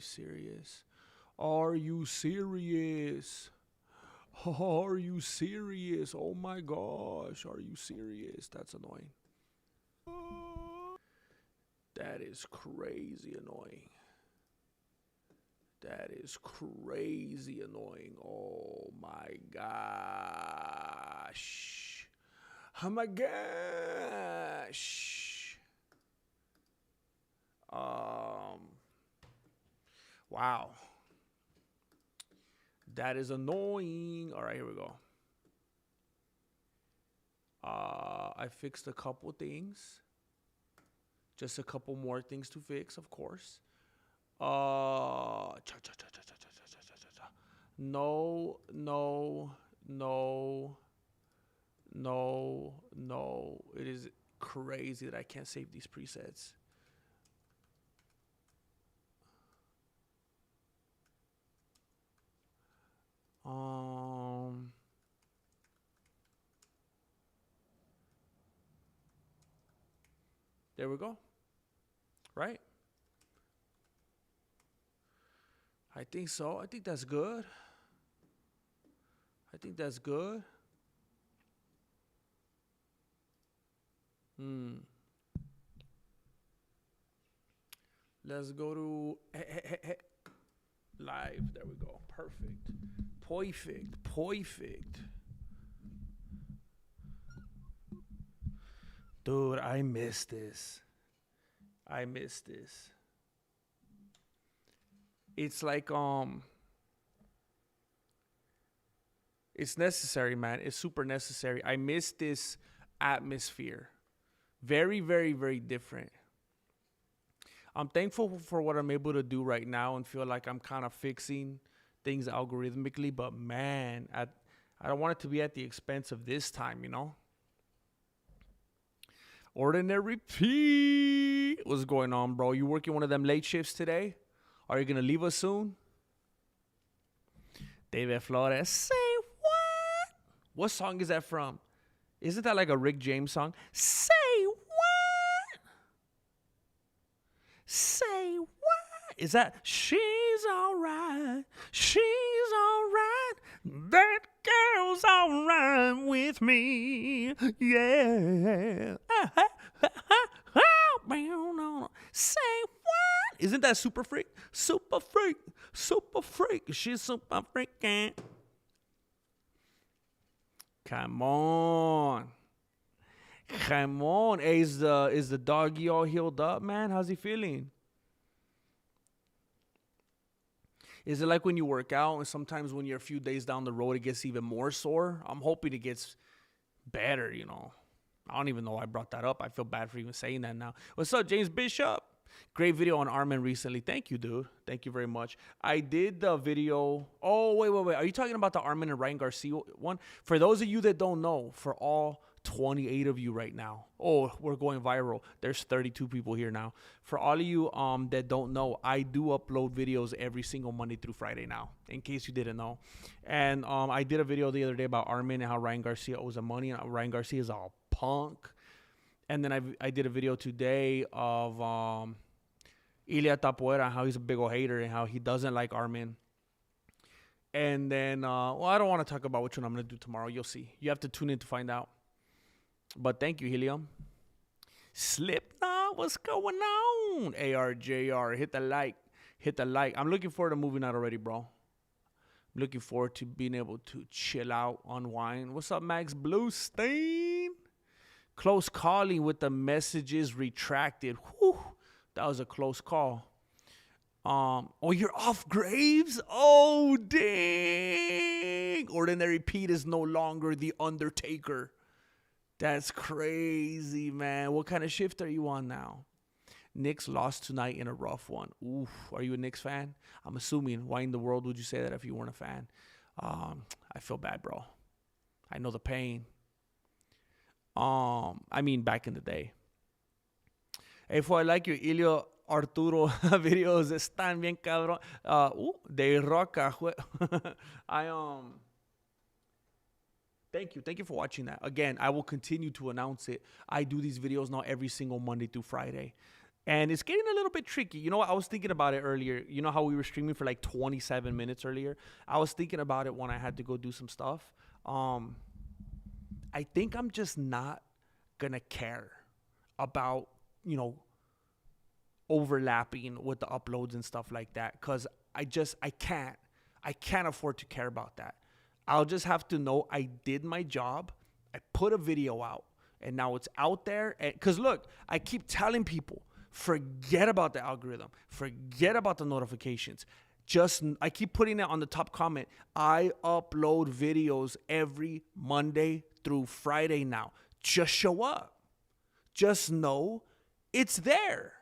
you serious? Are you serious? Are you serious? Oh my gosh. Are you serious? That's annoying. That is crazy annoying. That is crazy annoying. Oh my gosh. Oh my gosh. Wow. That is annoying. All right, here we go. I fixed a couple things. Just a couple more things to fix, of course. No, no, no, no, no. It is crazy that I can't save these presets. There we go. Right? I think so. I think that's good. I think that's good. Let's go to live. There we go. Perfect. Perfect. Perfect. Dude, I miss this. I miss this. It's like it's necessary, man. It's super necessary. I miss this atmosphere. Very, very, very different. I'm thankful for what I'm able to do right now and feel like I'm kind of fixing things algorithmically, but man, I don't want it to be at the expense of this time, you know? Ordinary P. What's going on, bro? You working one of them late shifts today? Are you going to leave us soon? David Flores. Say what? What song is that from? Isn't that like a Rick James song? Say what? Say what? Is that she's all right? She's all right. That girl's all right with me. Yeah. Say what? Isn't that Super Freak? Super Freak. Super Freak. She's super freaking. Come on. Come on. Hey, is the doggy all healed up, man? How's he feeling? Is it like when you work out and sometimes when you're a few days down the road, it gets even more sore? I'm hoping it gets better, you know. I don't even know why I brought that up. I feel bad for even saying that now. What's up, James Bishop? Great video on Arman recently. Thank you, dude. Thank you very much. I did the video. Oh, wait. Are you talking about the Arman and Ryan Garcia one? For those of you that don't know, for all 28 of you right now. Oh, we're going viral. There's 32 people here now. For all of you that don't know, I do upload videos every single Monday through Friday now, in case you didn't know. And I did a video the other day about Arman and how Ryan Garcia owes him money, and Ryan Garcia is a punk. And then I did a video today of Ilia Topuria, how he's a big old hater and how he doesn't like Arman. And then, well, I don't want to talk about which one I'm going to do tomorrow. You'll see. You have to tune in to find out. But thank you, Helium. Slipknot, what's going on? ARJR, hit the like. Hit the like. I'm looking forward to moving out already, bro. I'm looking forward to being able to chill out, unwind. What's up, Max Bluestein? Close calling with the messages retracted. Whew, that was a close call. Oh, you're off Graves? Oh, dang. Ordinary Pete is no longer the Undertaker. That's crazy, man. What kind of shift are you on now? Knicks lost tonight in a rough one. Oof. Are you a Knicks fan? I'm assuming. Why in the world would you say that if you weren't a fan? I feel bad, bro. I know the pain. I mean, back in the day. Hey, I like your Ilio Arturo videos. Están bien cabrón. De roca. Thank you for watching that. Again, I will continue to announce it. I do these videos now every single Monday through Friday. And it's getting a little bit tricky. You know what? I was thinking about it earlier. You know how we were streaming for like 27 minutes earlier? I was thinking about it when I had to go do some stuff. I think I'm just not going to care about, you know, overlapping with the uploads and stuff like that, because I can't afford to care about that. I'll just have to know I did my job. I put a video out and now it's out there. Because look, I keep telling people, forget about the algorithm, forget about the notifications. I keep putting it on the top comment. I upload videos every Monday through Friday now. Just show up. Just know it's there.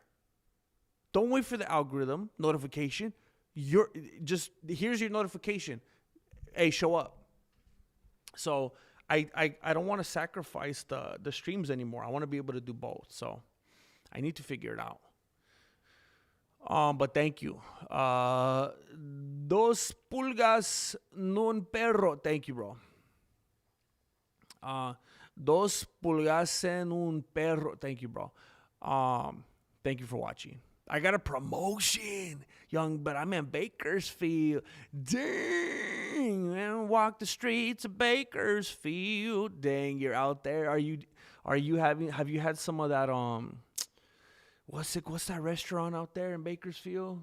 Don't wait for the algorithm notification. Here's your notification. Hey, show up. So I don't want to sacrifice the streams anymore. I want to be able to do both. So I need to figure it out. But thank you. Dos pulgas nun perro. Thank you, bro. Dos pulgas en un perro. Thank you, bro. Thank you for watching. I got a promotion, but I'm in Bakersfield. Dang, man, walk the streets of Bakersfield. Dang, you're out there. Have you had some of that, what's that restaurant out there in Bakersfield?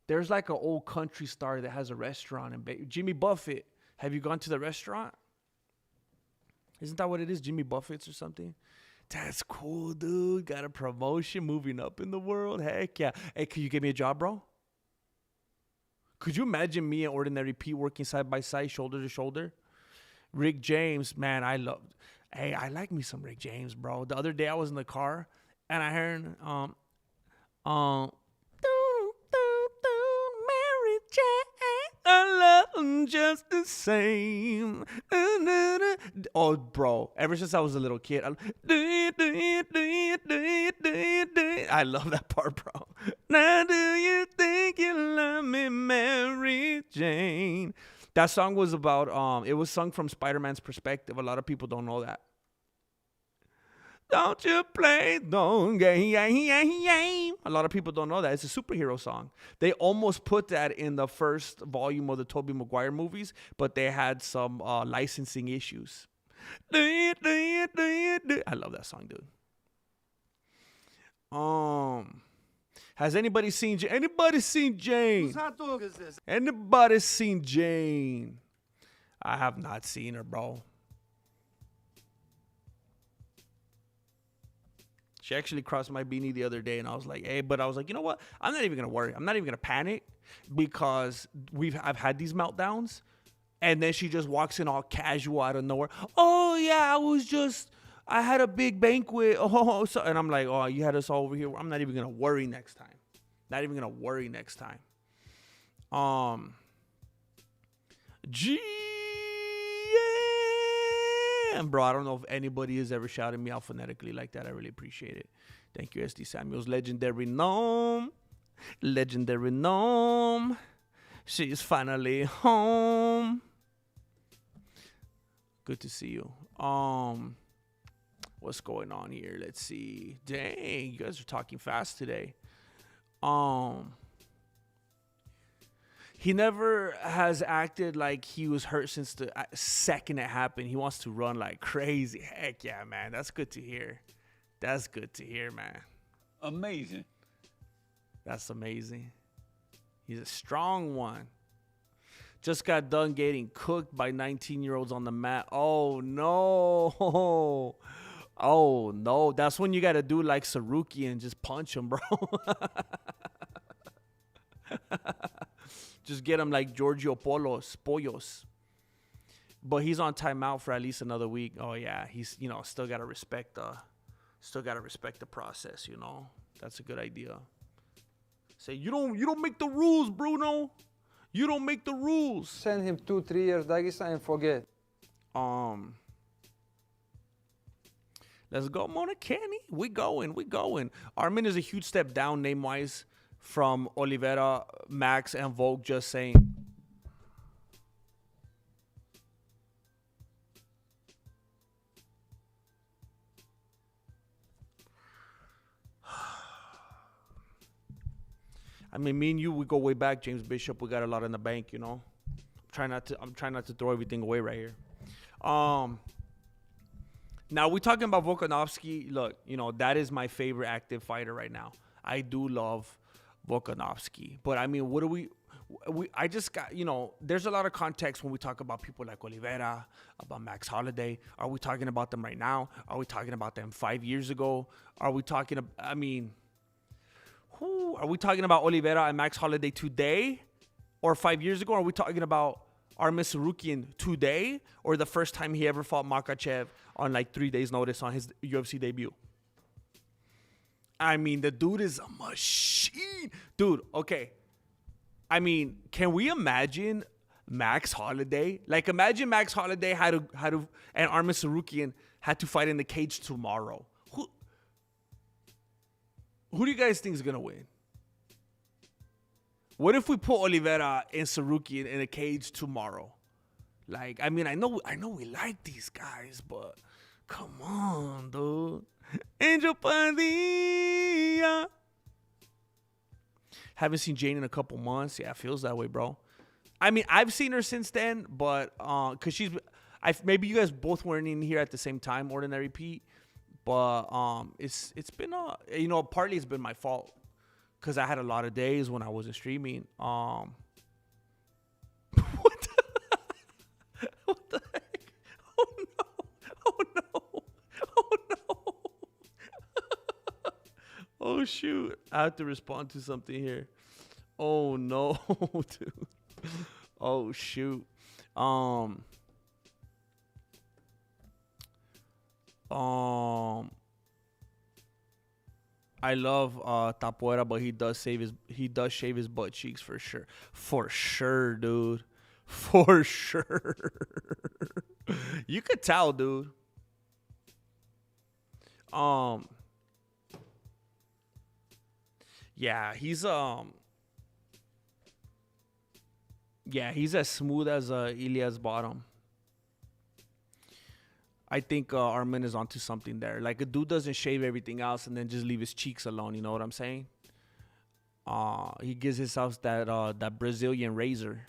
There's like an old country star that has a restaurant in Jimmy Buffett. Have you gone to the restaurant? Isn't that what it is? Jimmy Buffett's or something? That's cool, dude. Got a promotion, moving up in the world. Heck yeah. Hey, could you give me a job, bro? Could you imagine me and Ordinary Pete working side by side, shoulder to shoulder? Rick James, man, I like me some Rick James, bro. The other day I was in the car and I heard, Mary Jane, I love 'em just the same. Oh, bro, ever since I was a little kid, I love that part, bro. Now do you think you love me, Mary Jane? That song was about, it was sung from Spider-Man's perspective. A lot of people don't know that. Don't you play, don't game. A lot of people don't know that. It's a superhero song. They almost put that in the first volume of the Tobey Maguire movies, but they had some licensing issues. I love that song, dude. Has anybody seen Jane? Anybody seen Jane? Anybody seen Jane? I have not seen her, bro. She actually crossed my beanie the other day, and I was like, hey, but I was like, you know what? I'm not even going to worry. I'm not even going to panic, because I've had these meltdowns, and then she just walks in all casual out of nowhere. Oh, yeah, I had a big banquet. And I'm like, oh, you had us all over here. I'm not even going to worry next time. Not even going to worry next time. Bro, I don't know if anybody has ever shouted me out phonetically like that. I really appreciate it. Thank you, SD Samuels. Legendary Gnome. Legendary Gnome. She's finally home. Good to see you. What's going on here? Let's see. Dang, you guys are talking fast today. He never has acted like he was hurt since the second it happened. He wants to run like crazy. Heck yeah, man. That's good to hear. That's good to hear, man. Amazing. That's amazing. He's a strong one. Just got done getting cooked by 19-year-olds on the mat. Oh, no. Oh, no. That's when you got to do like Tsarukyan and just punch him, bro. Just get him like Giorgio Pollos. But he's on timeout for at least another week. Oh yeah, he's still gotta respect the process. That's a good idea. Say you don't make the rules, Bruno. You don't make the rules. Send him 2-3 years Dagestan and forget. Let's go, Mona Kenny. We going. Arman is a huge step down name wise from Oliveira, Max, and Vogue, just saying. I mean, me and you, we go way back, James Bishop. We got a lot in the bank, you know. I'm trying not to throw everything away right here. Now we're talking about Volkanovski. Look, you know, that is my favorite active fighter right now. I do love Volkanovski, but I mean, what do we? I just got, you know, there's a lot of context when we talk about people like Oliveira, about Max Holloway. Are we talking about them right now? Are we talking about them 5 years ago? Are we talking? I mean, who are we talking about? Oliveira and Max Holloway today, or 5 years ago? Are we talking about Arman Tsarukyan today, or the first time he ever fought Makhachev on like 3 days' notice on his UFC debut? I mean, the dude is a machine, dude. Okay. I mean, can we imagine Max Holloway? Like, imagine Max Holloway had to, and Arman Tsarukyan had to fight in the cage tomorrow. Who do you guys think is gonna win? What if we put Oliveira and Tsarukyan in a cage tomorrow? Like, I mean, I know we like these guys, but come on, dude. Angel Padilla. Haven't seen Jane in a couple months. Yeah, it feels that way, bro. I mean, I've seen her since then, but cause maybe you guys both weren't in here at the same time, Ordinary Pete. But it's been you know, partly it's been my fault, cause I had a lot of days when I wasn't streaming. What the heck? Oh no! Oh no! Oh no! Oh shoot! I have to respond to something here. Oh no, dude. Oh shoot. I love Topuria, but he does shave his butt cheeks for sure. For sure, dude. For sure. You could tell, dude. Yeah, he's as smooth as Ilia's bottom. I think Arman is onto something there. Like, a dude doesn't shave everything else and then just leave his cheeks alone. You know what I'm saying? He gives himself that Brazilian razor.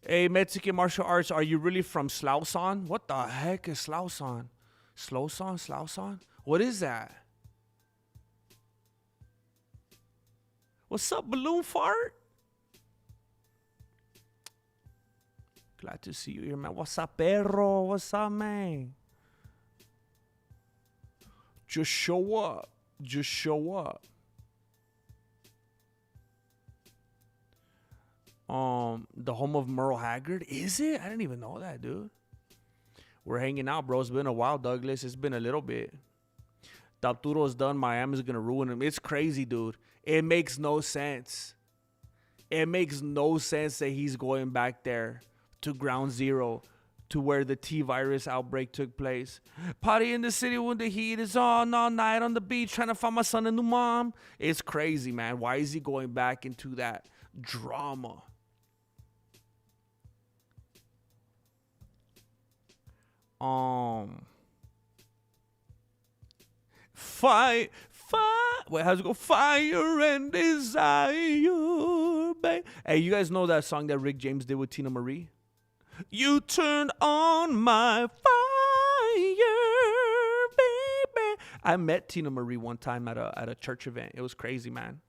Hey, Mexican martial arts, are you really from Slauson? What the heck is Slauson? Slauson? What is that? What's up, balloon fart? Glad to see you here, man. What's up, perro? What's up, man? Just show up. Just show up. The home of Merle Haggard? Is it? I didn't even know that, dude. We're hanging out, bro. It's been a while, Douglas. It's been a little bit. Arturo's done. Miami's gonna ruin him. It's crazy, dude. It makes no sense. It makes no sense that he's going back there to ground zero, to where the T-virus outbreak took place. Party in the city when the heat is on all night on the beach, trying to find my son a new mom. It's crazy, man. Why is he going back into that drama? Fire. Wait, how's it go? Fire and desire, babe. Hey, you guys know that song that Rick James did with Tina Marie? You turned on my fire, baby. I met Tina Marie one time at a church event. It was crazy, man.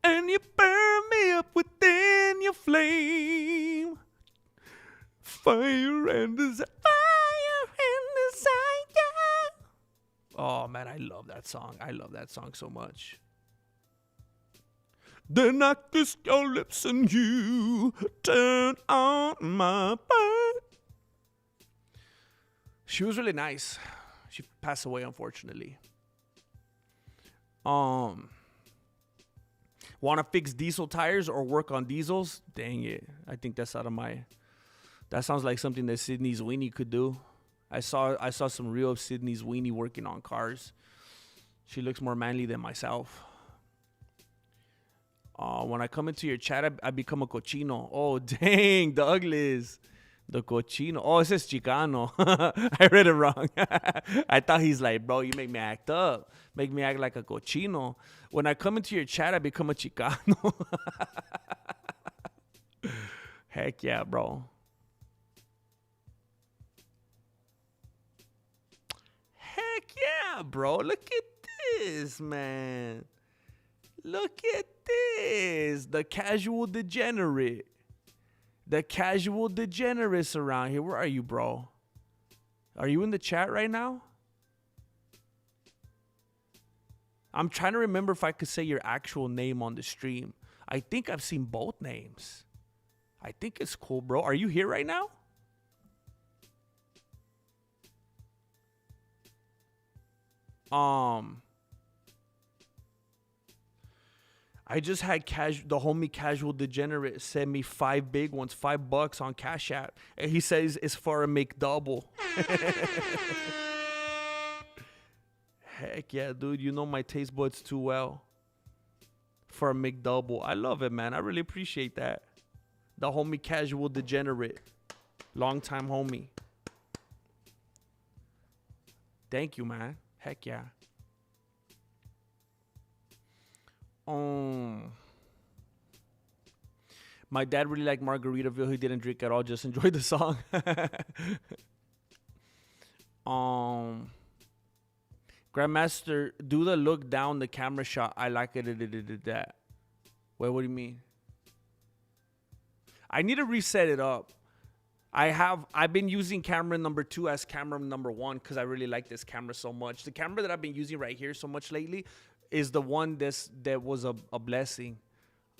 And you burn me up within your flame. Fire and desire. Fire and desire. Oh, man, I love that song. I love that song so much. Then I kiss your lips and you turn on my bird. She was really nice. She passed away, unfortunately. Want to fix diesel tires or work on diesels? Dang it. I think that's out of my... That sounds like something that Sydney Sweeney could do. I saw some real Sydney Sweeney working on cars. She looks more manly than myself. When I come into your chat, I become a cochino. Oh, dang, Douglas. The cochino. Oh, it says Chicano. I read it wrong. I thought he's like, bro, you make me act up. Make me act like a cochino. When I come into your chat, I become a Chicano. Heck yeah, bro. Heck yeah, bro. Look at this, man. Look at this. The casual degenerate. The casual degenerates around here. Where are you, bro? Are you in the chat right now? I'm trying to remember if I could say your actual name on the stream. I think I've seen both names. I think it's cool, bro. Are you here right now? I just had the homie Casual Degenerate send me 5 big ones, $5 on Cash App. And he says it's for a McDouble. Heck yeah, dude. You know my taste buds too well. For a McDouble. I love it, man. I really appreciate that. The homie Casual Degenerate. Long time homie. Thank you, man. Heck yeah. My dad really liked Margaritaville. He didn't drink at all, just enjoyed the song. Grandmaster, do the look down the camera shot. I like it. That. Wait, what do you mean? I need to reset it up. I've been using camera number 2 as camera number 1 because I really like this camera so much. The camera that I've been using right here so much lately is the one that was a blessing,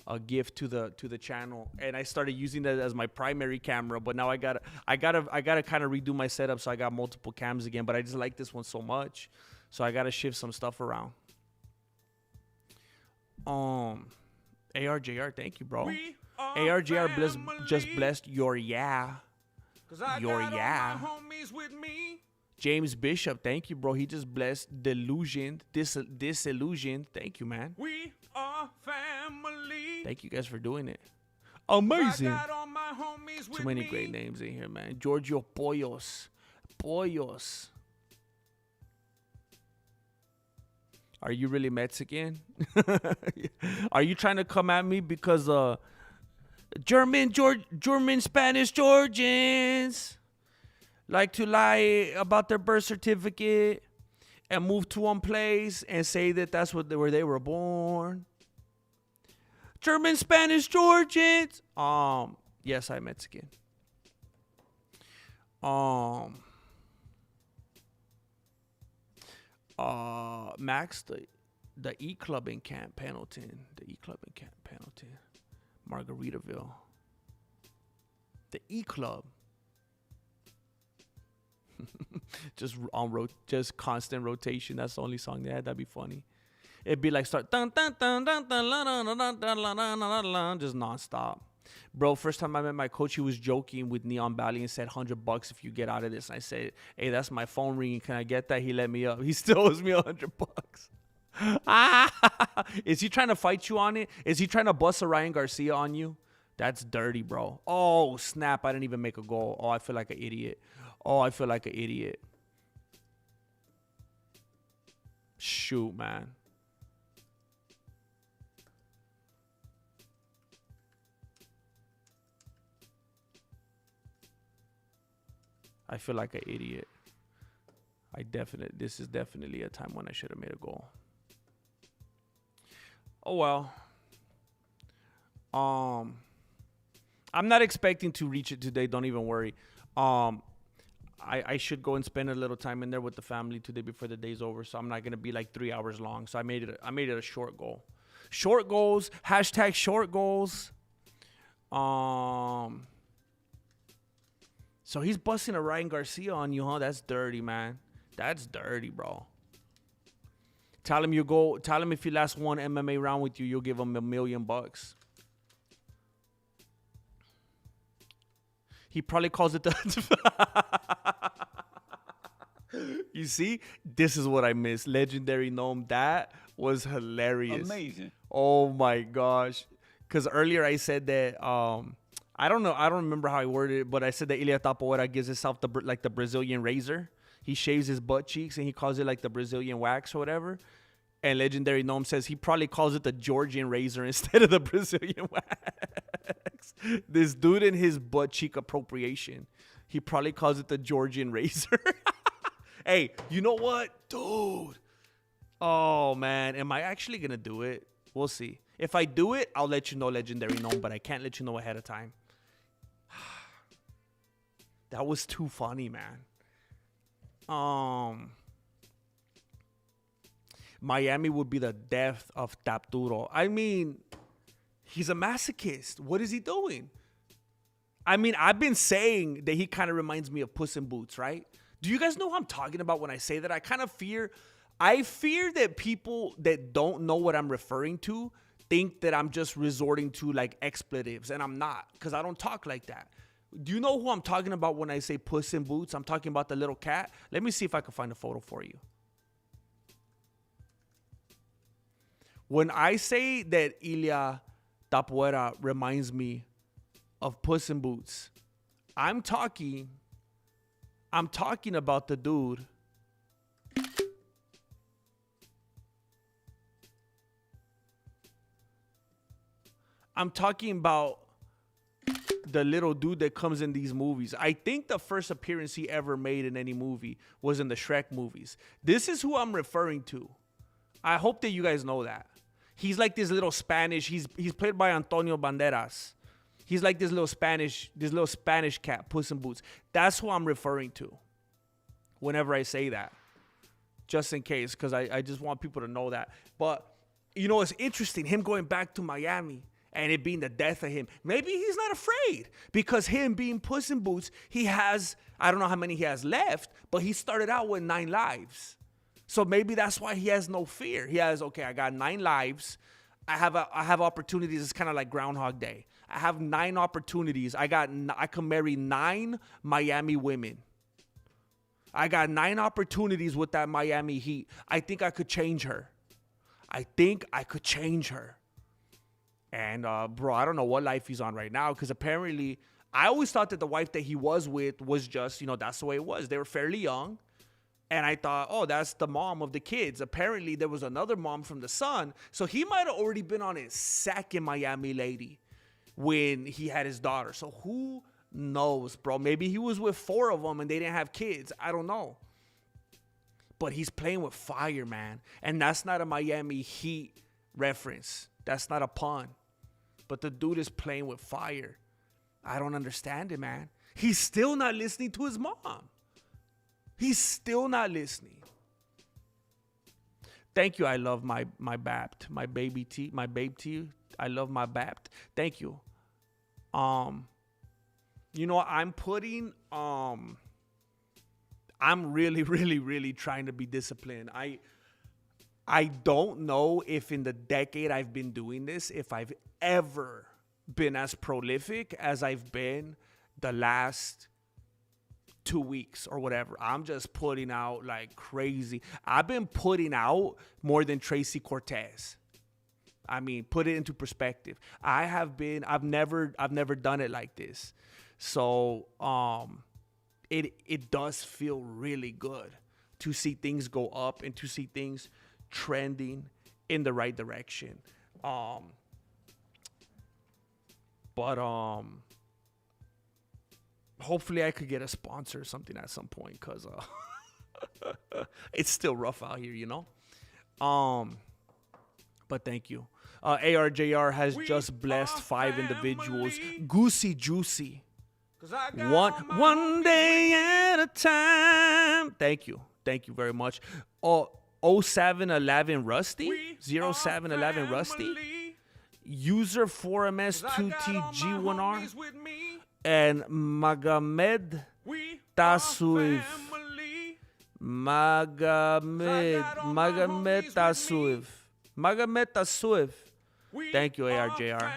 a gift to the channel, and I started using that as my primary camera. But now I gotta kind of redo my setup, so I got multiple cams again. But I just like this one so much, so I gotta shift some stuff around. ARJR, thank you, bro. ARJR just blessed your yeah. Your yeah. James Bishop, thank you, bro. He just blessed Delusioned, Disillusioned. Thank you, man. We are family. Thank you guys for doing it. Amazing. Too many great names in here, man. Giorgio Pollos. Are you really Mexican? Are you trying to come at me because German, Spanish, Georgians like to lie about their birth certificate and move to one place and say that that's where they were born? German, Spanish, Georgians. Yes, I'm Mexican. Max, the E Club in Camp Pendleton. Margaritaville. The E Club. Just constant rotation. That's the only song they had. That'd be funny. It'd be like start dun, dun, dun, dun, dun, dun, dun, dun, dun, dun, dun, just nonstop. Bro, first time I met my coach, he was joking with Neon Valley and said $100 if you get out of this. And I said, hey, that's my phone ringing. Can I get that? He let me up. He still owes me $100. Is he trying to fight you on it? Is he trying to bust a Ryan Garcia on you? That's dirty, bro. Oh, snap. I didn't even make a goal. Oh, I feel like an idiot. Shoot, man. I feel like an idiot. This is definitely a time when I should have made a goal. Oh well. I'm not expecting to reach it today. Don't even worry. I should go and spend a little time in there with the family today before the day's over. So I'm not gonna be like 3 hours long. So I made it a short goal. Short goals. # short goals. So he's busting a Ryan Garcia on you, huh? That's dirty, man. That's dirty, bro. Tell him if he lasts one MMA round with you, you'll give him $1 million. He probably calls it You see? This is what I miss. Legendary Gnome. That was hilarious. Amazing. Oh my gosh. Because earlier I said that I don't know. I don't remember how I worded it, but I said that Ilia Topuria gives himself the Brazilian razor. He shaves his butt cheeks and he calls it like the Brazilian wax or whatever. And Legendary Gnome says he probably calls it the Georgian razor instead of the Brazilian wax. This dude and his butt cheek appropriation. He probably calls it the Georgian razor. Hey, you know what? Dude. Oh, man. Am I actually going to do it? We'll see. If I do it, I'll let you know, Legendary Gnome, but I can't let you know ahead of time. That was too funny, man. Miami would be the death of Tapturo. I mean, he's a masochist. What is he doing? I mean, I've been saying that he kind of reminds me of Puss in Boots, right? Do you guys know what I'm talking about when I say that? I fear that people that don't know what I'm referring to think that I'm just resorting to like expletives, and I'm not, because I don't talk like that. Do you know who I'm talking about when I say Puss in Boots? I'm talking about the little cat. Let me see if I can find a photo for you. When I say that Ilia Topuria reminds me of Puss in Boots, I'm talking about the dude I'm talking about the little dude that comes in these movies. I think the first appearance he ever made in any movie was in the Shrek movies. This is who I'm referring to. I hope that you guys know that. He's like this little Spanish. He's played by Antonio Banderas. He's like this little Spanish cat, Puss in Boots. That's who I'm referring to whenever I say that. Just in case, because I just want people to know that. But, you know, it's interesting, him going back to Miami and it being the death of him. Maybe he's not afraid, because him being Puss in Boots, he has, I don't know how many he has left, but he started out with 9 lives. So maybe that's why he has no fear. He has, okay, I got 9 lives. I have opportunities. It's kind of like Groundhog Day. I have 9 opportunities. I can marry 9 Miami women. I got 9 opportunities with that Miami Heat. I think I could change her. And, bro, I don't know what life he's on right now, because apparently I always thought that the wife that he was with was just, you know, that's the way it was. They were fairly young. And I thought, oh, that's the mom of the kids. Apparently there was another mom from the son. So he might have already been on his second Miami lady when he had his daughter. So who knows, bro? Maybe he was with 4 of them and they didn't have kids. I don't know. But he's playing with fire, man. And that's not a Miami Heat reference. That's not a pun. But the dude is playing with fire. I don't understand it, man. He's still not listening to his mom. He's still not listening. Thank you. I love my Bapt, my baby tea, my babe tea. I love my Bapt. Thank you. You know, I'm really, really, really trying to be disciplined. I don't know if in the decade I've been doing this, if I've ever been as prolific as I've been the last 2 weeks or whatever. I'm just putting out like crazy. I've been putting out more than Tracy Cortez. I mean, put it into perspective. I've never done it like this. So, it does feel really good to see things go up and to see things trending in the right direction. Hopefully I could get a sponsor or something at some point, because it's still rough out here, you know? But thank you. ARJR has just blessed 5 individuals. Goosey Juicy. One day at a time. Thank you. Thank you very much. 0711 Rusty. 0711 Rusty. User 4MS2TG1R. And Magomed Tasuev. Magomed Tasuev. Thank you, ARJR.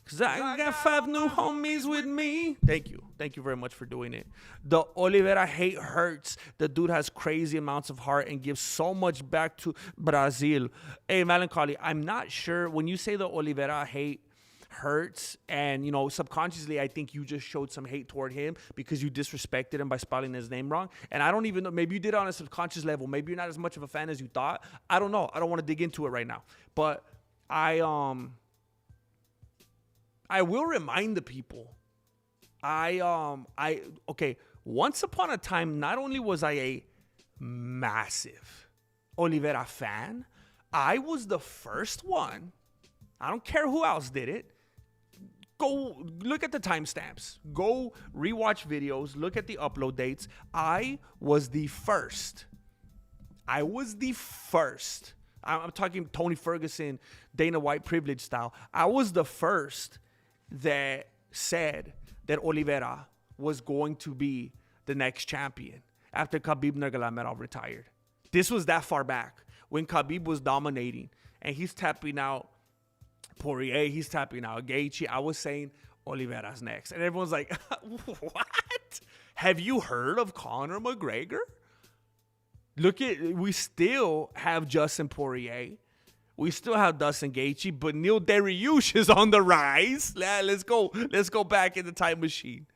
Because I got 5 new homies with me. Thank you. Thank you very much for doing it. The Oliveira hate hurts. The dude has crazy amounts of heart and gives so much back to Brazil. Hey, Melancholy, I'm not sure. When you say the Oliveira hate, hurts. And, you know, subconsciously, I think you just showed some hate toward him because you disrespected him by spelling his name wrong. And I don't even know, maybe you did it on a subconscious level. Maybe you're not as much of a fan as you thought. I don't know. I don't want to dig into it right now. But I will remind the people. Okay, once upon a time, not only was I a massive Oliveira fan, I was the first one. I don't care who else did it. Go look at the timestamps. Go rewatch videos. Look at the upload dates. I was the first. I'm talking Tony Ferguson, Dana White privilege style. I was the first that said that Oliveira was going to be the next champion after Khabib Nurmagomedov retired. This was that far back when Khabib was dominating and he's tapping out Poirier, he's tapping out Gaethje. I was saying Oliveira's next. And everyone's like, what? Have you heard of Conor McGregor? We still have Justin Poirier. We still have Dustin Gaethje, but Neil Dariush is on the rise. Let's go back in the time machine.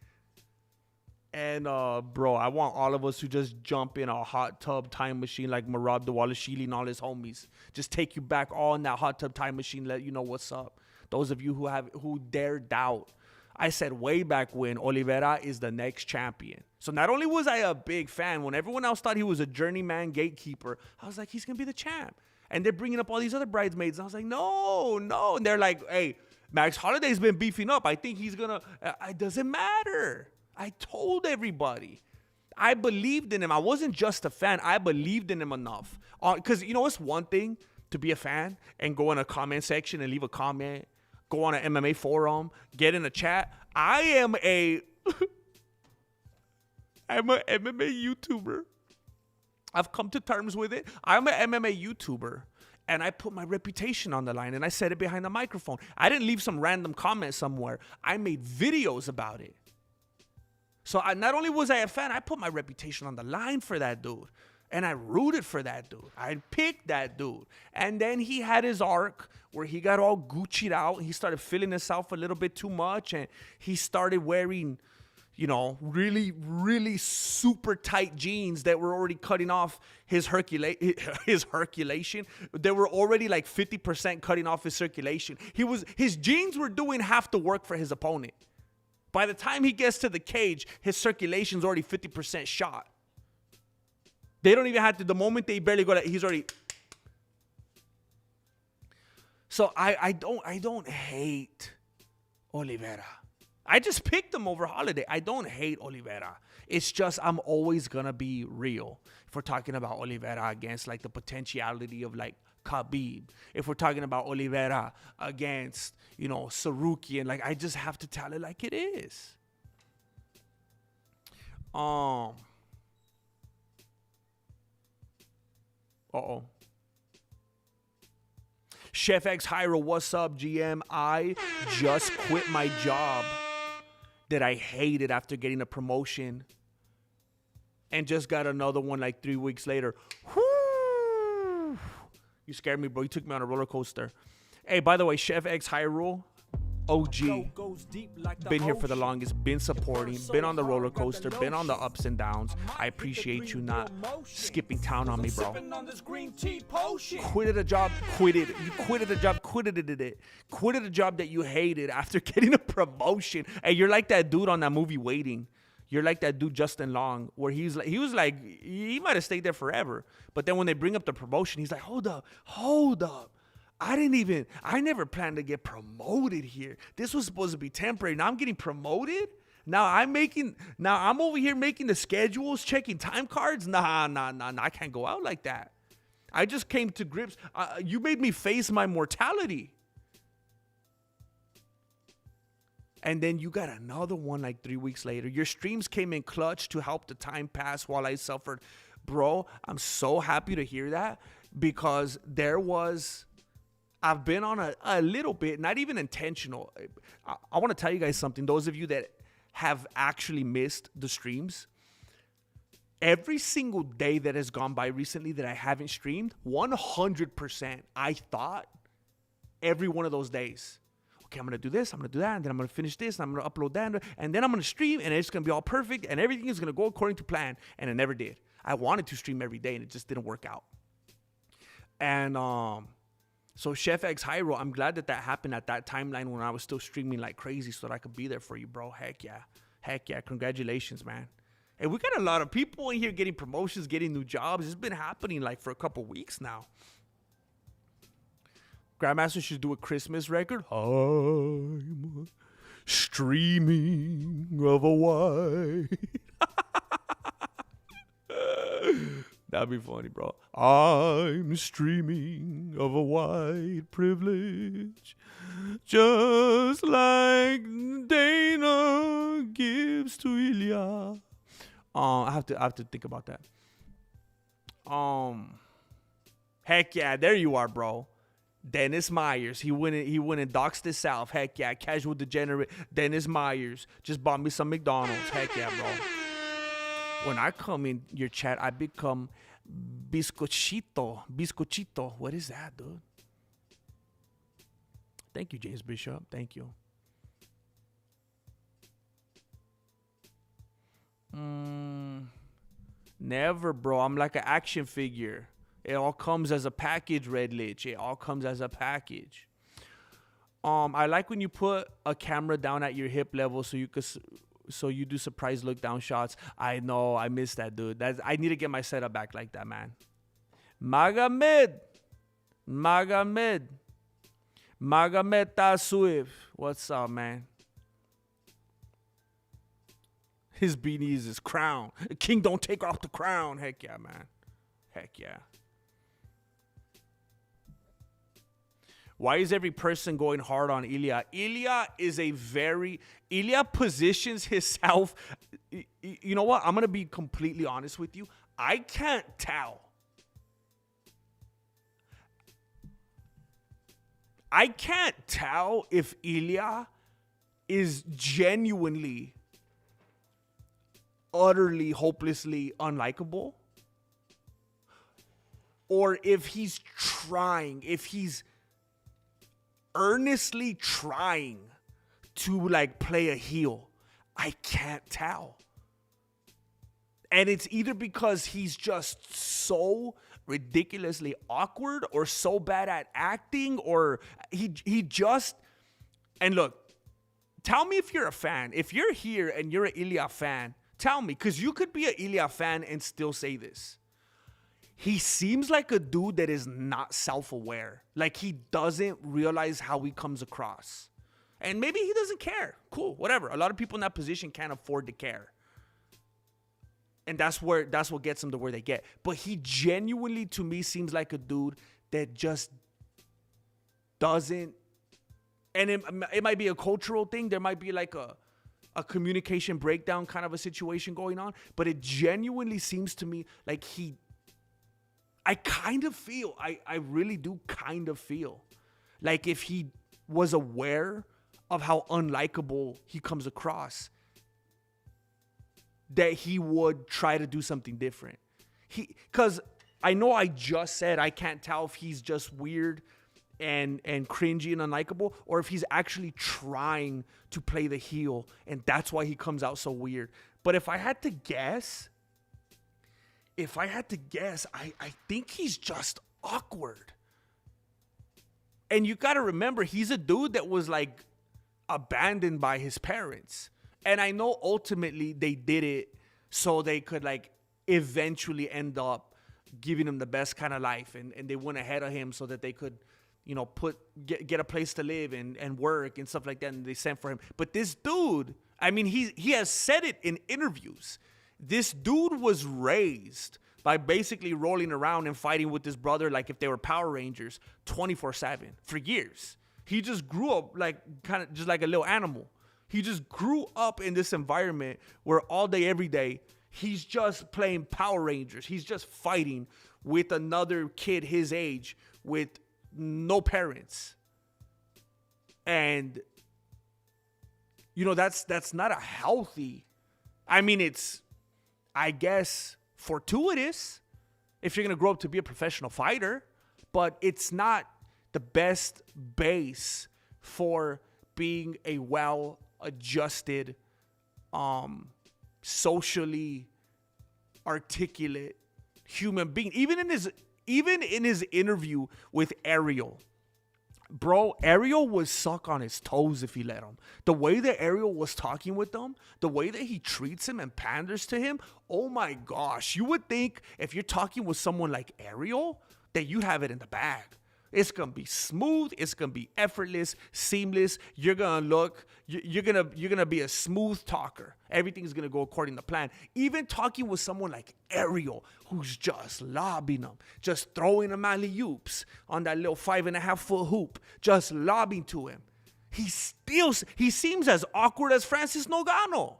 And, bro, I want all of us to just jump in a hot tub time machine like Murad Dawalashvili and all his homies. Just take you back all in that hot tub time machine, let you know what's up. Those of you who dare doubt. I said way back when Oliveira is the next champion. So not only was I a big fan, when everyone else thought he was a journeyman gatekeeper, I was like, he's going to be the champ. And they're bringing up all these other bridesmaids. And I was like, no. And they're like, hey, Max Holiday's been beefing up. I think he's going to, it doesn't matter. I told everybody. I believed in him. I wasn't just a fan. I believed in him enough. Because, you know, it's one thing to be a fan and go in a comment section and leave a comment. Go on an MMA forum. Get in a chat. I'm an MMA YouTuber. I've come to terms with it. I'm an MMA YouTuber. And I put my reputation on the line. And I said it behind the microphone. I didn't leave some random comment somewhere. I made videos about it. So not only was I a fan, I put my reputation on the line for that dude. And I rooted for that dude. I picked that dude. And then he had his arc where he got all Gucci'd out. He started feeling himself a little bit too much. And he started wearing, you know, really, really super tight jeans that were already cutting off his circulation. They were already like 50% cutting off his circulation. His jeans were doing half the work for his opponent. By the time he gets to the cage, his circulation's already 50% shot. They don't even have to, the moment they barely go, he's already. So I don't hate Oliveira. I just picked him over Holiday. I don't hate Oliveira. It's just I'm always going to be real. If we're talking about Oliveira against like the potentiality of like Khabib. If we're talking about Oliveira against, you know, Tsarukyan, like I just have to tell it like it is. Chef X Hyro, what's up, GM? I just quit my job that I hated after getting a promotion and just got another one like 3 weeks later. Whoo! You scared me, bro. You took me on a roller coaster. Hey, by the way, Chef X Hyrule, OG, been here for the longest, been supporting, been on the roller coaster, been on the ups and downs. I appreciate you not skipping town on me, bro. Quitted a job, quitted. You quitted a job, quitted it. Quitted a job that you hated after getting a promotion. Hey, you're like that dude on that movie Waiting. You're like that dude Justin Long, where he was like, he might have stayed there forever. But then when they bring up the promotion, he's like, hold up. I never planned to get promoted here. This was supposed to be temporary. Now I'm getting promoted. Now I'm over here making the schedules, checking time cards. Nah. I can't go out like that. I just came to grips. You made me face my mortality. And then you got another one like 3 weeks later. Your streams came in clutch to help the time pass while I suffered. Bro, I'm so happy to hear that because I've been on a little bit, not even intentional. I want to tell you guys something. Those of you that have actually missed the streams, every single day that has gone by recently that I haven't streamed, 100%, I thought every one of those days. okay, I'm going to do this, I'm going to do that, and then I'm going to finish this, and I'm going to upload that, and then I'm going to stream, and it's going to be all perfect, and everything is going to go according to plan. And it never did. I wanted to stream every day, and it just didn't work out. And so Chef X Hyro, I'm glad that happened at that timeline when I was still streaming like crazy so that I could be there for you, bro. Heck yeah. Heck yeah. Congratulations, man. And we got a lot of people in here getting promotions, getting new jobs. It's been happening like for a couple weeks now. Grandmaster should do a Christmas record. I'm streaming of a white. That'd be funny, bro. I'm streaming of a white privilege, just like Dana gives to Ilia. I have to think about that. Heck yeah, there you are, bro. Dennis Myers. He went and doxed himself. Heck yeah, casual degenerate. Dennis Myers just bought me some McDonald's. Heck yeah, bro. When I come in your chat, I become Biscochito. What is that, dude? Thank you, James Bishop. Thank you. Never, bro. I'm like an action figure. It all comes as a package, Red Lich. It all comes as a package. I like when you put a camera down at your hip level so you do surprise look down shots. I know, I miss that, dude. I need to get my setup back like that, man. Magomed Taswif. What's up, man? His beanie is his crown. The king don't take off the crown. Heck yeah, man. Heck yeah. Why is every person going hard on Ilia? Ilia positions himself. You know what? I'm going to be completely honest with you. I can't tell. I can't tell if Ilia is genuinely, utterly, hopelessly unlikable, or if he's trying, if he's earnestly trying to like play a heel. I can't tell. And it's either because he's just so ridiculously awkward or so bad at acting, or he just, and look, tell me if you're a fan. If you're here and you're an Ilia fan, tell me, because you could be an Ilia fan and still say this. He seems like a dude that is not self-aware. Like he doesn't realize how he comes across. And maybe he doesn't care. Cool, whatever. A lot of people in that position can't afford to care. And that's what gets them to where they get. But he genuinely, to me, seems like a dude that just doesn't. And it might be a cultural thing. There might be like a communication breakdown kind of a situation going on. But it genuinely seems to me like I kind of feel, I really do kind of feel like if he was aware of how unlikable he comes across, that he would try to do something different. Because I know I just said I can't tell if he's just weird and cringy and unlikable, or if he's actually trying to play the heel, and that's why he comes out so weird. But if I had to guess, I think he's just awkward. And you got to remember, he's a dude that was like abandoned by his parents. And I know ultimately they did it so they could like eventually end up giving him the best kind of life. And they went ahead of him so that they could, you know, get a place to live and work and stuff like that. And they sent for him. But this dude, I mean, he has said it in interviews. This dude was raised by basically rolling around and fighting with his brother like if they were Power Rangers 24/7 for years. He just grew up like kind of just like a little animal. He just grew up in this environment where all day, every day, he's just playing Power Rangers. He's just fighting with another kid his age with no parents. And, you know, that's not a healthy, I mean, it's, I guess, fortuitous if you're going to grow up to be a professional fighter, but it's not the best base for being a well-adjusted, socially articulate human being. Even in his interview with Ariel, bro, Ariel would suck on his toes if he let him. The way that Ariel was talking with him, the way that he treats him and panders to him, oh my gosh. You would think if you're talking with someone like Ariel that you have it in the bag. It's going to be smooth. It's going to be effortless, seamless. You're going to be a smooth talker. Everything's going to go according to plan. Even talking with someone like Ariel, who's just lobbing them, just throwing him alley-oops on that little 5.5-foot hoop, just lobbing to him. He seems as awkward as Francis Ngannou.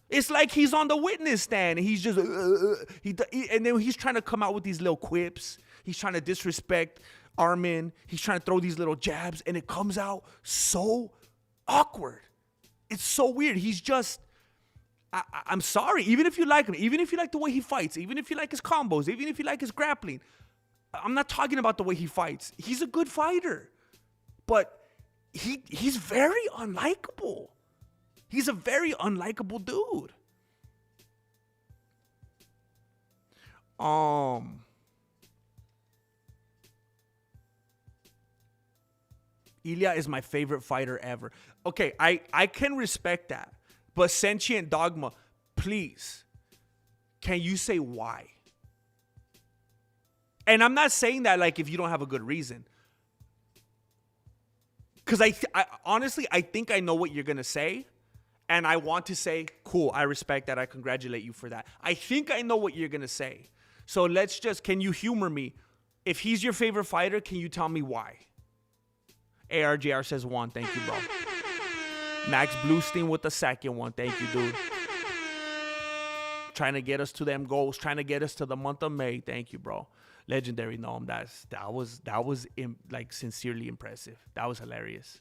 It's like he's on the witness stand and he's just, and then he's trying to come out with these little quips. He's trying to disrespect Arman. He's trying to throw these little jabs, and it comes out so awkward. It's so weird. He's just, I'm sorry. Even if you like him, even if you like the way he fights, even if you like his combos, even if you like his grappling, I'm not talking about the way he fights. He's a good fighter, but he's very unlikable. He's a very unlikable dude. Ilia is my favorite fighter ever. Okay, I can respect that. But Sentient Dogma, please, can you say why? And I'm not saying that like if you don't have a good reason. Because I honestly, I think I know what you're going to say. And I want to say, cool, I respect that. I congratulate you for that. I think I know what you're going to say. So can you humor me? If he's your favorite fighter, can you tell me why? ARJR says 1. Thank you, bro. Max Bluestein with the second one. Thank you, dude. Trying to get us to them goals. Trying to get us to the month of May. Thank you, bro. Legendary Gnome. That was like sincerely impressive. That was hilarious.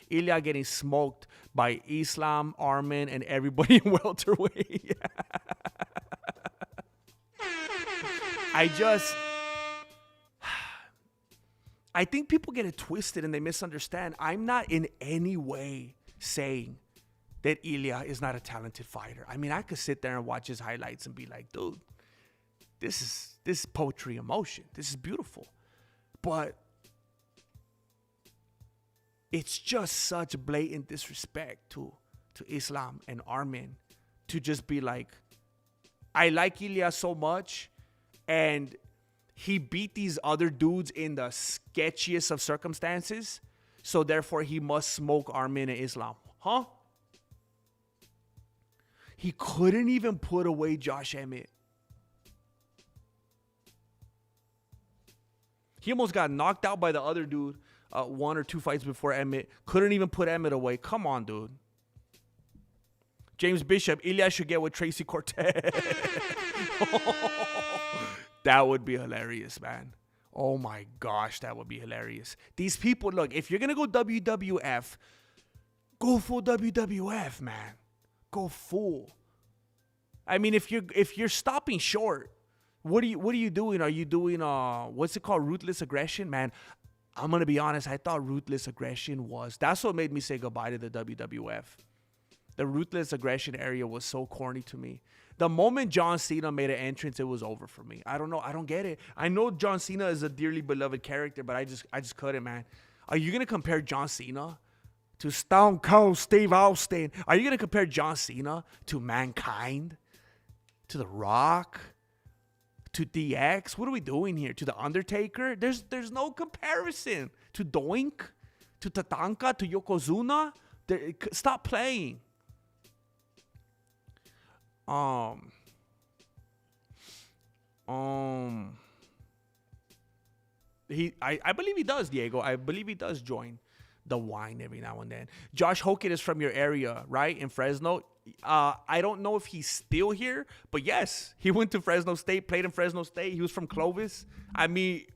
Ilia getting smoked by Islam, Arman, and everybody in welterweight. I think people get it twisted and they misunderstand. I'm not in any way saying that Ilia is not a talented fighter. I mean, I could sit there and watch his highlights and be like, dude, this is poetry in motion. This is beautiful. But it's just such blatant disrespect to Islam and Arman to just be like, I like Ilia so much, and he beat these other dudes in the sketchiest of circumstances, so therefore he must smoke Arman and Islam. Huh? He couldn't even put away Josh Emmett. He almost got knocked out by the other dude 1 or 2 fights before Emmett. Couldn't even put Emmett away. Come on, dude. James Bishop, Ilia should get with Tracy Cortez. That would be hilarious, man. Oh my gosh, that would be hilarious. These people, look, if you're gonna go WWF, go full WWF, man. Go full. I mean, if you're stopping short, what are you doing? Are you doing what's it called? Ruthless aggression? Man, I'm gonna be honest, I thought ruthless aggression that's what made me say goodbye to the WWF. The ruthless aggression area was so corny to me. The moment John Cena made an entrance, it was over for me. I don't know. I don't get it. I know John Cena is a dearly beloved character, but I just couldn't, man. Are you going to compare John Cena to Stone Cold Steve Austin? Are you going to compare John Cena to Mankind? To The Rock? To DX? What are we doing here? To The Undertaker? There's no comparison. To Doink? To Tatanka? To Yokozuna? Stop playing. I believe he does, Diego. I believe he does join the wine every now and then. Josh Hogan is from your area, right? In Fresno. I don't know if he's still here, but yes, he went to Fresno State, played in Fresno State. He was from Clovis. I mean,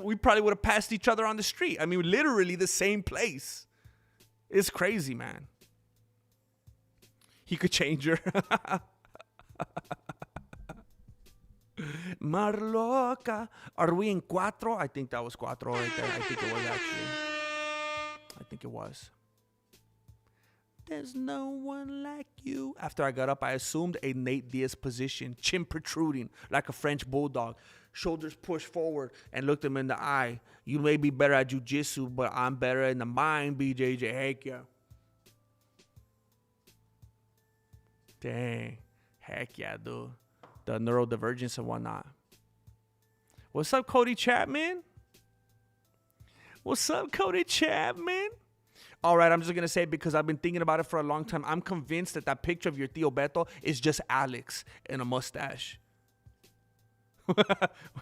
we probably would have passed each other on the street. I mean, literally the same place. It's crazy, man. He could change her. Marloca. Are we in cuatro? I think that was cuatro right there. I think it was actually. I think it was. There's no one like you. After I got up, I assumed a Nate Diaz position, chin protruding like a French bulldog, shoulders pushed forward, and looked him in the eye. You may be better at jiu-jitsu, but I'm better in the mind, BJJ. Heck yeah. Dang. Heck yeah, dude. The neurodivergence and whatnot. What's up, Cody Chapman? What's up, Cody Chapman? All right, I'm just going to say it because I've been thinking about it for a long time. I'm convinced that picture of your Tío Beto is just Alex in a mustache.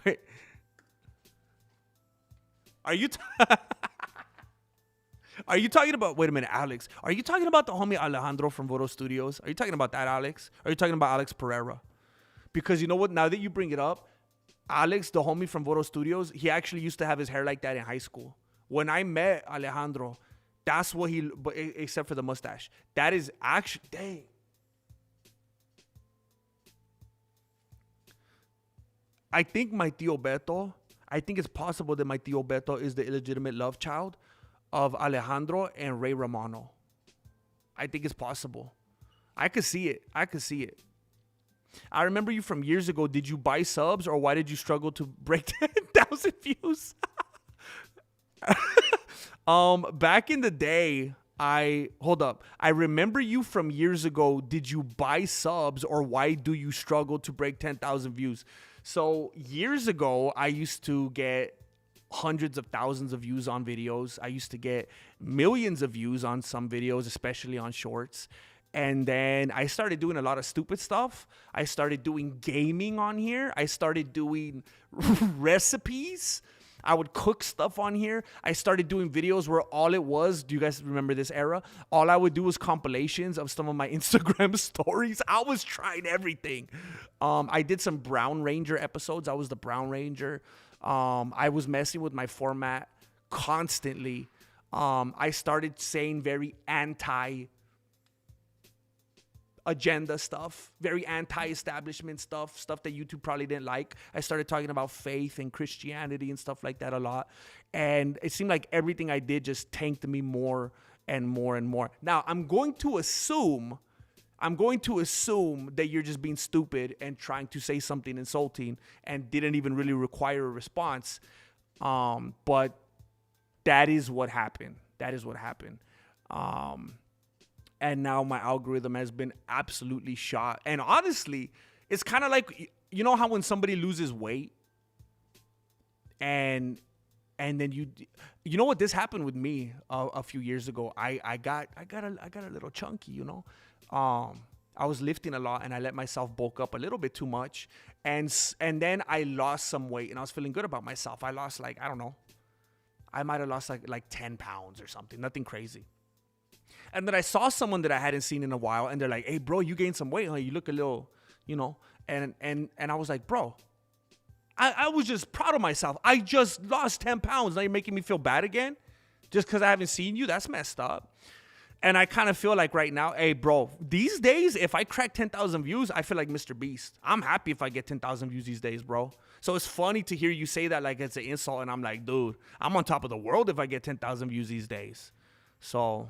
Wait. Are you talking about, wait a minute, Alex. Are you talking about the homie Alejandro from Voro Studios? Are you talking about that, Alex? Are you talking about Alex Pereira? Because you know what? Now that you bring it up, Alex, the homie from Voro Studios, he actually used to have his hair like that in high school. When I met Alejandro, that's what except for the mustache. That is actually, dang. I think my Tío Beto, I think it's possible that my Tío Beto is the illegitimate love child of Alejandro and Ray Romano. I think it's possible. I could see it. I remember you from years ago. Did you buy subs or why did you struggle to break 10,000 views? Back in the day, hold up. I remember you from years ago. Did you buy subs or why do you struggle to break 10,000 views? So years ago, I used to get hundreds of thousands of views on videos. I used to get millions of views on some videos, especially on shorts. And then I started doing a lot of stupid stuff. I started doing gaming on here. I started doing recipes. I would cook stuff on here. I started doing videos where all it was, do you guys remember this era? All I would do was compilations of some of my Instagram stories. I was trying everything. I did some Brown Ranger episodes. I was the Brown Ranger. I was messing with my format constantly. I started saying very anti-agenda stuff, very anti-establishment stuff that YouTube probably didn't like. I started talking about faith and Christianity and stuff like that a lot. And it seemed like everything I did just tanked me more and more and more. Now, I'm going to assume that you're just being stupid and trying to say something insulting and didn't even really require a response. But that is what happened. And now my algorithm has been absolutely shot. And honestly, it's kind of like, you know how when somebody loses weight and then you know what, this happened with me a few years ago. I got a little chunky, you know. I was lifting a lot and I let myself bulk up a little bit too much. And then I lost some weight and I was feeling good about myself. I lost like, I don't know. I might have lost like 10 pounds or something. Nothing crazy. And then I saw someone that I hadn't seen in a while and they're like, hey, bro, you gained some weight, huh? You look a little, you know. And I was like, bro, I was just proud of myself. I just lost 10 pounds. Now you're making me feel bad again? Just because I haven't seen you? That's messed up. And I kind of feel like right now, hey, bro, these days, if I crack 10,000 views, I feel like Mr. Beast. I'm happy if I get 10,000 views these days, bro. So it's funny to hear you say that like it's an insult. And I'm like, dude, I'm on top of the world if I get 10,000 views these days. So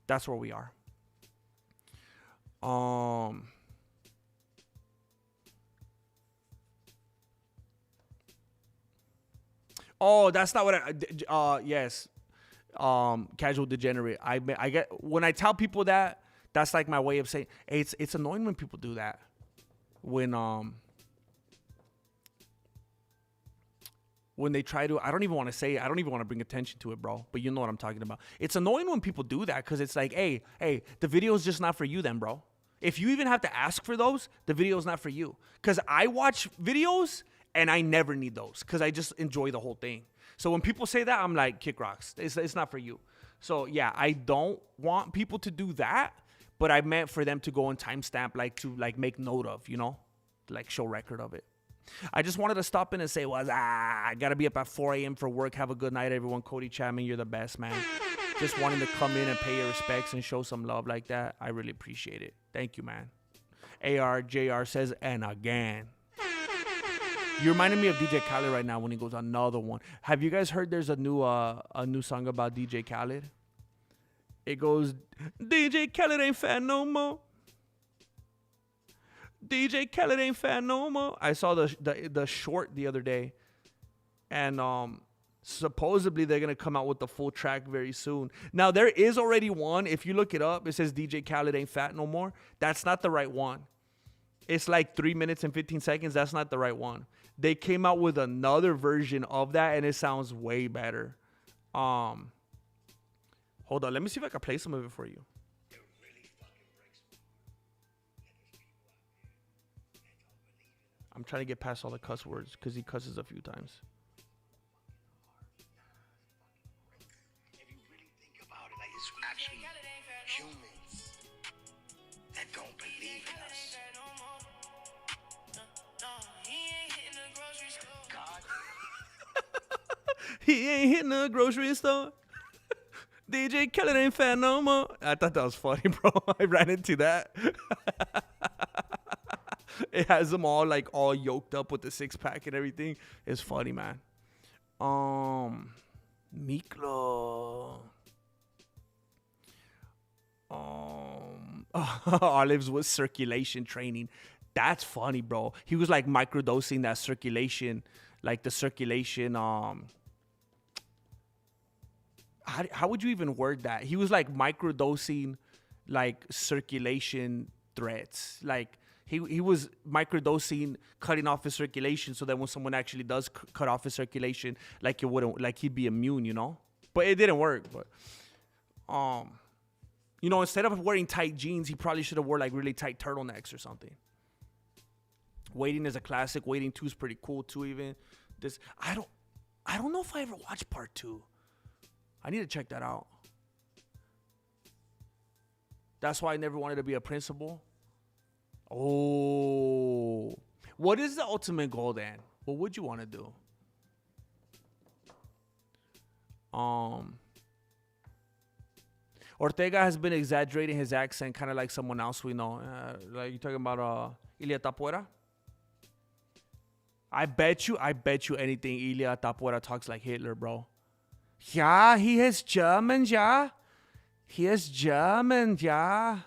that's where we are. Oh, that's not what yes. Casual degenerate. I get, when I tell people that, that's like my way of saying, hey, it's annoying when people do that. When they try to, I don't even want to say it. I don't even want to bring attention to it, bro. But you know what I'm talking about. It's annoying when people do that because it's like, hey, the video is just not for you then, bro. If you even have to ask for those, the video is not for you. Because I watch videos and I never need those because I just enjoy the whole thing. So when people say that, I'm like, kick rocks. It's not for you. So yeah, I don't want people to do that, but I meant for them to go and timestamp, to make note of, you know, like show record of it. I just wanted to stop in and say, I got to be up at 4 a.m. for work. Have a good night, everyone. Cody Chapman, you're the best, man. Just wanting to come in and pay your respects and show some love like that. I really appreciate it. Thank you, man. ARJR says, and again. You reminded me of DJ Khaled right now when he goes another one. Have you guys heard there's a new song about DJ Khaled? It goes, DJ Khaled ain't fat no more. DJ Khaled ain't fat no more. I saw the short the other day, and supposedly they're gonna come out with the full track very soon. Now there is already one. If you look it up, it says DJ Khaled ain't fat no more. That's not the right one. It's like 3 minutes and 15 seconds. That's not the right one. They came out with another version of that, and it sounds way better. Hold on, let me see if I can play some of it for you. I'm trying to get past all the cuss words because he cusses a few times. If you really think about it, like it's actually humans that don't believe in us. God. He ain't hitting the grocery store. DJ Khaled ain't fat no more. I thought that was funny, bro. I ran into that. It has them all like all yoked up with the 6-pack and everything. It's funny, man. Miklo. Olives with circulation training. That's funny, bro. He was like microdosing that circulation, like the circulation. How would you even word that? He was like microdosing, like circulation threats. Like he was microdosing, cutting off his circulation, so that when someone actually does cut off his circulation, like it wouldn't, like he'd be immune, you know. But it didn't work. But you know, instead of wearing tight jeans, he probably should have wore like really tight turtlenecks or something. Waiting is a classic. Waiting 2 is pretty cool too. Even this, I don't know if I ever watched part 2. I need to check that out. That's why I never wanted to be a principal. Oh, what is the ultimate goal then? What would you want to do? Ortega has been exaggerating his accent, kind of like someone else we know. Like you talking about Ilia Topuria? I bet you anything Ilia Topuria talks like Hitler, bro. Yeah, he is German, yeah. He is German, yeah.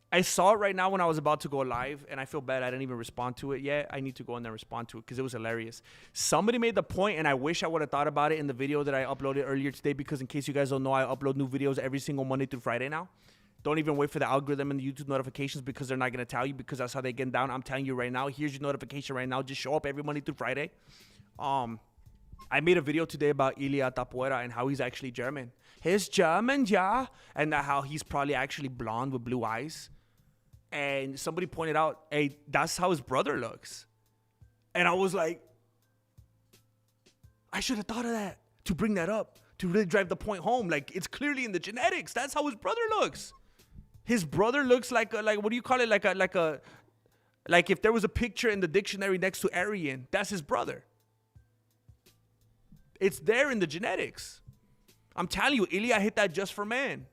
I saw it right now when I was about to go live, and I feel bad I didn't even respond to it yet. I need to go in there and respond to it because it was hilarious. Somebody made the point, and I wish I would have thought about it in the video that I uploaded earlier today, because in case you guys don't know, I upload new videos every single Monday through Friday now. Don't even wait for the algorithm and the YouTube notifications, because they're not going to tell you, because that's how they get down. I'm telling you right now, here's your notification right now. Just show up every Monday through Friday. I made a video today about Ilia Topuria and how he's actually German. He's German, yeah. And how he's probably actually blonde with blue eyes. And somebody pointed out, hey, that's how his brother looks. And I was like, I should have thought of that to bring that up, to really drive the point home. Like, it's clearly in the genetics. That's how his brother looks. His brother looks like what do you call it? Like if there was a picture in the dictionary next to Aryan, that's his brother. It's there in the genetics. I'm telling you, Ilia hit that just for man.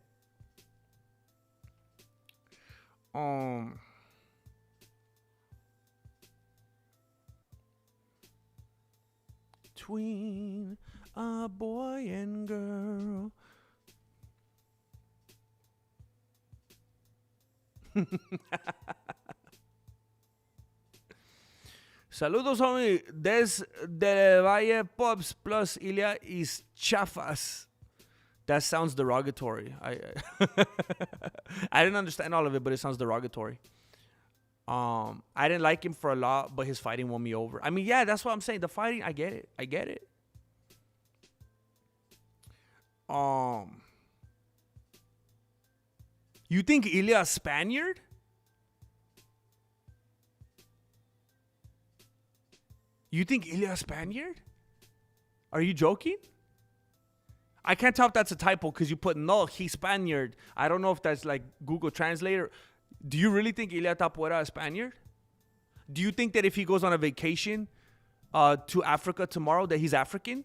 Between a boy and girl. Saludos, homie. Des del Valle Pops plus Ilia is chafas. That sounds derogatory. I didn't understand all of it, but it sounds derogatory. I didn't like him for a lot, but his fighting won me over. I mean, yeah, that's what I'm saying. The fighting, I get it. You think Ilia a Spaniard? You think Ilia a Spaniard? Are you joking? I can't tell if that's a typo because you put no, he's Spaniard. I don't know if that's like Google Translator. Do you really think Ilia Topuria is Spaniard? Do you think that if he goes on a vacation to Africa tomorrow that he's African?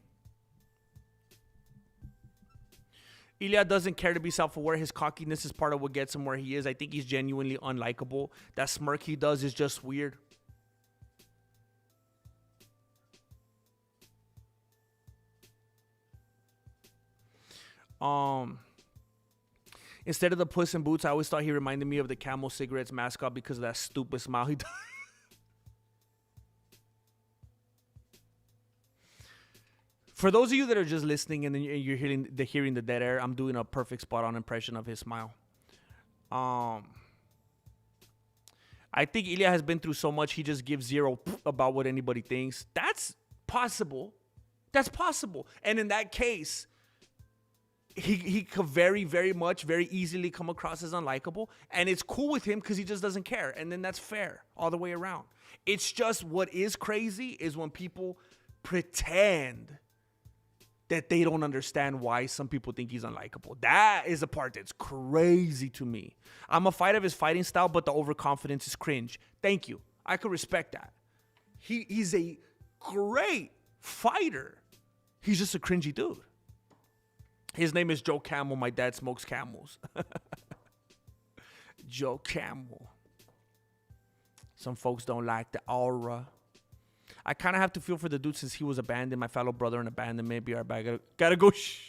Ilia doesn't care to be self-aware. His cockiness is part of what gets him where he is. I think he's genuinely unlikable. That smirk he does is just weird. Instead of the Puss in Boots, I always thought he reminded me of the Camel Cigarettes mascot because of that stupid smile he does. For those of you that are just listening and then you're hearing the dead air, I'm doing a perfect spot-on impression of his smile. I think Ilia has been through so much, he just gives zero about what anybody thinks. That's possible. That's possible. And in that case, he could very, very much, very easily come across as unlikable. And it's cool with him because he just doesn't care. And then that's fair all the way around. It's just what is crazy is when people pretend that they don't understand why some people think he's unlikable. That is the part that's crazy to me. I'm a fan of his fighting style, but the overconfidence is cringe. Thank you. I could respect that. He's a great fighter. He's just a cringy dude. His name is Joe Camel. My dad smokes camels. Joe Camel. Some folks don't like the aura. I kind of have to feel for the dude since he was abandoned. My fellow brother in abandonment. Be right back. Gotta go. Shh.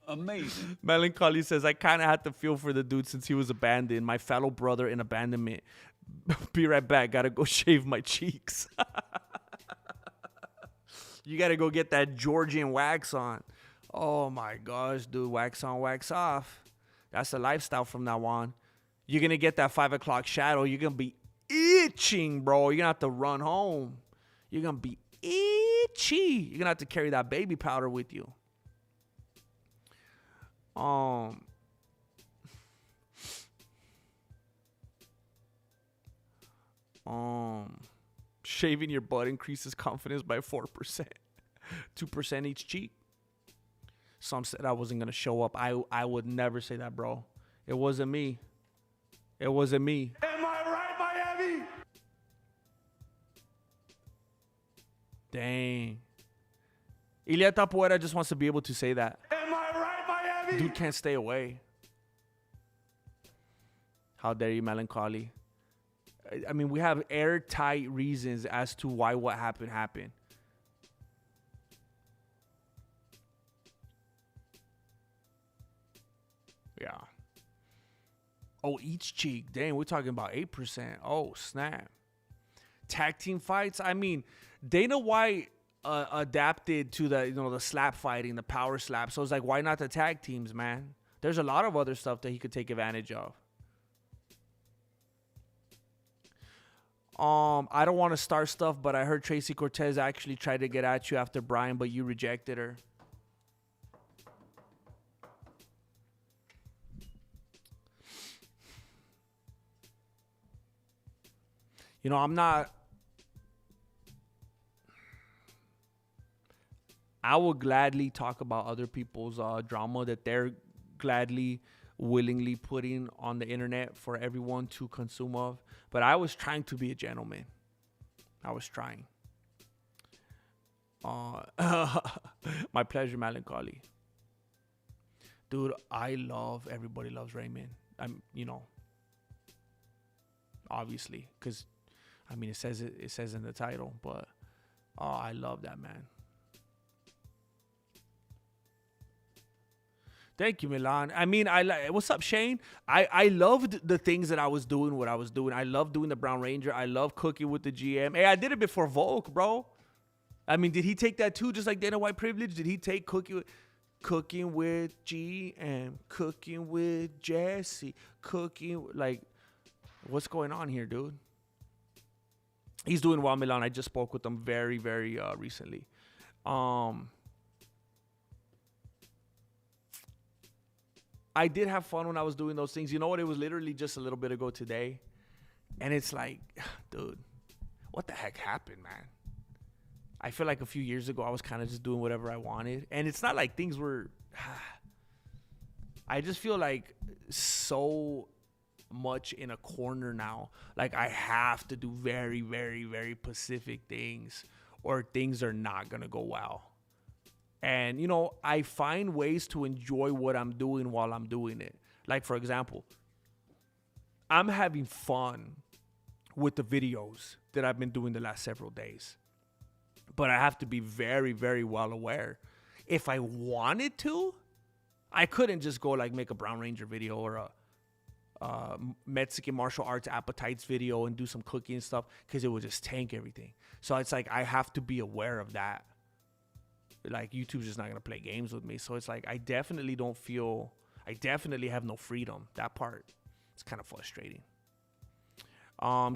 Amazing. Melancholy says, I kind of had to feel for the dude since he was abandoned. My fellow brother in abandonment. Be right back. Gotta go shave my cheeks. You gotta go get that Georgian wax on. Oh my gosh, dude. Wax on, wax off. That's the lifestyle from now on. You're going to get that 5 o'clock shadow. You're going to be itching, bro. You're going to have to run home. You're going to be itchy. You're going to have to carry that baby powder with you. Shaving your butt increases confidence by 4%. 2% each cheek. Some said I wasn't going to show up. I would never say that, bro. It wasn't me. It wasn't me. Am I right, Miami? Dang. Ilia Topuria just wants to be able to say that. Am I right, Miami? Dude can't stay away. How dare you, Melancholy? I mean, we have airtight reasons as to why what happened. Yeah. Oh, each cheek. Dang, we're talking about 8%. Oh, snap. Tag team fights. I mean, Dana White adapted to the slap fighting, the power slap. So it's like, why not the tag teams, man? There's a lot of other stuff that he could take advantage of. I don't want to start stuff, but I heard Tracy Cortez actually tried to get at you after Brian, but you rejected her. You know, I would gladly talk about other people's drama that they're gladly, willingly putting on the internet for everyone to consume of. But I was trying to be a gentleman. I was trying. My pleasure, Melancholy. Dude, I love Everybody Loves Raymond. Obviously, because it says in the title, but I love that, man. Thank you, Milan. What's up, Shane? I loved the things that I was doing, what I was doing. I love doing the Brown Ranger. I love cooking with the GM. Hey, I did it before Volk, bro. Did he take that too? Just like Dana White privilege? Did he take cooking with GM, cooking with Jesse, what's going on here, dude? He's doing well, Milan. I just spoke with him very, very recently. I did have fun when I was doing those things. You know what? It was literally just a little bit ago today. And it's like, dude, what the heck happened, man? I feel like a few years ago, I was kind of just doing whatever I wanted. And it's not like things were... I just feel like so much in a corner now. Like I have to do very, very, very specific things, or things are not gonna go well. And I find ways to enjoy what I'm doing while I'm doing it. Like for example, I'm having fun with the videos that I've been doing the last several days. But I have to be very, very well aware. If I wanted to, I couldn't just go like make a Brown Ranger video or a Mexican martial arts appetites video and do some cooking and stuff, because it would just tank everything. So it's like I have to be aware of that. Like YouTube's just not going to play games with me. So it's like I definitely have no freedom. That part, it's kind of frustrating.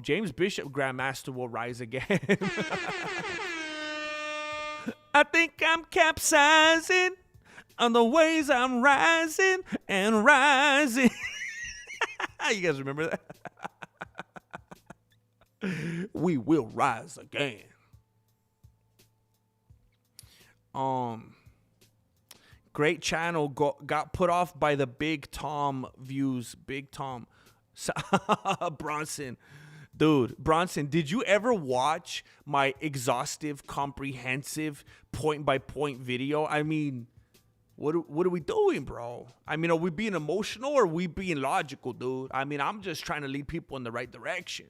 James Bishop, Grandmaster, will rise again. I think I'm capsizing on the ways I'm rising and rising. You guys remember that? We will rise again. Great channel got put off by the Big Tom views. Big Tom. Bronson. Dude, Bronson, did you ever watch my exhaustive, comprehensive, point-by-point video? I mean, what are we doing, bro? I mean, are we being emotional or are we being logical, dude? I mean, I'm just trying to lead people in the right direction.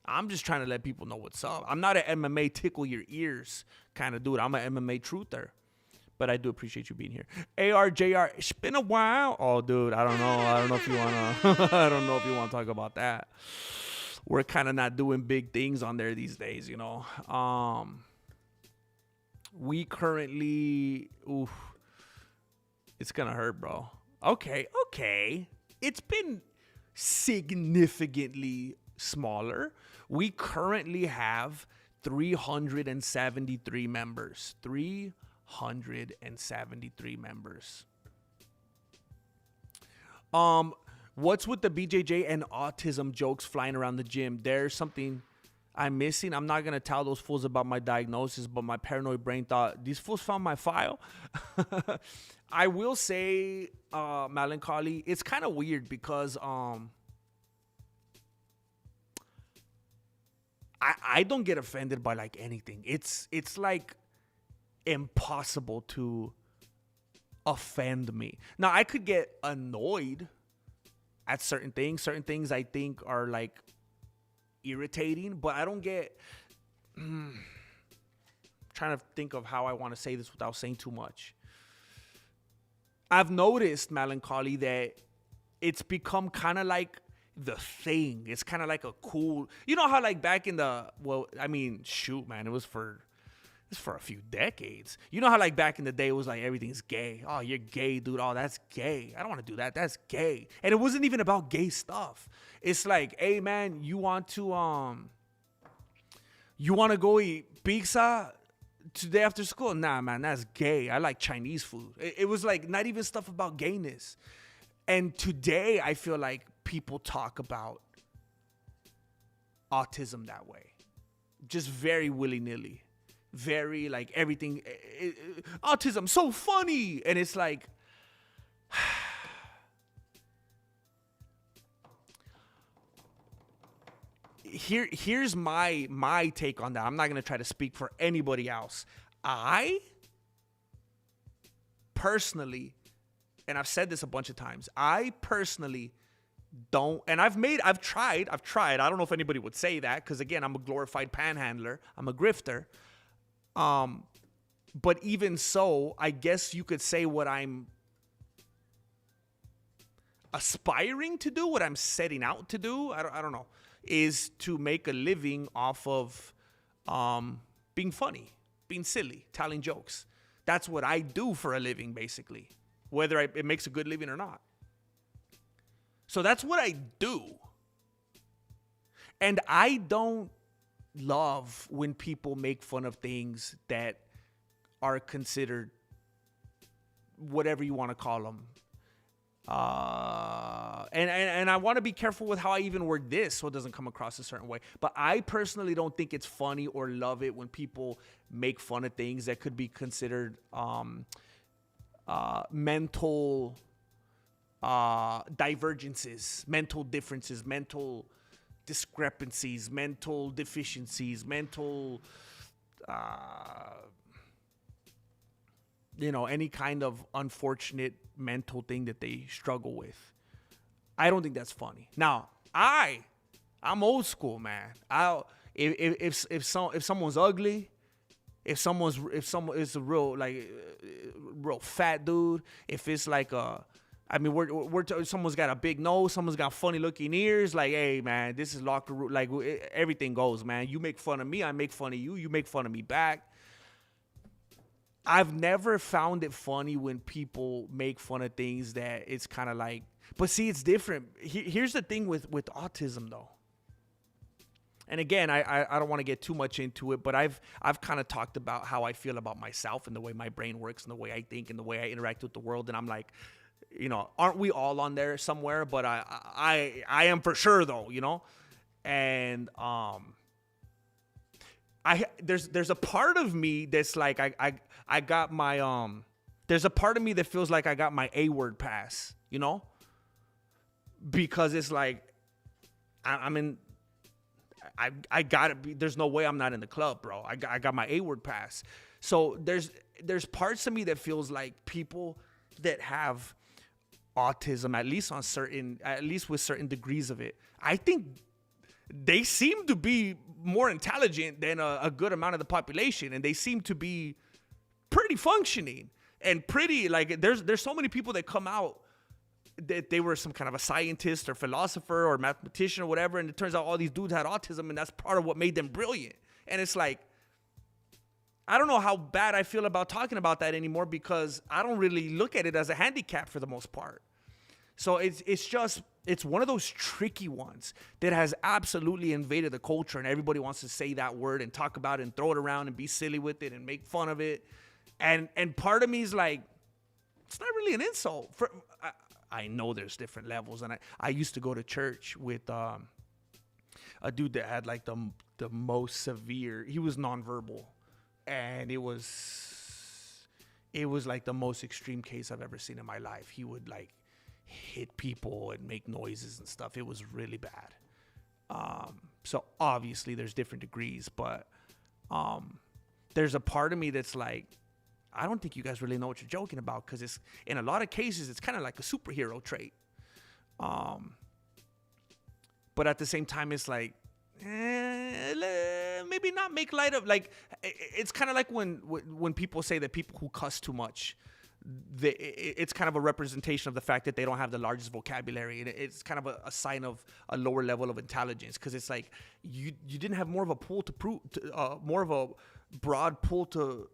I'm just trying to let people know what's up. I'm not an MMA tickle your ears kind of dude. I'm an MMA truther. But I do appreciate you being here. ARJR, it's been a while. Oh, dude, I don't know. I don't know if you want to talk about that. We're kind of not doing big things on there these days, We currently, it's going to hurt, bro. Okay. It's been significantly smaller. We currently have 373 members. 373 members. What's with the BJJ and autism jokes flying around the gym? There's something I'm missing. I'm not going to tell those fools about my diagnosis, but my paranoid brain thought, these fools found my file. I will say, Melancholy, it's kind of weird because I don't get offended by like anything. It's like impossible to offend me. Now, I could get annoyed at certain things. Certain things I think are like irritating, but I don't get trying to think of how I want to say this without saying too much. I've noticed, Melancholy, that it's become kind of like the thing. It's kind of like a cool, how like back in the, it was for a few decades. You know how like back in the day it was like everything's gay. Oh, you're gay, dude. Oh, that's gay. I don't want to do that. That's gay. And it wasn't even about gay stuff. It's like, hey man, you want to go eat pizza today after school? Nah, man, that's gay. I like Chinese food. It was like not even stuff about gayness. And today I feel like people talk about autism that way. Just very willy-nilly. Very like everything, autism, so funny. And it's like, here's my take on that. I'm not going to try to speak for anybody else. I personally, and I've said this a bunch of times, I personally don't, and I've tried. I don't know if anybody would say that, because again, I'm a glorified panhandler. I'm a grifter. But even so, I guess you could say what I'm aspiring to do, what I'm setting out to do, I don't know, is to make a living off of being funny, being silly, telling jokes. That's what I do for a living, basically, whether it makes a good living or not. So that's what I do. And I don't love when people make fun of things that are considered whatever you want to call them. And I want to be careful with how I even word this so it doesn't come across a certain way. But I personally don't think it's funny or love it when people make fun of things that could be considered mental divergences, mental differences, mental discrepancies, mental deficiencies, mental, any kind of unfortunate mental thing that they struggle with. I don't think that's funny. Now, I'm old school, man. If someone's ugly, if someone is a real real fat dude, if it's like someone's got a big nose, someone's got funny looking ears, like, hey man, this is locker room, like everything goes, man. You make fun of me, I make fun of you, you make fun of me back. I've never found it funny when people make fun of things that it's kind of like, but see, it's different. Here's the thing with autism though. And again, I don't want to get too much into it, but I've kind of talked about how I feel about myself and the way my brain works and the way I think and the way I interact with the world. And I'm like, aren't we all on there somewhere? But I am for sure though, and there's a part of me that's like I got my there's a part of me that feels like I got my A-word pass, because it's like I'm in. I gotta be. There's no way I'm not in the club, bro. I got my A-word pass. So there's parts of me that feels like people that have autism, at least with certain degrees of it, I think they seem to be more intelligent than a good amount of the population, and they seem to be pretty functioning and pretty like. There's so many people that come out that they were some kind of a scientist or philosopher or mathematician or whatever, and it turns out all these dudes had autism, and that's part of what made them brilliant. And it's like, I don't know how bad I feel about talking about that anymore, because I don't really look at it as a handicap for the most part. So it's one of those tricky ones that has absolutely invaded the culture, and everybody wants to say that word and talk about it and throw it around and be silly with it and make fun of it. And part of me is like, it's not really an insult. I know there's different levels, and I used to go to church with a dude that had like the most severe. He was nonverbal, and it was like the most extreme case I've ever seen in my life. He would like hit people and make noises and stuff. It was really bad. So obviously there's different degrees, but there's a part of me that's like, I don't think you guys really know what you're joking about, because it's, in a lot of cases, it's kind of like a superhero trait. But at the same time, it's like, maybe not make light of, like, it's kind of like when people say that people who cuss too much, it's kind of a representation of the fact that they don't have the largest vocabulary. And it's kind of a sign of a lower level of intelligence, because it's like you didn't have more of a pool to prove, more of a broad pool to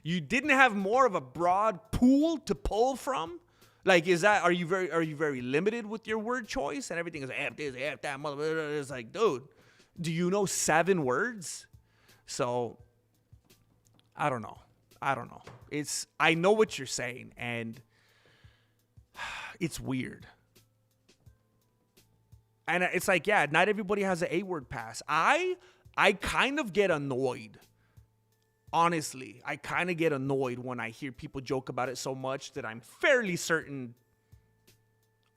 you didn't have more of a broad pool to pull from. Like, are you very limited with your word choice, and everything is F this, F that, mother. It's like, dude, do you know 7 words? So I don't know. I know what you're saying, and it's weird. And it's like, yeah, not everybody has an A-word pass. I kind of get annoyed. Honestly, I kind of get annoyed when I hear people joke about it so much that I'm fairly certain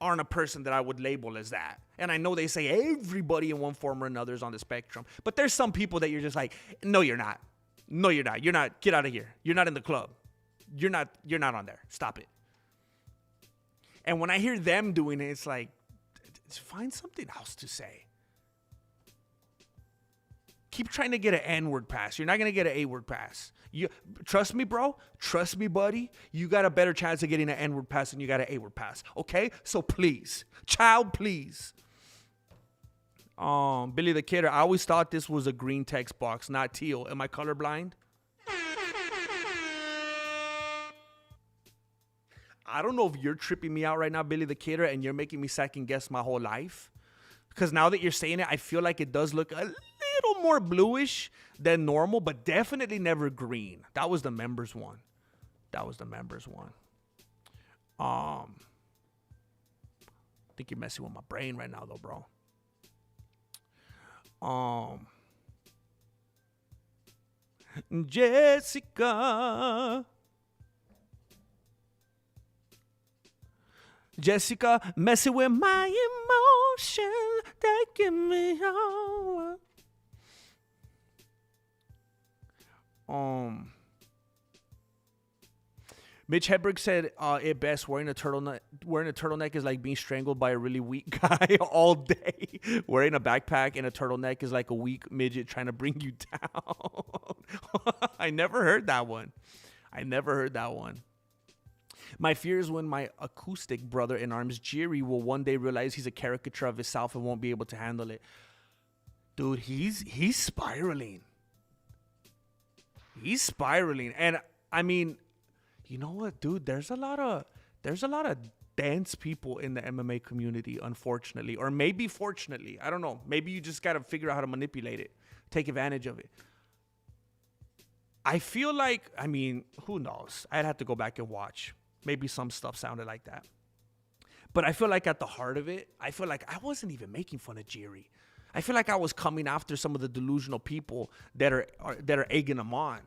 aren't a person that I would label as that. And I know they say everybody in one form or another is on the spectrum, but there's some people that you're just like, no, you're not. No, you're not. You're not. Get out of here. You're not in the club. You're not on there. Stop it. And when I hear them doing it, it's like, find something else to say. Keep trying to get an N-word pass. You're not going to get an A-word pass. Trust me, bro. Trust me, buddy. You got a better chance of getting an N-word pass than you got an A-word pass. Okay? So please. Child, please. Billy the Kidder, I always thought this was a green text box, not teal. Am I colorblind? I don't know if you're tripping me out right now, Billy the Kidder, and you're making me second guess my whole life. Because now that you're saying it, I feel like it does look a little more bluish than normal, but definitely never green. That was the members one. I think you're messing with my brain right now, though, bro. Jessica. Jessica, messing with my emotions, taking me over. Mitch Hedberg said it best, wearing a turtleneck is like being strangled by a really weak guy all day. Wearing a backpack and a turtleneck is like a weak midget trying to bring you down. I never heard that one. My fear is when my acoustic brother in arms, Jerry, will one day realize he's a caricature of himself and won't be able to handle it. Dude, he's spiraling. He's spiraling. And I mean, you know what, dude? There's a lot of dance people in the MMA community, unfortunately, or maybe fortunately. I don't know. Maybe you just got to figure out how to manipulate it, take advantage of it. I feel like, I mean, who knows? I'd have to go back and watch. Maybe some stuff sounded like that. But I feel like at the heart of it, I feel like I wasn't even making fun of Jerry. I feel like I was coming after some of the delusional people that are egging him on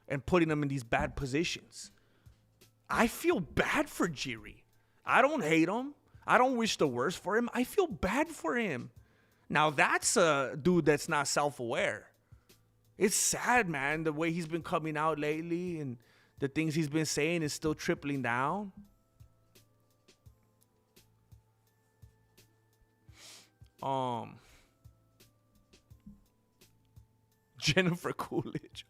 and putting them in these bad positions. I feel bad for Jerry. I don't hate him. I don't wish the worst for him. I feel bad for him. Now, that's a dude that's not self-aware. It's sad, man, the way he's been coming out lately and the things he's been saying is still tripling down. Jennifer Coolidge.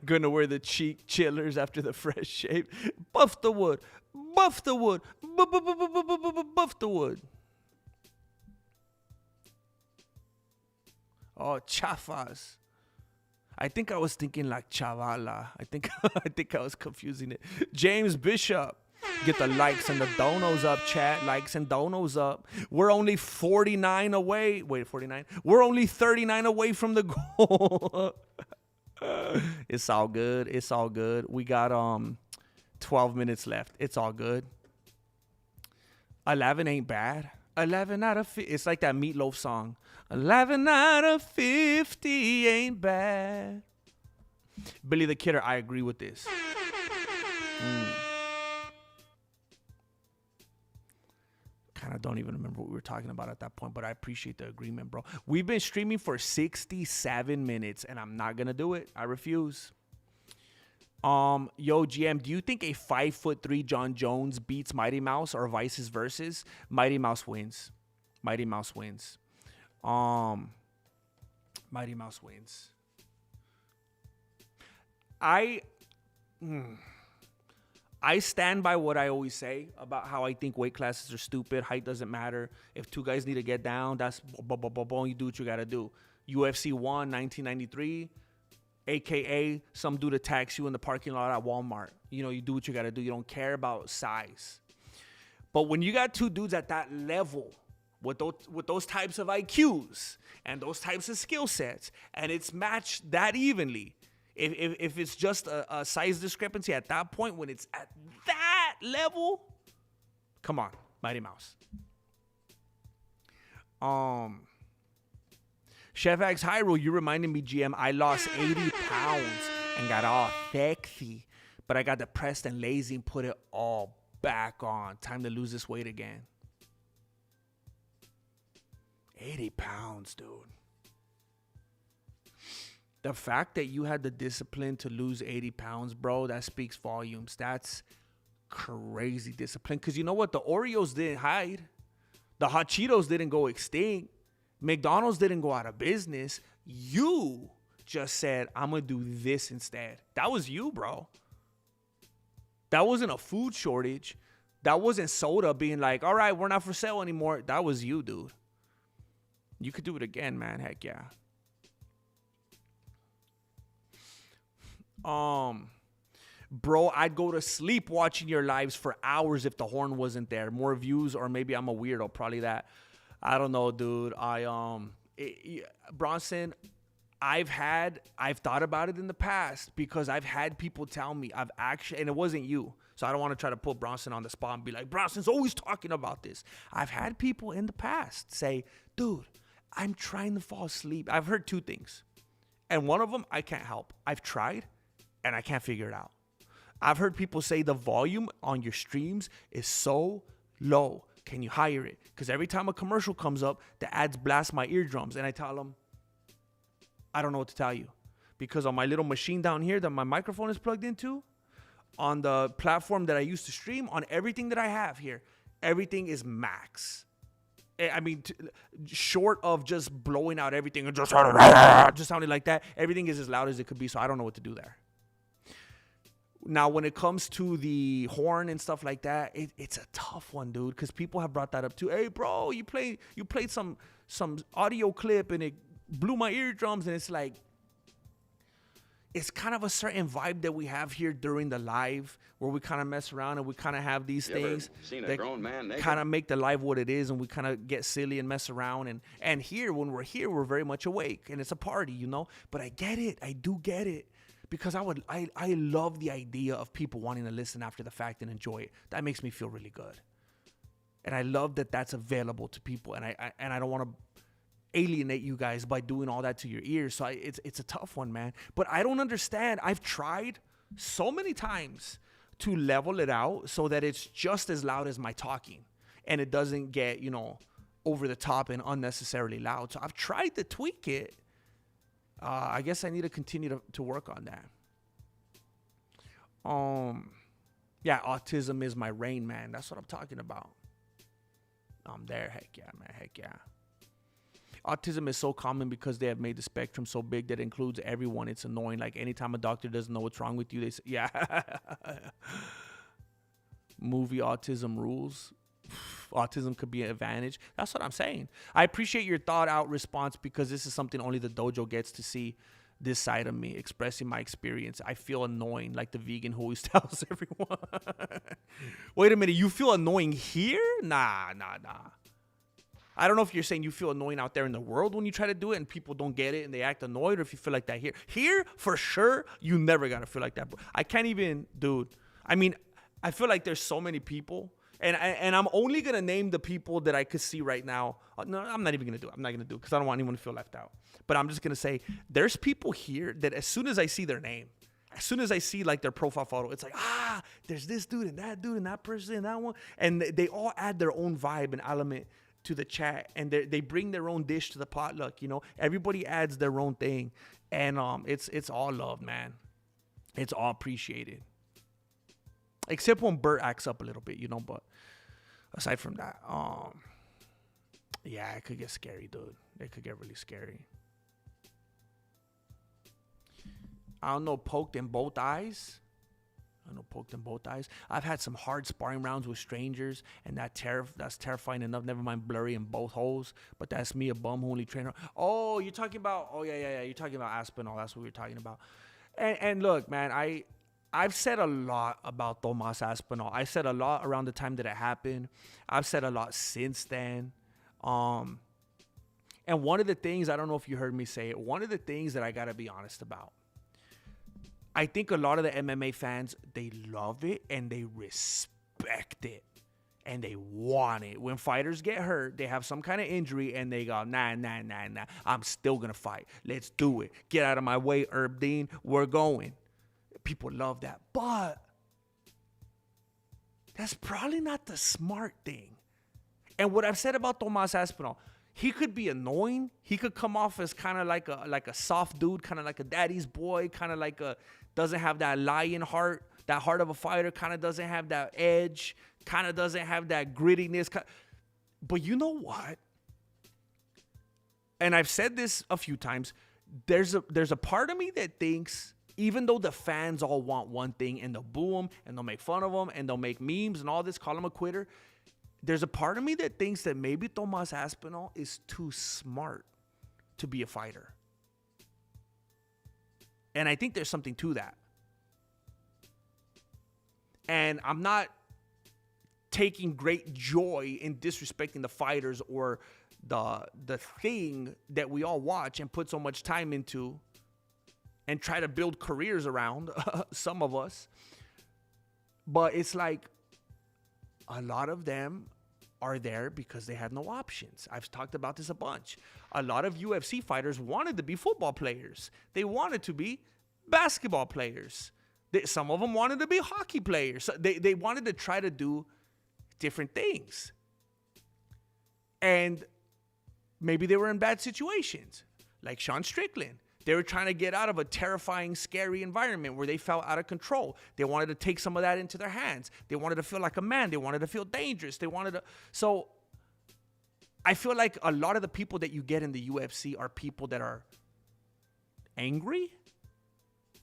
Gonna wear the cheek chillers after the fresh shave. Buff the wood. Buff the wood. Buff the wood. Oh, chafas. I think I was thinking like chavala. I think I was confusing it. James Bishop. Get the likes and the donos up, chat. Likes and donos up. We're only 49 away. Wait, 49? We're only 39 away from the goal. It's all good. It's all good. We got 12 minutes left. It's all good. 11 ain't bad. 11 out of 50. It's like that Meatloaf song. 11 out of 50 ain't bad. Billy the Kidder, I agree with this. Kind of don't even remember what we were talking about at that point, but I appreciate the agreement, bro. We've been streaming for 67 minutes, and I'm not going to do it. I refuse. Yo, GM, do you think a 5'3" John Jones beats Mighty Mouse or vice versa? Mighty Mouse wins. Mighty Mouse wins. Mighty Mouse wins. I stand by what I always say about how I think weight classes are stupid. Height doesn't matter. If two guys need to get down, that's you do what you got to do. UFC 1, 1993, a.k.a. some dude attacks you in the parking lot at Walmart. You know, you do what you got to do. You don't care about size. But when you got two dudes at that level with those types of IQs and those types of skill sets, and it's matched that evenly, if it's just a size discrepancy at that point, when it's at that level, come on, Mighty Mouse. Chef X Hyrule, you reminded me, GM, I lost 80 pounds and got all sexy, but I got depressed and lazy and put it all back on. Time to lose this weight again. 80 pounds, dude. The fact that you had the discipline to lose 80 pounds, bro, that speaks volumes. That's crazy discipline. Because you know what? The Oreos didn't hide. The Hot Cheetos didn't go extinct. McDonald's didn't go out of business. You just said, I'm going to do this instead. That was you, bro. That wasn't a food shortage. That wasn't soda being like, all right, we're not for sale anymore. That was you, dude. You could do it again, man. Heck yeah. Bro, I'd go to sleep watching your lives for hours if the horn wasn't there. More views, or maybe I'm a weirdo. Probably that. I don't know, dude. Bronson, I've thought about it in the past because I've had people tell me and it wasn't you. So I don't want to try to put Bronson on the spot and be like, Bronson's always talking about this. I've had people in the past say, dude, I'm trying to fall asleep. I've heard two things. And one of them, I can't help. I've tried and I can't figure it out. I've heard people say the volume on your streams is so low. Can you higher it? Because every time a commercial comes up, the ads blast my eardrums. And I tell them, I don't know what to tell you. Because on my little machine down here that my microphone is plugged into, on the platform that I used to stream, on everything that I have here, everything is max. I mean, short of just blowing out everything and just sounding like that, everything is as loud as it could be. So I don't know what to do there. Now, when it comes to the horn and stuff like that, it's a tough one, dude, because people have brought that up too. Hey, bro, you played some audio clip and it blew my eardrums, and it's like, it's kind of a certain vibe that we have here during the live where we kind of mess around and we kind of have these things that kind of make the live what it is, and we kind of get silly and mess around. And here, when we're here, we're very much awake and it's a party, you know. But I get it. I do get it. Because I love the idea of people wanting to listen after the fact and enjoy it. That makes me feel really good. And I love that that's available to people. And I don't want to alienate you guys by doing all that to your ears. So it's a tough one, man. But I don't understand. I've tried so many times to level it out so that it's just as loud as my talking. And it doesn't get, you know, over the top and unnecessarily loud. So I've tried to tweak it. I guess I need to continue to work on that. Yeah, autism is my rain, man. That's what I'm talking about. I'm there. Heck yeah, man. Heck yeah. Autism is so common because they have made the spectrum so big that it includes everyone. It's annoying. Like anytime a doctor doesn't know what's wrong with you, they say, yeah. Movie Autism Rules. Autism could be an advantage. That's what I'm saying. I appreciate your thought out response because this is something only the dojo gets to see this side of me, expressing my experience. I feel annoying like the vegan who always tells everyone. Wait a minute, you feel annoying here? Nah. I don't know if you're saying you feel annoying out there in the world when you try to do it and people don't get it and they act annoyed, or if you feel like that here. Here, for sure, you never got to feel like that. I can't even, dude. I mean, I feel like there's so many people. And I'm only going to name the people that I could see right now. No, I'm not even going to do it. I'm not going to do it because I don't want anyone to feel left out. But I'm just going to say there's people here that as soon as I see their name, as soon as I see like their profile photo, it's like, there's this dude and that person and that one. And they all add their own vibe and element to the chat. And they bring their own dish to the potluck, you know. Everybody adds their own thing. And it's all love, man. It's all appreciated. Except when Bert acts up a little bit, you know, but aside from that, yeah, it could get scary, dude. It could get really scary. I don't know, poked in both eyes. I've had some hard sparring rounds with strangers, and that's terrifying enough. Never mind blurry in both holes, but that's me, a bum who only trainer. Oh, you're talking about, you're talking about Aspinall. That's what we were talking about. And look, man, I've said a lot about Tomas Aspinall. I said a lot around the time that it happened. I've said a lot since then. And one of the things, I don't know if you heard me say it, one of the things that I got to be honest about, I think a lot of the MMA fans, they love it and they respect it and they want it. When fighters get hurt, they have some kind of injury and they go, nah, I'm still going to fight. Let's do it. Get out of my way, Herb Dean. We're going. People love that, but that's probably not the smart thing. And what I've said about Tomas Aspinall, he could be annoying. He could come off as kind of like a soft dude, kind of like a daddy's boy, kind of like doesn't have that lion heart, that heart of a fighter, kind of doesn't have that edge, kind of doesn't have that grittiness. But you know what? And I've said this a few times. There's a part of me that thinks, even though the fans all want one thing and they'll boo him and they'll make fun of him and they'll make memes and all this, call him a quitter, there's a part of me that thinks that maybe Tomas Aspinall is too smart to be a fighter. And I think there's something to that. And I'm not taking great joy in disrespecting the fighters or the thing that we all watch and put so much time into and try to build careers around, some of us. But it's like a lot of them are there because they had no options. I've talked about this a bunch. A lot of UFC fighters wanted to be football players. They wanted to be, basketball players. Some of them wanted to be hockey players. So they wanted to try to do different things. And maybe they were in bad situations, like Sean Strickland. They were trying to get out of a terrifying, scary environment where they felt out of control. They wanted to take some of that into their hands. They wanted to feel like a man. They wanted to feel dangerous. They wanted to. So I feel like a lot of the people that you get in the UFC are people that are angry.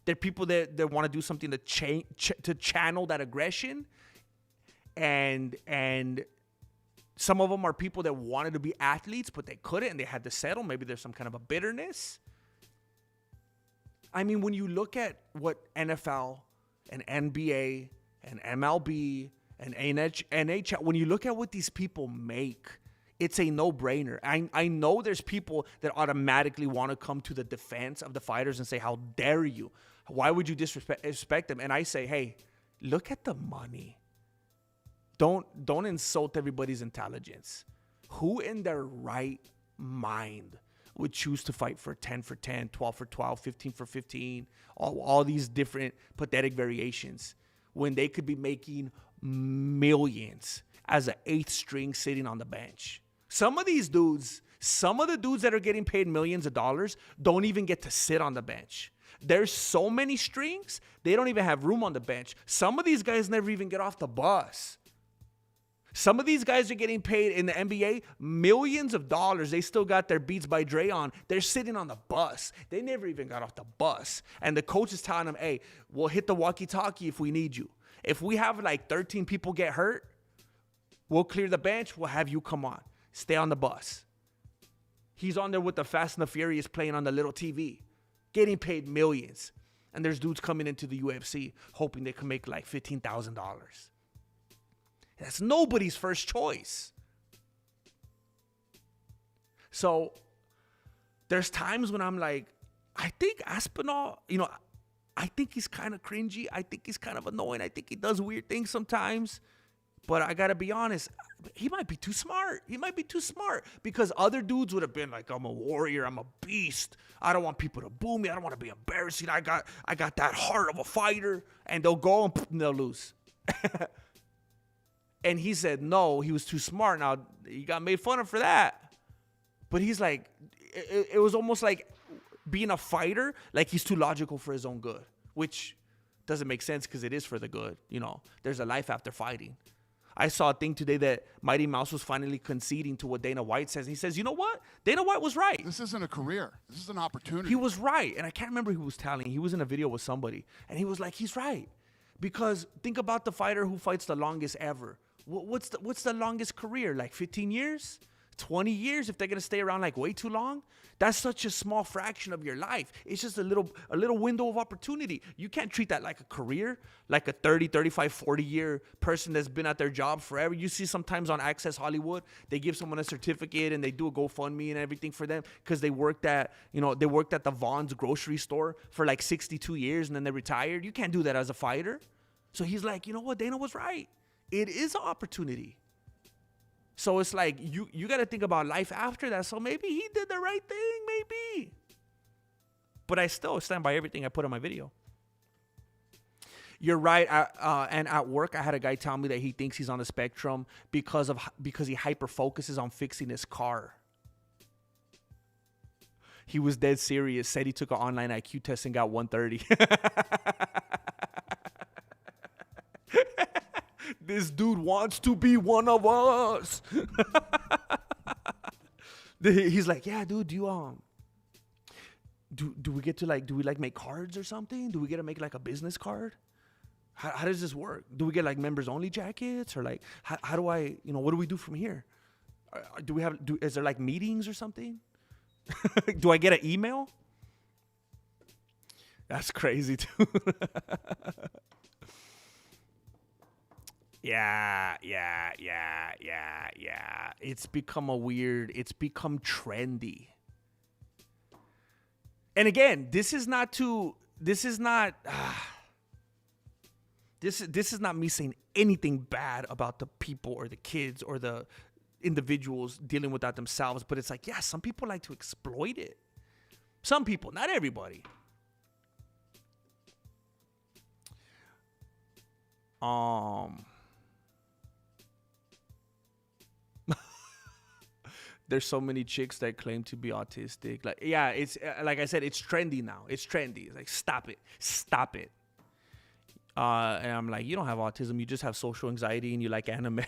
They're people that want to do something to channel that aggression. And some of them are people that wanted to be athletes, but they couldn't and they had to settle. Maybe there's some kind of a bitterness. I mean, when you look at what NFL and NBA and MLB and NHL, when you look at what these people make, it's a no-brainer. I know there's people that automatically want to come to the defense of the fighters and say, how dare you? Why would you disrespect them? And I say, hey, look at the money. Don't insult everybody's intelligence. Who in their right mind would choose to fight for 10 for 10, 12 for 12, 15 for 15, all these different pathetic variations when they could be making millions as an eighth string sitting on the bench? Some of the dudes that are getting paid millions of dollars don't even get to sit on the bench. There's so many strings, they don't even have room on the bench. Some of these guys never even get off the bus. Some of these guys are getting paid in the NBA millions of dollars. They still got their Beats by Dre on. They're sitting on the bus. They never even got off the bus. And the coach is telling them, hey, we'll hit the walkie-talkie if we need you. If we have like 13 people get hurt, we'll clear the bench. We'll have you come on. Stay on the bus. He's on there with the Fast and the Furious playing on the little TV, getting paid millions. And there's dudes coming into the UFC hoping they can make like $15,000. That's nobody's first choice. So there's times when I'm like, I think Aspinall, I think he's kind of cringy. I think he's kind of annoying. I think he does weird things sometimes. But I got to be honest, he might be too smart. He might be too smart because other dudes would have been like, I'm a warrior. I'm a beast. I don't want people to boo me. I don't want to be embarrassing. I got that heart of a fighter. And they'll go and they'll lose. And he said, no, he was too smart. Now, he got made fun of for that. But he's like, it was almost like being a fighter, like he's too logical for his own good, which doesn't make sense because it is for the good. There's a life after fighting. I saw a thing today that Mighty Mouse was finally conceding to what Dana White says. He says, you know what? Dana White was right. This isn't a career. This is an opportunity. He was right. And I can't remember who was telling. He was in a video with somebody. And he was like, he's right. Because think about the fighter who fights the longest ever. What's the longest career? Like 15 years? 20 years if they're going to stay around like way too long? That's such a small fraction of your life. It's just a little window of opportunity. You can't treat that like a career, like a 30, 35, 40-year person that's been at their job forever. You see sometimes on Access Hollywood, they give someone a certificate and they do a GoFundMe and everything for them because they worked at the Vaughn's grocery store for like 62 years and then they retired. You can't do that as a fighter. So he's like, you know what? Dana was right. It is an opportunity. So it's like you got to think about life after that. So maybe he did the right thing, maybe. But I still stand by everything I put on my video. You're right. And at work, I had a guy tell me that he thinks he's on the spectrum because he hyper focuses on fixing his car. He was dead serious. Said he took an online IQ test and got 130. This dude wants to be one of us. He's like, yeah, dude, do we get to make cards or something? Do we get to make like a business card? How does this work? Do we get like members only jackets or like, how do I, what do we do from here? Is there like meetings or something? Do I get an email? That's crazy too. Yeah. It's become trendy. And again, this is not me saying anything bad about the people or the kids or the individuals dealing with that themselves, but it's like, yeah, some people like to exploit it. Some people, not everybody. There's so many chicks that claim to be autistic. Like, yeah, it's like I said, it's trendy now. It's trendy. It's like, stop it. Stop it. And I'm like, you don't have autism. You just have social anxiety and you like anime.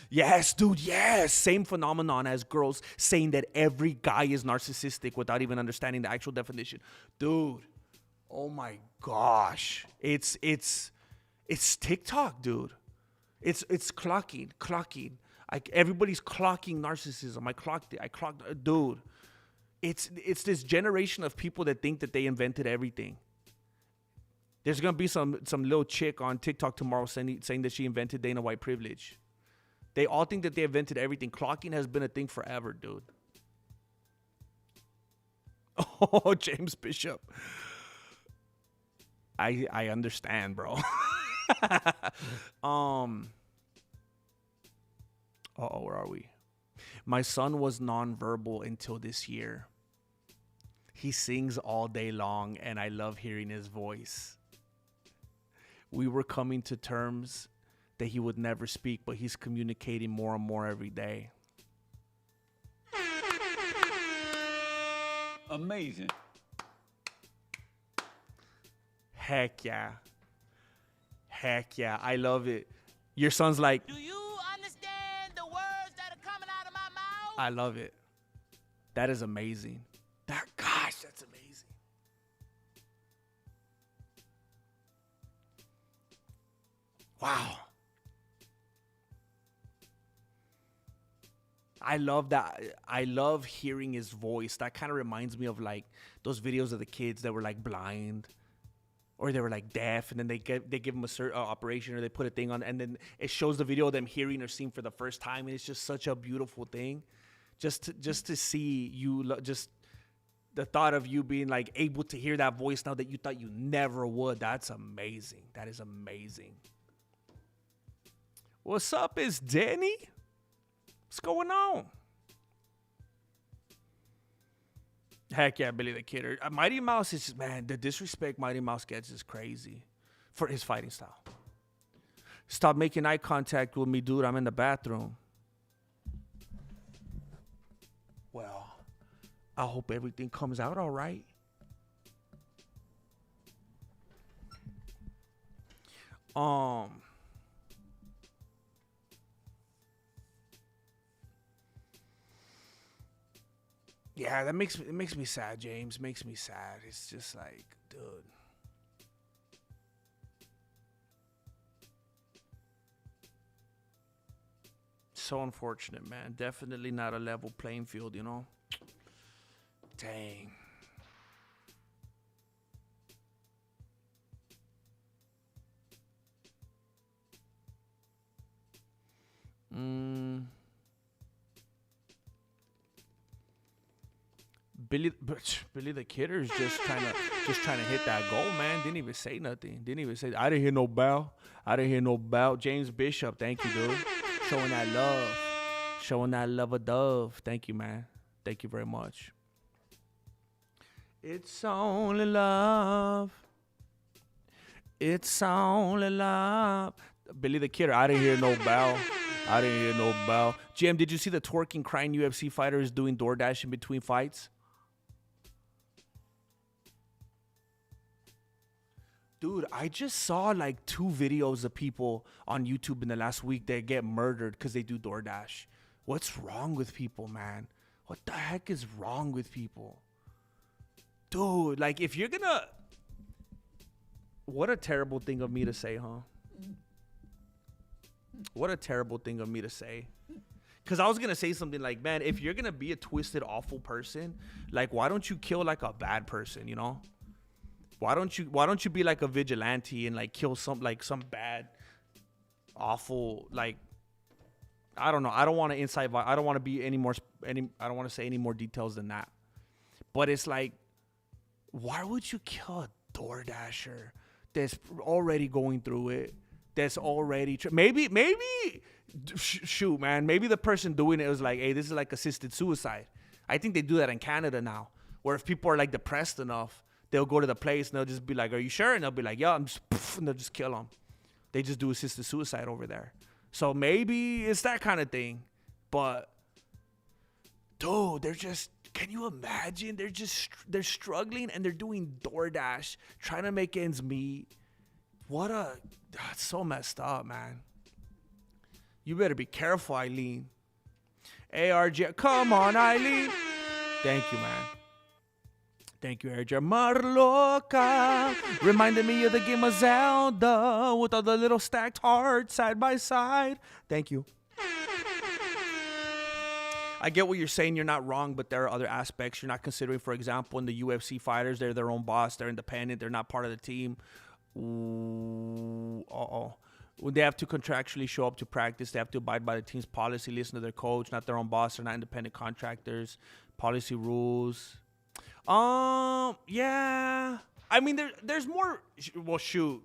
Yes, dude. Yes. Same phenomenon as girls saying that every guy is narcissistic without even understanding the actual definition. Dude. Oh my gosh. It's TikTok, dude. It's clocking. Everybody's clocking narcissism. I clocked it, dude. It's this generation of people that think that they invented everything. There's gonna be some little chick on TikTok tomorrow saying that she invented Dana White privilege. They all think that they invented everything. Clocking has been a thing forever, dude. Oh, James Bishop. I understand, bro. Where are we? My son was nonverbal until this year. He sings all day long, and I love hearing his voice. We were coming to terms that he would never speak, but he's communicating more and more every day. Amazing. Heck yeah. Heck yeah. I love it. Your son's like, Do you understand the words that are coming out of my mouth? I love it. That is amazing. Gosh, that's amazing. Wow. I love that. I love hearing his voice. That kind of reminds me of like those videos of the kids that were like blind or they were like deaf, and then they give them a certain operation, or they put a thing on, and then it shows the video of them hearing or seeing for the first time, and it's just such a beautiful thing. Just to see you, just the thought of you being like able to hear that voice now that you thought you never would. That's amazing. That is amazing. What's up, is Danny? What's going on? Heck yeah, Billy the Kid. Mighty Mouse is, man, the disrespect Mighty Mouse gets is crazy for his fighting style. Stop making eye contact with me, dude. I'm in the bathroom. Well, I hope everything comes out all right. Yeah, it makes me sad, James. Makes me sad. It's just like, dude. So unfortunate, man. Definitely not a level playing field, you know? Dang. Billy the Kidder's just trying to hit that goal, man. Didn't even say nothing. Didn't even say. I didn't hear no bow. James Bishop, thank you, dude. Showing that love a dove. Thank you, man. Thank you very much. It's only love. It's only love. Billy the Kidder, I didn't hear no bow. GM, did you see the twerking, crying UFC fighters doing DoorDash in between fights? Dude, I just saw like 2 videos of people on YouTube in the last week that get murdered because they do DoorDash. What's wrong with people, man? What the heck is wrong with people? Dude, like if you're gonna... What a terrible thing of me to say, huh? What a terrible thing of me to say. Because I was going to say something like, man, if you're going to be a twisted, awful person, like, why don't you kill like a bad person, you know? Why don't you be like a vigilante and like kill some bad, awful, like, I don't know. I don't want to I don't want to be I don't want to say any more details than that. But it's like, why would you kill a DoorDasher that's already going through it? That's already maybe shoot, man. Maybe the person doing it was like, hey, this is like assisted suicide. I think they do that in Canada now, where if people are like depressed enough, they'll go to the place and they'll just be like, "Are you sure?" And they'll be like, "Yeah," and they'll just kill them. They just do assisted suicide over there. So maybe it's that kind of thing. But dude, they're just, can you imagine? They're struggling and they're doing DoorDash, trying to make ends meet. It's so messed up, man. You better be careful, Eileen. ARJ, come on, Eileen. Thank you, man. Thank you, ARJ. Marloca reminded me of the game of Zelda with all the little stacked hearts side by side. Thank you. I get what you're saying. You're not wrong, but there are other aspects you're not considering. For example, in the UFC fighters, they're their own boss. They're independent. They're not part of the team. When they have to contractually show up to practice, they have to abide by the team's policy, listen to their coach, not their own boss. They're not independent contractors. Policy rules. Yeah. I mean, there's more. Well, shoot.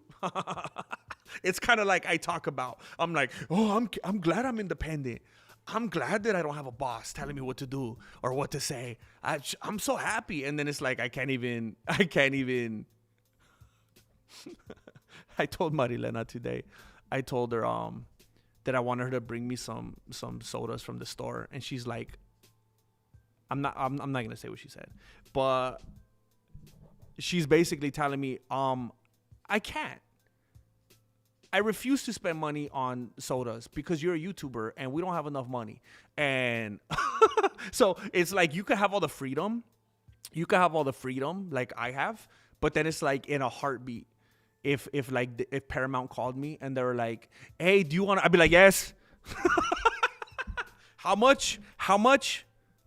It's kind of like I talk about. I'm like, oh, I'm glad I'm independent. I'm glad that I don't have a boss telling me what to do or what to say. I'm so happy. And then it's like, I can't even. I told Marilena today. I told her that I wanted her to bring me some sodas from the store, and she's like, I'm not gonna say what she said, but she's basically telling me I can't. I refuse to spend money on sodas because you're a YouTuber and we don't have enough money. And so it's like you can have all the freedom. You can have all the freedom like I have, but then it's like in a heartbeat. If Paramount called me and they were like, "Hey, do you want to?" I'd be like, "Yes." How much?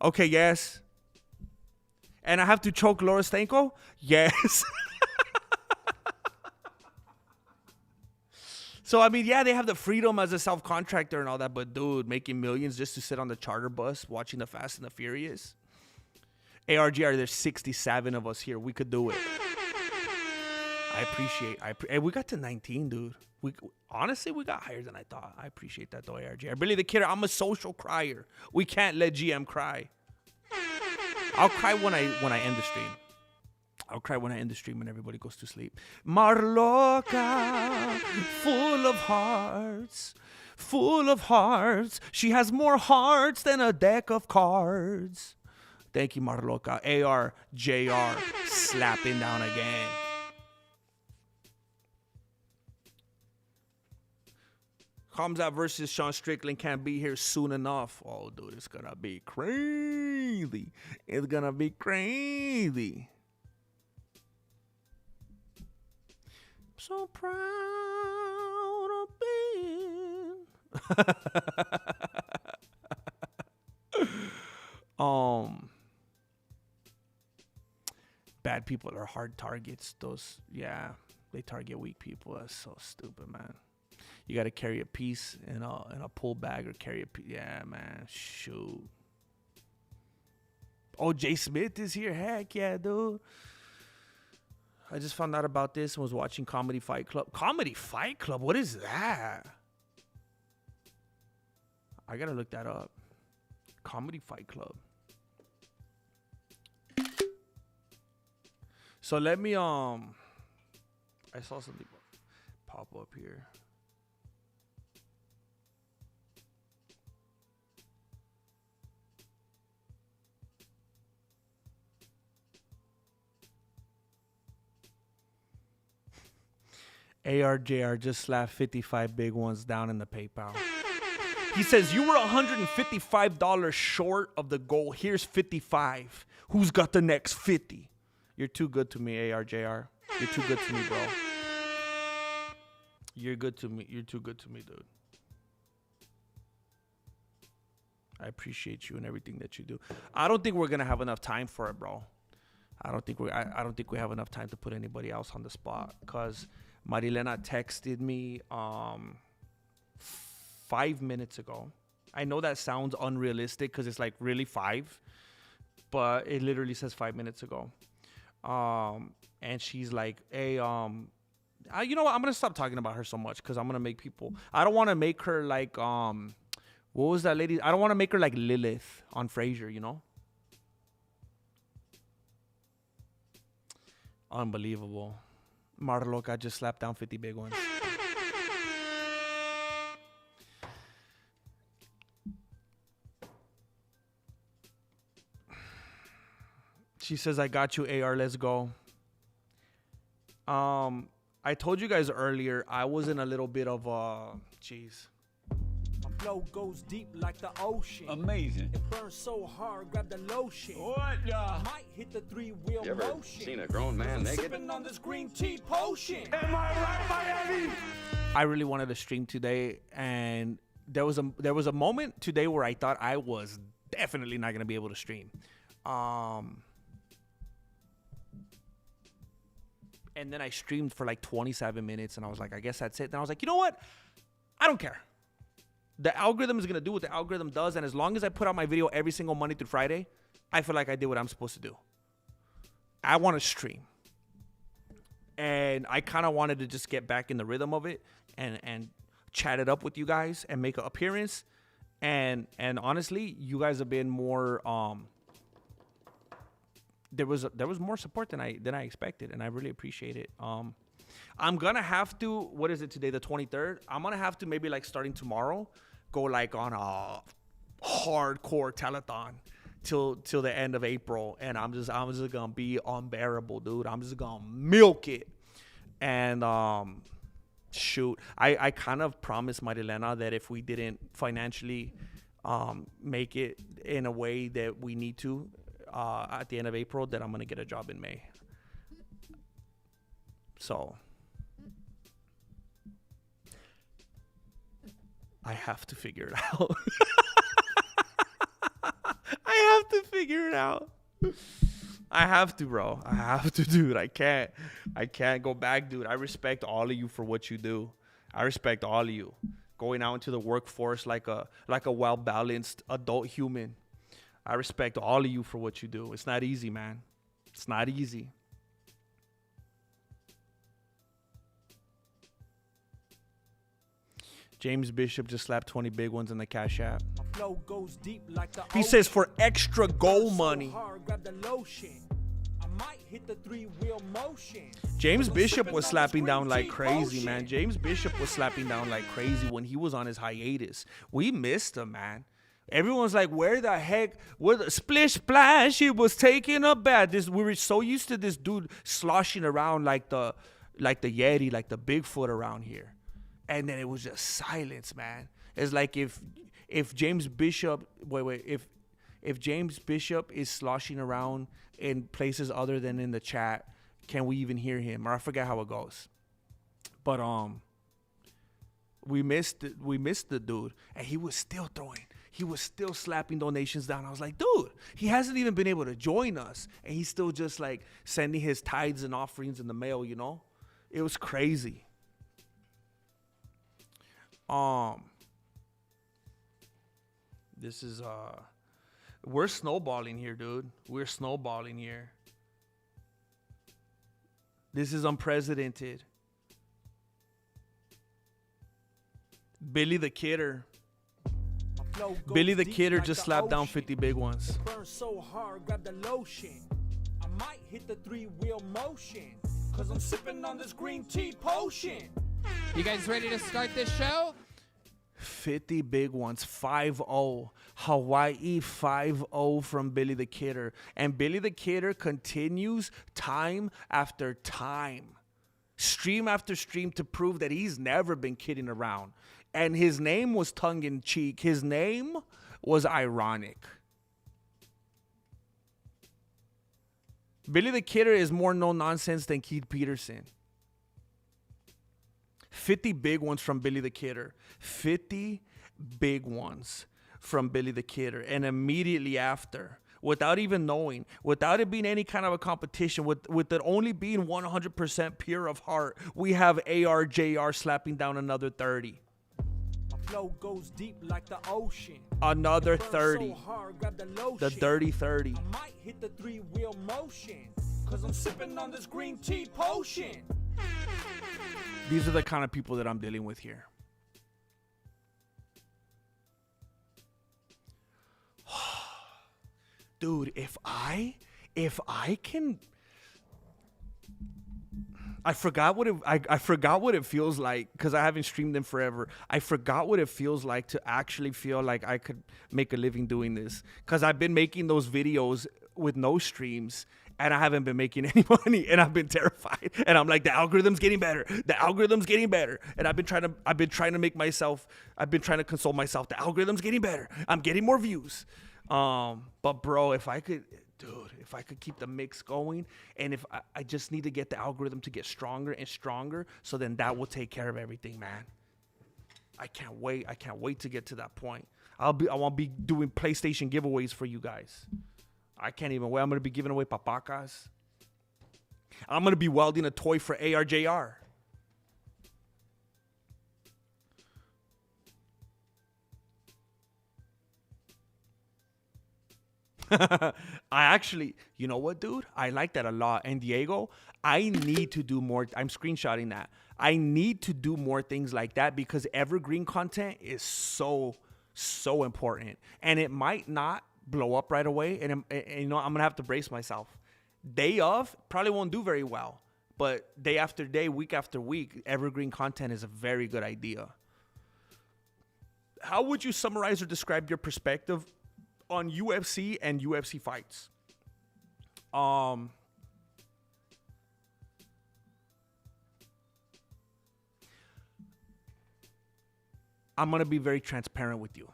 Okay, yes. And I have to choke Laura Stanko? Yes. So, I mean, yeah, they have the freedom as a self-contractor and all that, but, dude, making millions just to sit on the charter bus watching the Fast and the Furious. ARGR, there's 67 of us here. We could do it. I appreciate and we got to 19, dude. Honestly, we got higher than I thought. I appreciate that, though, ARGR. Really, the kid, I'm a social crier. We can't let GM cry. I'll cry when I end the stream. I'll cry when I end the stream and everybody goes to sleep. Marloca, full of hearts, full of hearts. She has more hearts than a deck of cards. Thank you, Marloca. ARJR, slapping down again. Hamzat versus Sean Strickland can't be here soon enough. Oh, dude, it's gonna be crazy. It's gonna be crazy. So proud of being. Bad people are hard targets. Those, yeah, they target weak people. That's so stupid, man. You got to carry a piece in a pull bag or carry a piece. Yeah, man. Shoot. Oh, Jay Smith is here. Heck yeah, dude. I just found out about this and was watching Comedy Fight Club. Comedy Fight Club? What is that? I got to look that up. Comedy Fight Club. So let me, I saw something pop up here. ARJR just slapped 55 big ones down in the PayPal. He says, you were $155 short of the goal. Here's 55. Who's got the next 50? You're too good to me, ARJR. You're too good to me, bro. You're good to me. You're too good to me, dude. I appreciate you and everything that you do. I don't think we're going to have enough time for it, bro. I don't think we have enough time to put anybody else on the spot because Marilena texted me 5 minutes ago. I know that sounds unrealistic because it's like really 5, but it literally says 5 minutes ago. And she's like, hey, you know what? I'm going to stop talking about her so much because I'm going to make people, I don't want to make her like, what was that lady? I don't want to make her like Lilith on Frasier, you know? Unbelievable. Marloca just slapped down 50 big ones. She says, I got you, AR. Let's go. I told you guys earlier, I was in a little bit of jeez. My flow goes deep like the ocean. Amazing. It burns so hard, grab the lotion. What the? Might hit the three-wheel You ever motion. seen a grown man naked? Sipping on this green tea potion. Am I right, Miami? I really wanted to stream today, and there was a moment today where I thought I was definitely not gonna be able to stream. And then I streamed for like 27 minutes, and I was like, I guess that's it. Then I was like, you know what? I don't care. The algorithm is going to do what the algorithm does, and as long as I put out my video every single Monday through Friday, I feel like I did what I'm supposed to do. I want to stream. And I kind of wanted to just get back in the rhythm of it and chat it up with you guys and make an appearance. And honestly, you guys have been more... There was more support than I expected, and I really appreciate it. I'm gonna have to, what is it today, the 23rd? I'm gonna have to maybe like starting tomorrow, go like on a hardcore telethon till the end of April, and I'm just gonna be unbearable, dude. I'm just gonna milk it, and shoot, I kind of promised Marilena that if we didn't financially make it in a way that we need to. At the end of April, that I'm gonna get a job in May. So I have to figure it out. I have to figure it out. I have to, bro. I have to, dude. I can't go back, dude. I respect all of you for what you do. I respect all of you going out into the workforce like a well-balanced adult human. I respect all of you for what you do. It's not easy, man. It's not easy. James Bishop just slapped 20 big ones in the Cash App. My flow goes deep like the He ocean. says for extra goal So money. hard, grab the lotion. I might hit the three-wheel motion. James Bishop was slapping down like crazy, man. James Bishop was slapping down like crazy when he was on his hiatus. We missed him, man. Everyone's like, where the heck? Where the splish splash? He was taking a bath. We were so used to this dude sloshing around like the Yeti, like the Bigfoot around here. And then it was just silence, man. It's like if James Bishop if James Bishop is sloshing around in places other than in the chat, can we even hear him? Or I forget how it goes. But we missed the dude, and he was still throwing. He was still slapping donations down. I was like, dude, he hasn't even been able to join us, and he's still just like sending his tithes and offerings in the mail, you know? It was crazy. This is we're snowballing here, dude. We're snowballing here. This is unprecedented. Billy the Kidder. Billy the Kidder just slapped down 50 big ones. Burn so hard, grab the lotion. I might hit the three-wheel motion. Cause I'm sipping on this green tea potion. You guys ready to start this show? 50 big ones, 5-0. Hawaii 5-0 from Billy the Kidder. And Billy the Kidder continues time after time, stream after stream, to prove that he's never been kidding around. And his name was tongue-in-cheek. His name was ironic. Billy the Kidder is more no-nonsense than Keith Peterson. 50 big ones from Billy the Kidder. 50 big ones from Billy the Kidder. And immediately after, without even knowing, without it being any kind of a competition, with it only being 100% pure of heart, we have ARJR slapping down another 30. My flow goes deep like the ocean. Another Burn 30. so hard, grab the lotion. The dirty 30. I might hit the three-wheel motion. Cause I'm sipping on this green tea potion. These are the kind of people that I'm dealing with here. Dude, if I can I forgot what I forgot what it feels like because I haven't streamed in forever. I forgot what it feels like to actually feel like I could make a living doing this because I've been making those videos with no streams and I haven't been making any money and I've been terrified. And I'm like, the algorithm's getting better. The algorithm's getting better. And I've been trying to console myself. The algorithm's getting better. I'm getting more views. But bro, if I could keep the mix going and if I just need to get the algorithm to get stronger and stronger, so then that will take care of everything, man. I can't wait. I can't wait to get to that point. I want to be doing PlayStation giveaways for you guys. I can't even wait. I'm going to be giving away papacas. I'm going to be welding a toy for ARJR. I actually, you know what, dude? I like that a lot. And Diego, I need to do more. I'm screenshotting that. I need to do more things like that because evergreen content is so important. And it might not blow up right away. And you know, I'm going to have to brace myself. Day of probably won't do very well. But day after day, week after week, evergreen content is a very good idea. How would you summarize or describe your perspective on UFC and UFC fights? I'm going to be very transparent with you.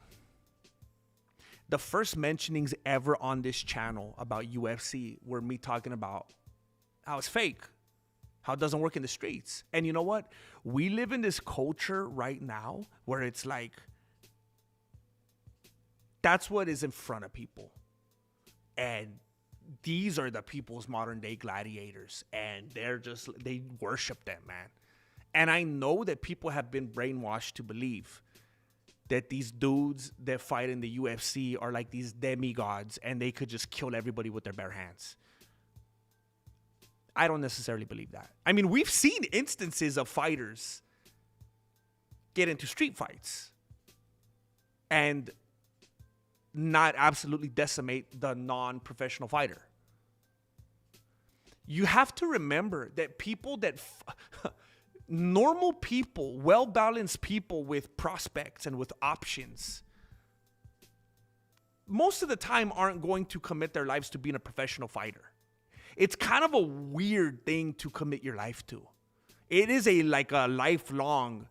The first mentionings ever on this channel about UFC were me talking about how it's fake, how it doesn't work in the streets. And you know what? We live in this culture right now where it's like, that's what is in front of people. And these are the people's modern day gladiators. And they worship them, man. And I know that people have been brainwashed to believe that these dudes that fight in the UFC are like these demigods and they could just kill everybody with their bare hands. I don't necessarily believe that. I mean, we've seen instances of fighters get into street fights and not absolutely decimate the non-professional fighter. You have to remember that people that normal people, well-balanced people with prospects and with options, most of the time aren't going to commit their lives to being a professional fighter. It's kind of a weird thing to commit your life to. It is like a lifelong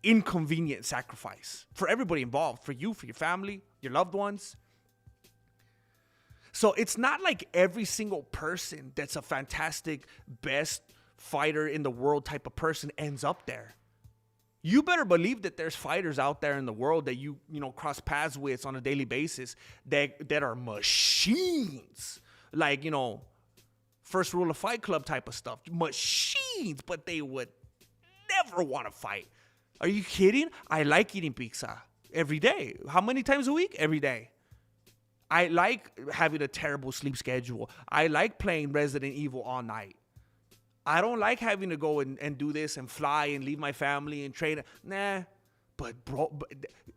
inconvenient sacrifice for everybody involved, for you, for your family, your loved ones. So it's not like every single person that's a fantastic, best fighter in the world type of person ends up there. You better believe that there's fighters out there in the world that you cross paths with on a daily basis that are machines. Like, first rule of Fight Club type of stuff. Machines, but they would never want to fight. Are you kidding? I like eating pizza every day. How many times a week? Every day. I like having a terrible sleep schedule. I like playing Resident Evil all night. I don't like having to go and do this and fly and leave my family and train. Nah. But bro,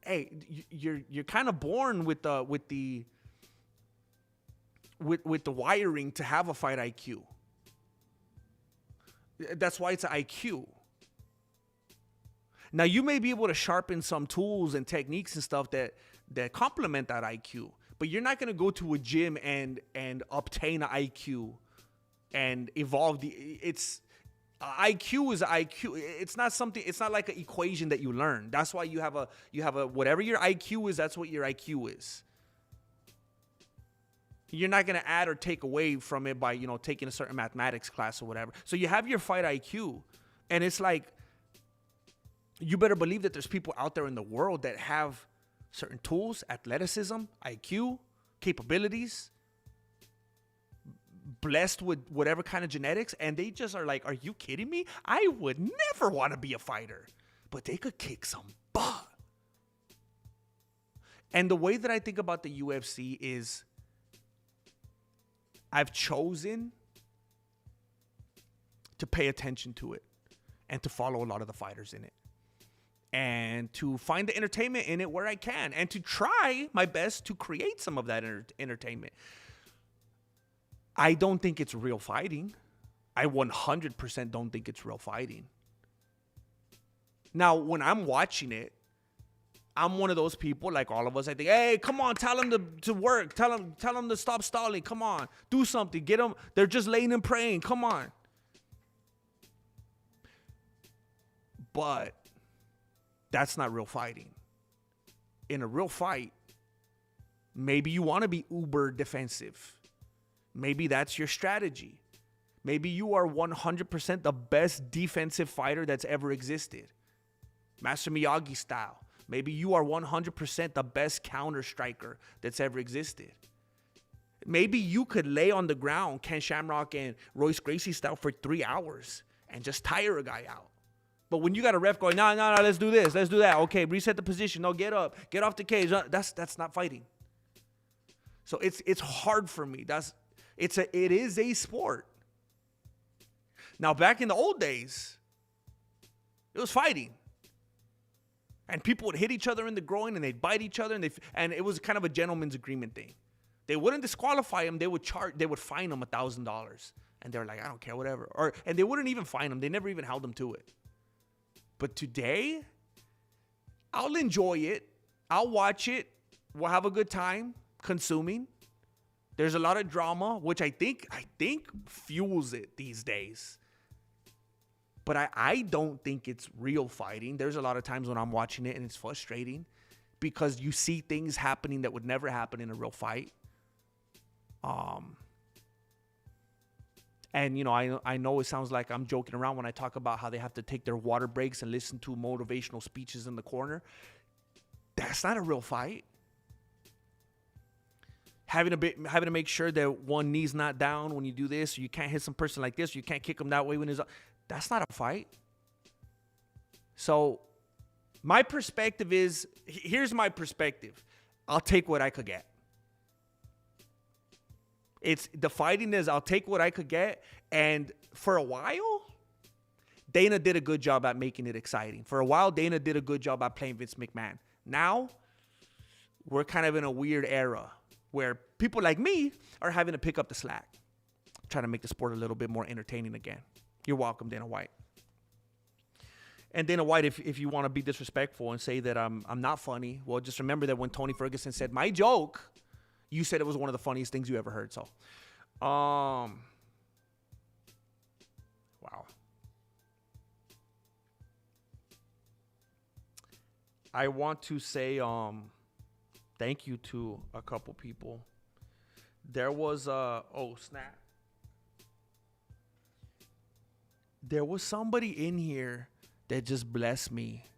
hey, you're kind of born with the wiring to have a fight IQ. That's why it's an IQ. Now, you may be able to sharpen some tools and techniques and stuff that complement that IQ, but you're not going to go to a gym and obtain an IQ and evolve it's IQ is IQ. It's not like an equation that you learn. That's why you have a whatever your IQ is, that's what your IQ is. You're not going to add or take away from it by, taking a certain mathematics class or whatever. So you have your fight IQ, and it's like, you better believe that there's people out there in the world that have certain tools, athleticism, IQ, capabilities, blessed with whatever kind of genetics, and they just are like, are you kidding me? I would never want to be a fighter, but they could kick some butt. And the way that I think about the UFC is I've chosen to pay attention to it and to follow a lot of the fighters in it and to find the entertainment in it where I can and to try my best to create some of that entertainment. I don't think it's real fighting. I 100% don't think it's real fighting. Now, when I'm watching it, I'm one of those people, like all of us. I think, hey, come on, tell them to work. Tell them to stop stalling. Come on, do something. Get them. They're just laying and praying. Come on. But that's not real fighting. In a real fight, maybe you want to be uber defensive. Maybe that's your strategy. Maybe you are 100% the best defensive fighter that's ever existed. Master Miyagi style. Maybe you are 100% the best counter striker that's ever existed. Maybe you could lay on the ground Ken Shamrock and Royce Gracie style for 3 hours and just tire a guy out. But when you got a ref going, no, let's do this, let's do that. Okay, reset the position. No, get up, get off the cage. That's not fighting. So it's hard for me. It is a sport. Now, back in the old days, it was fighting. And people would hit each other in the groin and they'd bite each other and it was kind of a gentleman's agreement thing. They wouldn't disqualify him. They would fine him $1,000. And they're like, I don't care, whatever. And they wouldn't even fine him. They never even held him to it. But today, I'll enjoy it. I'll watch it. We'll have a good time consuming. There's a lot of drama, which I think fuels it these days. But I don't think it's real fighting. There's a lot of times when I'm watching it and it's frustrating because you see things happening that would never happen in a real fight. And, you know, I know it sounds like I'm joking around when I talk about how they have to take their water breaks and listen to motivational speeches in the corner. That's not a real fight. Having to make sure that one knee's not down when you do this, or you can't hit some person like this, or you can't kick them that way when it's up. That's not a fight. So my perspective is, here's my perspective. I'll take what I could get. The fighting is I'll take what I could get. And for a while, Dana did a good job at making it exciting. For a while, Dana did a good job at playing Vince McMahon. Now, we're kind of in a weird era where people like me are having to pick up the slack. Trying to make the sport a little bit more entertaining again. You're welcome, Dana White. And Dana White, if you want to be disrespectful and say that I'm not funny, well, just remember that when Tony Ferguson said my joke, you said it was one of the funniest things you ever heard. So, wow. I want to say thank you to a couple people. There was snap. There was somebody in here that just blessed me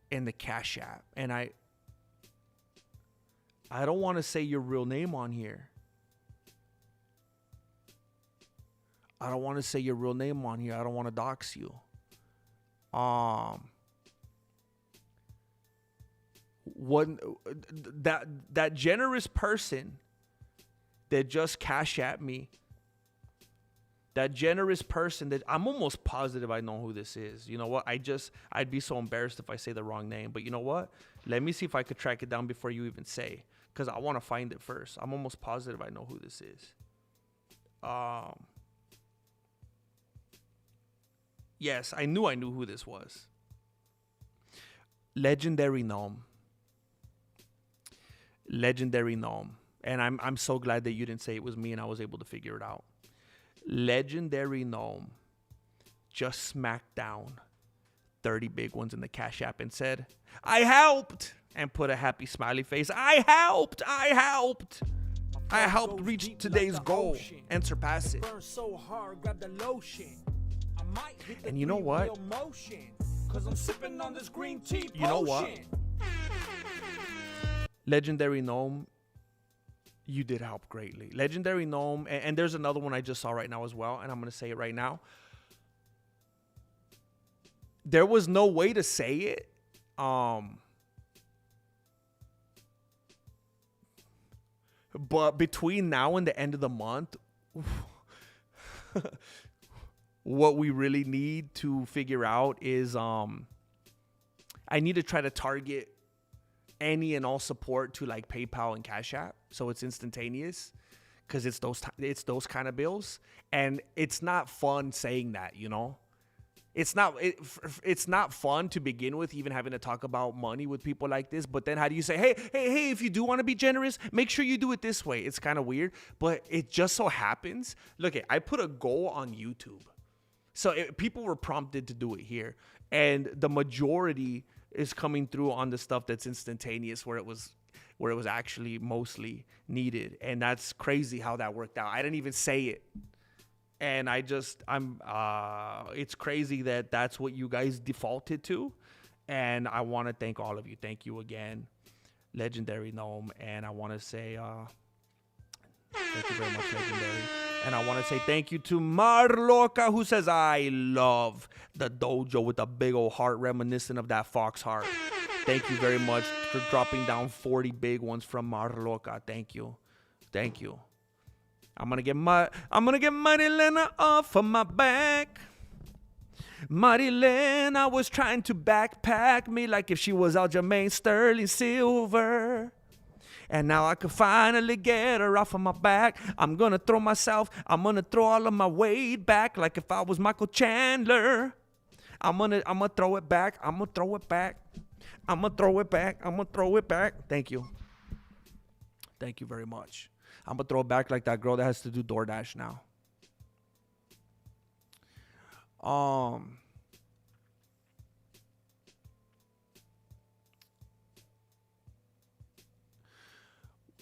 in the Cash App. And I don't want to say your real name on here. I don't want to say your real name on here. I don't want to dox you. That generous person that just Cash App me, that generous person that I'm almost positive I know who this is. You know what? I'd be so embarrassed if I say the wrong name. But you know what? Let me see if I could track it down before you even say, because I want to find it first. I'm almost positive I know who this is. Yes, I knew who this was. Legendary Gnome. Legendary Gnome. And I'm so glad that you didn't say it was me and I was able to figure it out. Legendary Gnome just smacked down 30 big ones in the Cash App and said, I helped, and put a happy smiley face. I helped reach today's goal and surpass it. And you know what? You know what? Legendary Gnome, you did help greatly. Legendary Gnome, and there's another one I just saw right now as well, and I'm going to say it right now. There was no way to say it. But between now and the end of the month, what we really need to figure out is I need to try to target any and all support to like PayPal and Cash App, so it's instantaneous. because it's those kind of bills, and it's not fun saying that, you know. It's not fun to begin with, even having to talk about money with people like this. But then how do you say, hey, if you do want to be generous, make sure you do it this way? It's kind of weird, but it just so happens. Look, I put a goal on YouTube. So people were prompted to do it here. And the majority is coming through on the stuff that's instantaneous, where it was actually mostly needed. And that's crazy how that worked out. I didn't even say it. And it's crazy that that's what you guys defaulted to. And I want to thank all of you. Thank you again, Legendary Gnome. And I want to say, thank you very much, Legendary. And I want to say thank you to Marloca, who says, I love the dojo with a big old heart reminiscent of that fox heart. Thank you very much for dropping down 40 big ones from Marloca. Thank you. Thank you. I'm gonna get Marilena off of my back. Marilena was trying to backpack me like if she was Aljamain Sterling Silver. And now I can finally get her off of my back. I'm gonna throw all of my weight back like if I was Michael Chandler. I'm gonna throw it back. I'm gonna throw it back. Thank you. Thank you very much. I'm going to throw it back like that girl that has to do DoorDash now.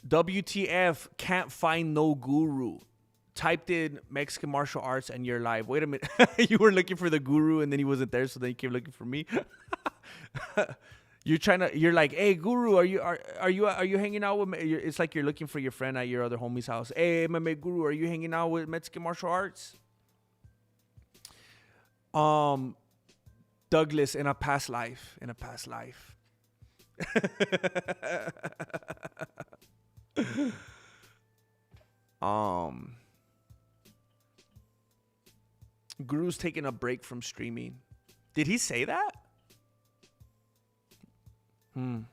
WTF, can't find no guru. Typed in Mexican martial arts and you're live. Wait a minute. You were looking for the guru and then he wasn't there, so then you came looking for me. You're like, hey, Guru, are you hanging out with me? It's like you're looking for your friend at your other homie's house. Hey, MMA Guru, are you hanging out with Mexican martial arts? Douglas, in a past life. Guru's taking a break from streaming. Did he say that? I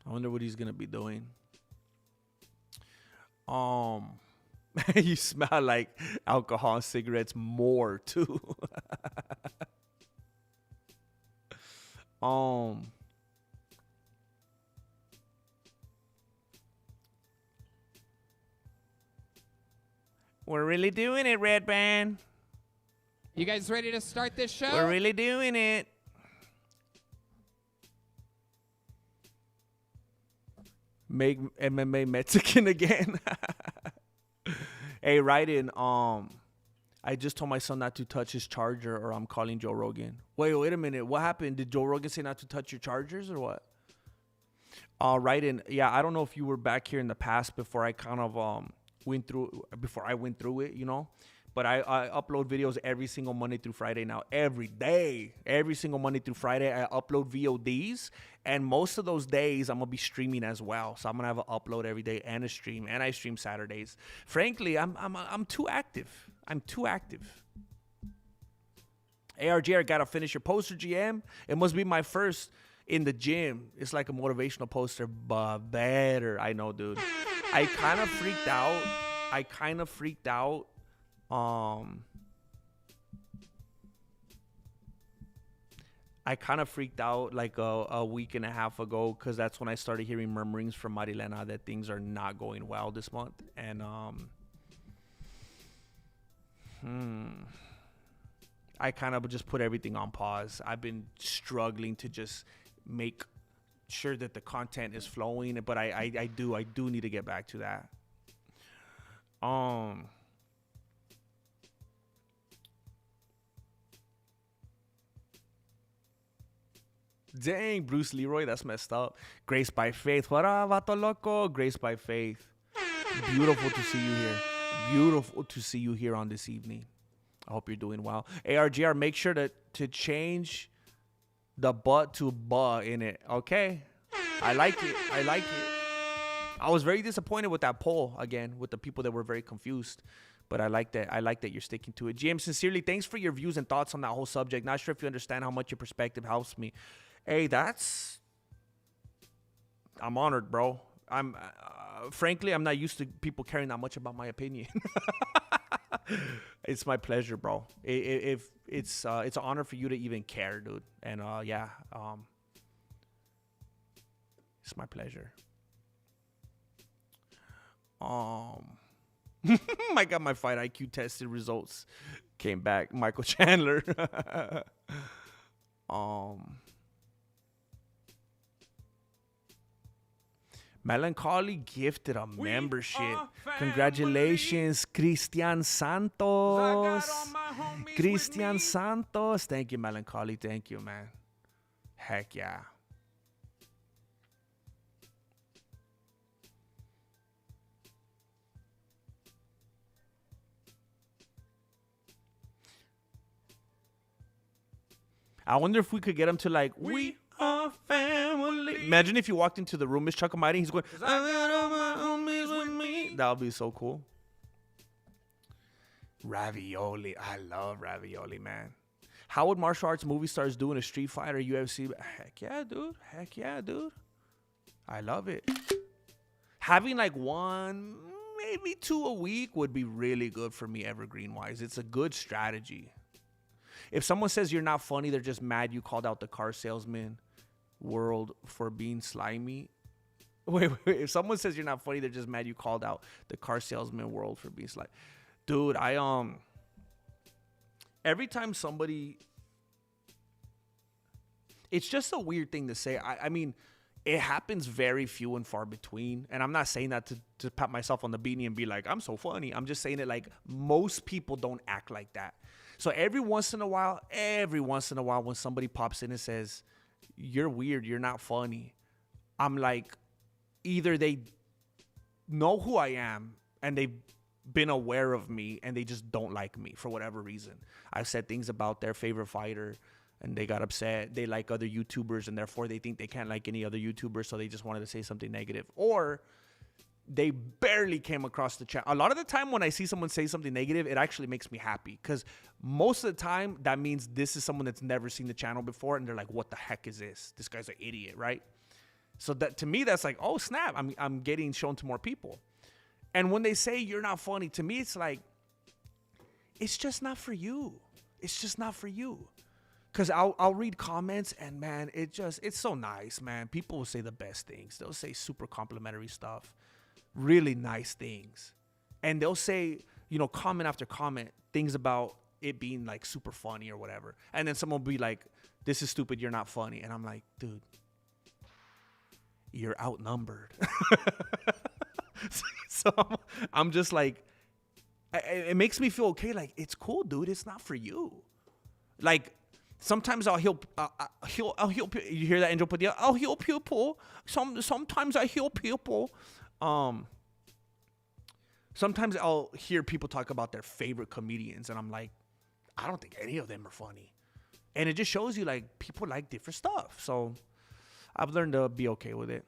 wonder what he's gonna be doing. You smell like alcohol and cigarettes more too. We're really doing it, Red Band. You guys ready to start this show? We're really doing it. Make MMA Mexican again. Hey, Raiden, I just told my son not to touch his charger or I'm calling Joe Rogan. Wait a minute. What happened? Did Joe Rogan say not to touch your chargers or what? Raiden, yeah, I don't know if you were back here in the past before I kind of went through it, you know. But I upload videos every single Monday through Friday now. Every day. Every single Monday through Friday, I upload VODs. And most of those days, I'm going to be streaming as well. So I'm going to have an upload every day and a stream. And I stream Saturdays. Frankly, I'm too active. I'm too active. ARG, I got to finish your poster, GM. It must be my first in the gym. It's like a motivational poster, but better. I know, dude. I kind of freaked out. I kind of freaked out like a week and a half ago because that's when I started hearing murmurings from Marilena that things are not going well this month. And I kind of just put everything on pause. I've been struggling to just make sure that the content is flowing, but I do need to get back to that. Dang, Bruce Leroy, that's messed up. Grace by Faith. What up, Vato Loco? Grace by Faith. Beautiful to see you here. Beautiful to see you here on this evening. I hope you're doing well. ARGR, make sure to change the butt to buh in it. Okay? I like it. I was very disappointed with that poll, again, with the people that were very confused. But I like that you're sticking to it. GM, sincerely, thanks for your views and thoughts on that whole subject. Not sure if you understand how much your perspective helps me. Hey, I'm honored, bro. frankly, I'm not used to people caring that much about my opinion. It's my pleasure, bro. If it's an honor for you to even care, dude. And it's my pleasure. I got my fight IQ tested results came back. Michael Chandler. Melancholy gifted a membership. Congratulations, Christian Santos. Christian Santos. Thank you, Melancholy. Thank you, man. Heck yeah. I wonder if we could get him to like, we are family. Imagine if you walked into the room, Miss Chuck Almighty, he's going, I got all my homies with me. That would be so cool. Ravioli. I love ravioli, man. How would martial arts movie stars do in a Street Fighter, UFC? Heck yeah, dude. Heck yeah, dude. I love it. Having like one, maybe 2 a week would be really good for me evergreen-wise. It's a good strategy. If someone says you're not funny, they're just mad you called out the car salesman world for being slimy. Wait. If someone says you're not funny, they're just mad you called out the car salesman world for being slimy. Dude, every time somebody, it's just a weird thing to say. I mean, it happens very few and far between. And I'm not saying that to pat myself on the beanie and be like, I'm so funny. I'm just saying it like most people don't act like that. So every once in a while, when somebody pops in and says, you're weird, you're not funny, I'm like, either they know who I am and they've been aware of me and they just don't like me for whatever reason. I've said things about their favorite fighter and they got upset. They like other YouTubers and therefore they think they can't like any other YouTuber, so they just wanted to say something negative. Or they barely came across the channel. A lot of the time when I see someone say something negative, it actually makes me happy because most of the time that means this is someone that's never seen the channel before and they're like, what the heck is this? This guy's an idiot, right? So that to me, that's like, oh snap, I'm getting shown to more people. And when they say you're not funny, to me it's like, it's just not for you. It's just not for you. Because I'll read comments and man, it's so nice, man. People will say the best things. They'll say super complimentary stuff. Really nice things. And they'll say, comment after comment, things about it being like super funny or whatever. And then someone will be like, this is stupid, you're not funny. And I'm like, dude, you're outnumbered. So I'm just like, it makes me feel okay. Like, it's cool, dude. It's not for you. Like, sometimes I'll heal. You hear that, Angel Padilla? I'll heal people. Sometimes I heal people. Sometimes I'll hear people talk about their favorite comedians, and I'm like, I don't think any of them are funny. And it just shows you, like, people like different stuff. So I've learned to be okay with it.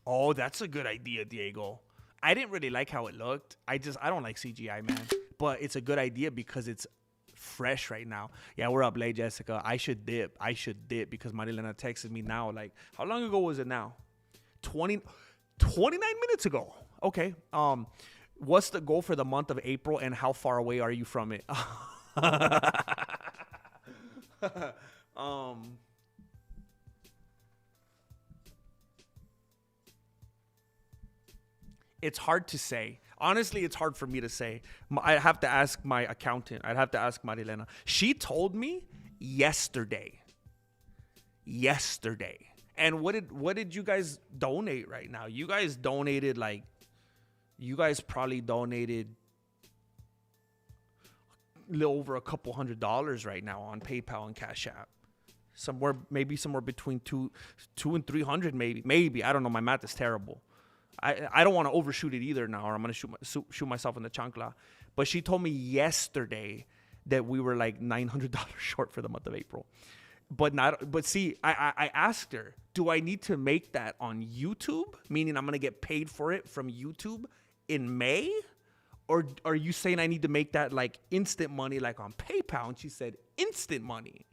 Oh, that's a good idea, Diego. I didn't really like how it looked. I don't like CGI, man. But it's a good idea because it's fresh right now. Yeah, we're up late, Jessica. I should dip because Marilena texted me now. Like, how long ago was it now? 29 minutes ago. Okay. What's the goal for the month of April and how far away are you from it? It's hard to say. Honestly, it's hard for me to say. I have to ask my accountant. I'd have to ask Marilena. She told me yesterday. And what did you guys donate right now? You guys probably donated a little over a couple $100 right now on PayPal and Cash App. Somewhere between two and 300, maybe. I don't know. My math is terrible. I don't want to overshoot it either now, or I'm going to shoot myself in the chancla. But she told me yesterday that we were like $900 short for the month of April. But see, I asked her, do I need to make that on YouTube? Meaning I'm going to get paid for it from YouTube in May? Or are you saying I need to make that like instant money like on PayPal? And she said instant money,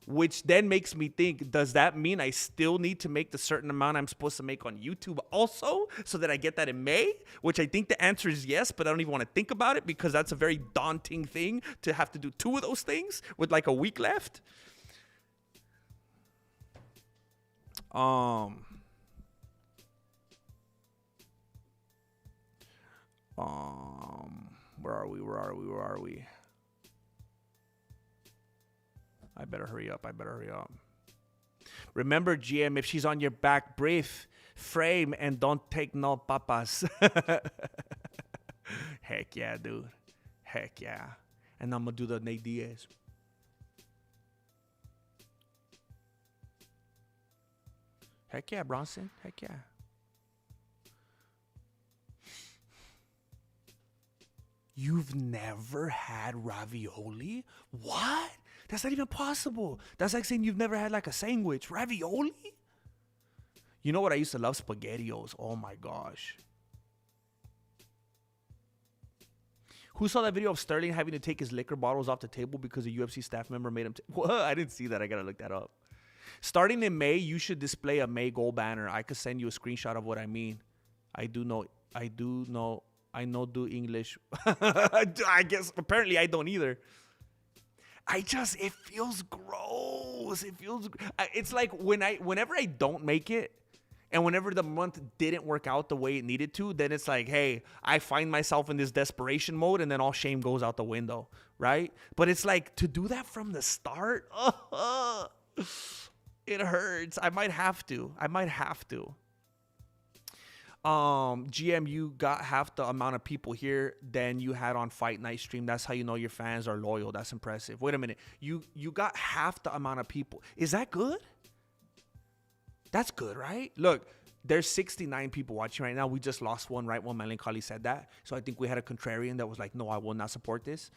which then makes me think, does that mean I still need to make the certain amount I'm supposed to make on YouTube also so that I get that in May? Which I think the answer is yes, but I don't even want to think about it because that's a very daunting thing to have to do 2 of those things with like a week left. Where are we? I better hurry up. Remember, GM, if she's on your back, breathe, frame, and don't take no papas. Heck yeah, dude. Heck yeah. And I'm going to do the Nate Diaz. Heck yeah, Bronson. Heck yeah. You've never had ravioli? What? That's not even possible. That's like saying you've never had like a sandwich. Ravioli? You know what? I used to love SpaghettiOs. Oh my gosh. Who saw that video of Sterling having to take his liquor bottles off the table because a UFC staff member made him? What? I didn't see that. I gotta look that up. Starting in May, you should display a May goal banner. I could send you a screenshot of what I mean. I know do English. I guess apparently I don't either. It feels gross. It's like whenever I don't make it and whenever the month didn't work out the way it needed to, then it's like, hey, I find myself in this desperation mode and then all shame goes out the window, right? But it's like to do that from the start, it hurts. I might have to. GM, you got half the amount of people here than you had on Fight Night stream. That's how you know your fans are loyal. That's impressive. Wait a minute. You got half the amount of people. Is that good? That's good, right? Look, there's 69 people watching right now. We just lost one, right? When Melancholy said that. So I think we had a contrarian that was like, no, I will not support this.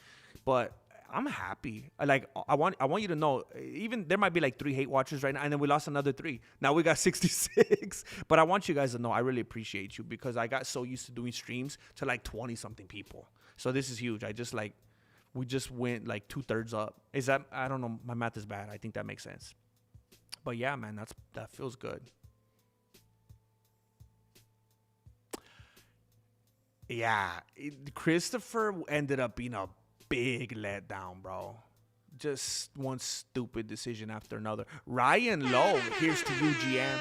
But I'm happy. Like, I want you to know, even there might be like 3 hate watchers right now, and then we lost another 3. Now we got 66. But I want you guys to know I really appreciate you because I got so used to doing streams to like 20-something people. So this is huge. We just went like 2/3 up. Is that, I don't know, my math is bad. I think that makes sense. But yeah, man, that feels good. Yeah, Christopher ended up being a big letdown, bro. Just one stupid decision after another. Ryan Lowe, here's to you, GM.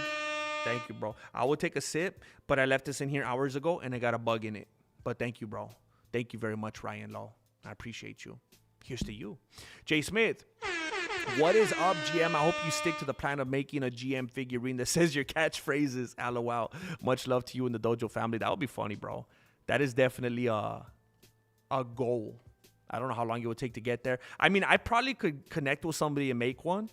Thank you, bro. I will take a sip, but I left this in here hours ago and I got a bug in it. But thank you, bro. Thank you very much, Ryan Lowe. I appreciate you. Here's to you. Jay Smith, what is up, GM? I hope you stick to the plan of making a GM figurine that says your catchphrases. LOL. Much love to you and the Dojo family. That would be funny, bro. That is definitely a goal. I don't know how long it would take to get there. I mean, I probably could connect with somebody and make one.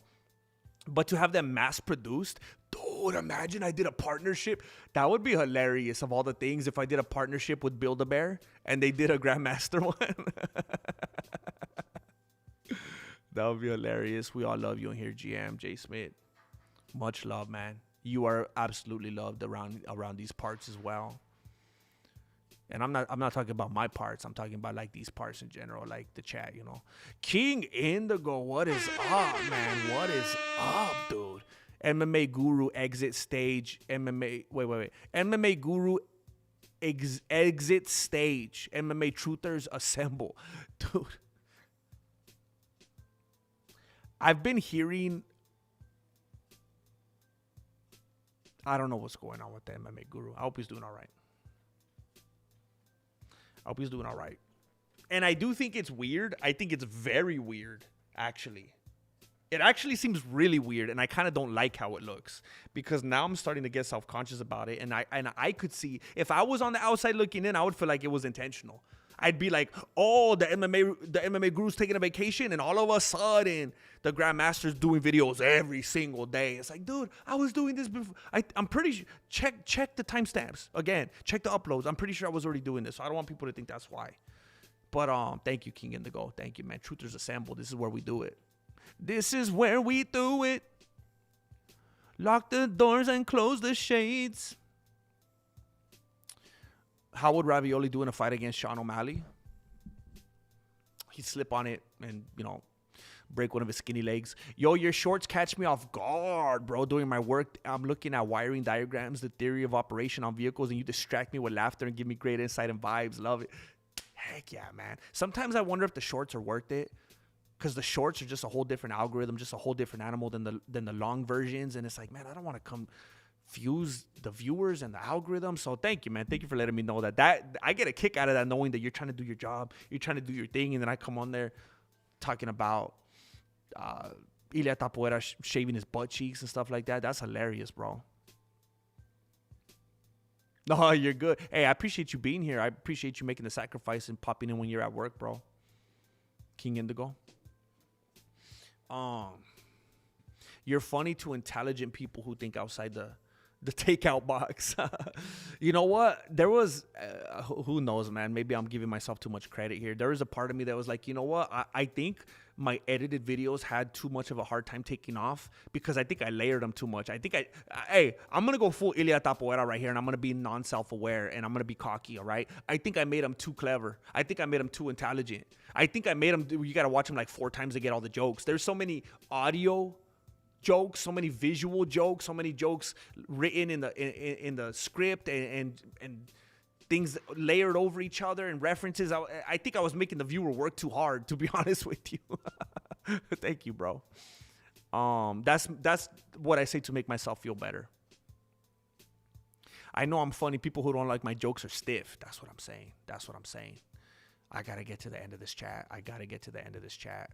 But to have them mass produced, dude, imagine I did a partnership. That would be hilarious of all the things if I did a partnership with Build-A-Bear and they did a Grandmaster one. That would be hilarious. We all love you in here, GM, Jay Smith. Much love, man. You are absolutely loved around these parts as well. And I'm not talking about my parts. I'm talking about like these parts in general, like the chat, you know. King Indigo, what is up, man? What is up, dude? MMA Guru exit stage. Wait. MMA Guru exit stage. MMA Truthers assemble. Dude. I've been hearing, I don't know what's going on with the MMA Guru. I hope he's doing all right. And I do think it's weird. I think it's very weird, actually. It actually seems really weird, and I kind of don't like how it looks because now I'm starting to get self-conscious about it. And I could see, if I was on the outside looking in, I would feel like it was intentional. I'd be like, oh, the MMA Guru's taking a vacation, and all of a sudden, the Grandmaster's doing videos every single day. It's like, dude, I was doing this before. I'm pretty sure. Check the timestamps again. Check the uploads. I'm pretty sure I was already doing this, so I don't want people to think that's why. But thank you, King Indigo. Thank you, man. Truthers Assemble. This is where we do it. This is where we do it. Lock the doors and close the shades. How would Ravioli do in a fight against Sean O'Malley? He'd slip on it and, you know, break one of his skinny legs. Yo, your shorts catch me off guard, bro. During my work, I'm looking at wiring diagrams, the theory of operation on vehicles, and you distract me with laughter and give me great insight and vibes. Love it. Heck yeah, man. Sometimes I wonder if the shorts are worth it, because the shorts are just a whole different algorithm, just a whole different animal than the long versions. And it's like, man, I don't want to confuse the viewers and the algorithm. So thank you, man. Thank you for letting me know that I get a kick out of that, knowing that you're trying to do your job, you're trying to do your thing, and then I come on there talking about Ilia Topuria shaving his butt cheeks and stuff like that. That's hilarious, bro. No, you're good. Hey, I appreciate you being here. I appreciate you making the sacrifice and popping in when you're at work, bro. King Indigo. You're funny to intelligent people who think outside the takeout box. You know what? There was, who knows, man? Maybe I'm giving myself too much credit here. There was a part of me that was like, you know what? I think my edited videos had too much of a hard time taking off because I think I layered them too much. I think I'm going to go full Ilia Topuria right here, and I'm going to be non-self-aware, and I'm going to be cocky, all right? I think I made them too clever. I think I made them too intelligent. I think I made them, you got to watch them like 4 times to get all the jokes. There's so many audio jokes, so many visual jokes, so many jokes written in the script and things layered over each other and references. I think I was making the viewer work too hard, to be honest with you. Thank you, bro. That's what I say to make myself feel better. I know I'm funny. People who don't like my jokes are stiff. That's what I'm saying. I gotta get to the end of this chat.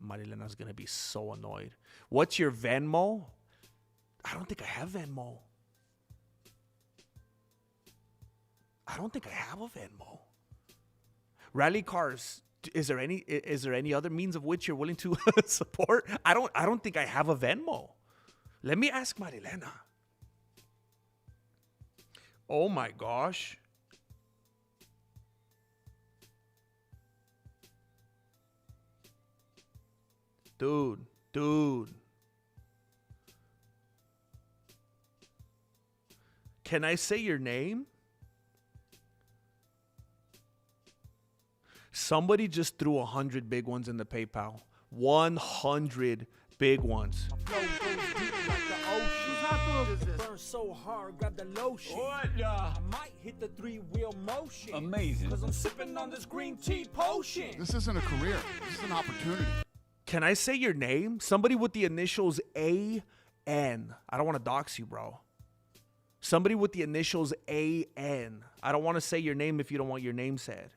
Marilena's gonna be so annoyed. What's your Venmo? I don't think I have Venmo. I don't think I have a Venmo. Rally cars. Is there any other means of which you're willing to support? I don't think I have a Venmo. Let me ask Marilena. Oh my gosh. Dude. Can I say your name? Somebody just threw 100 big ones in the PayPal. 100 big ones. Burn so hard, grab the lotion. I might hit the 3-wheel motion. Amazing. Cause I'm sipping on this green tea potion. This isn't a career. This is an opportunity. Can I say your name? Somebody with the initials A-N. I don't want to dox you, bro. Somebody with the initials A-N. I don't want to say your name if you don't want your name said.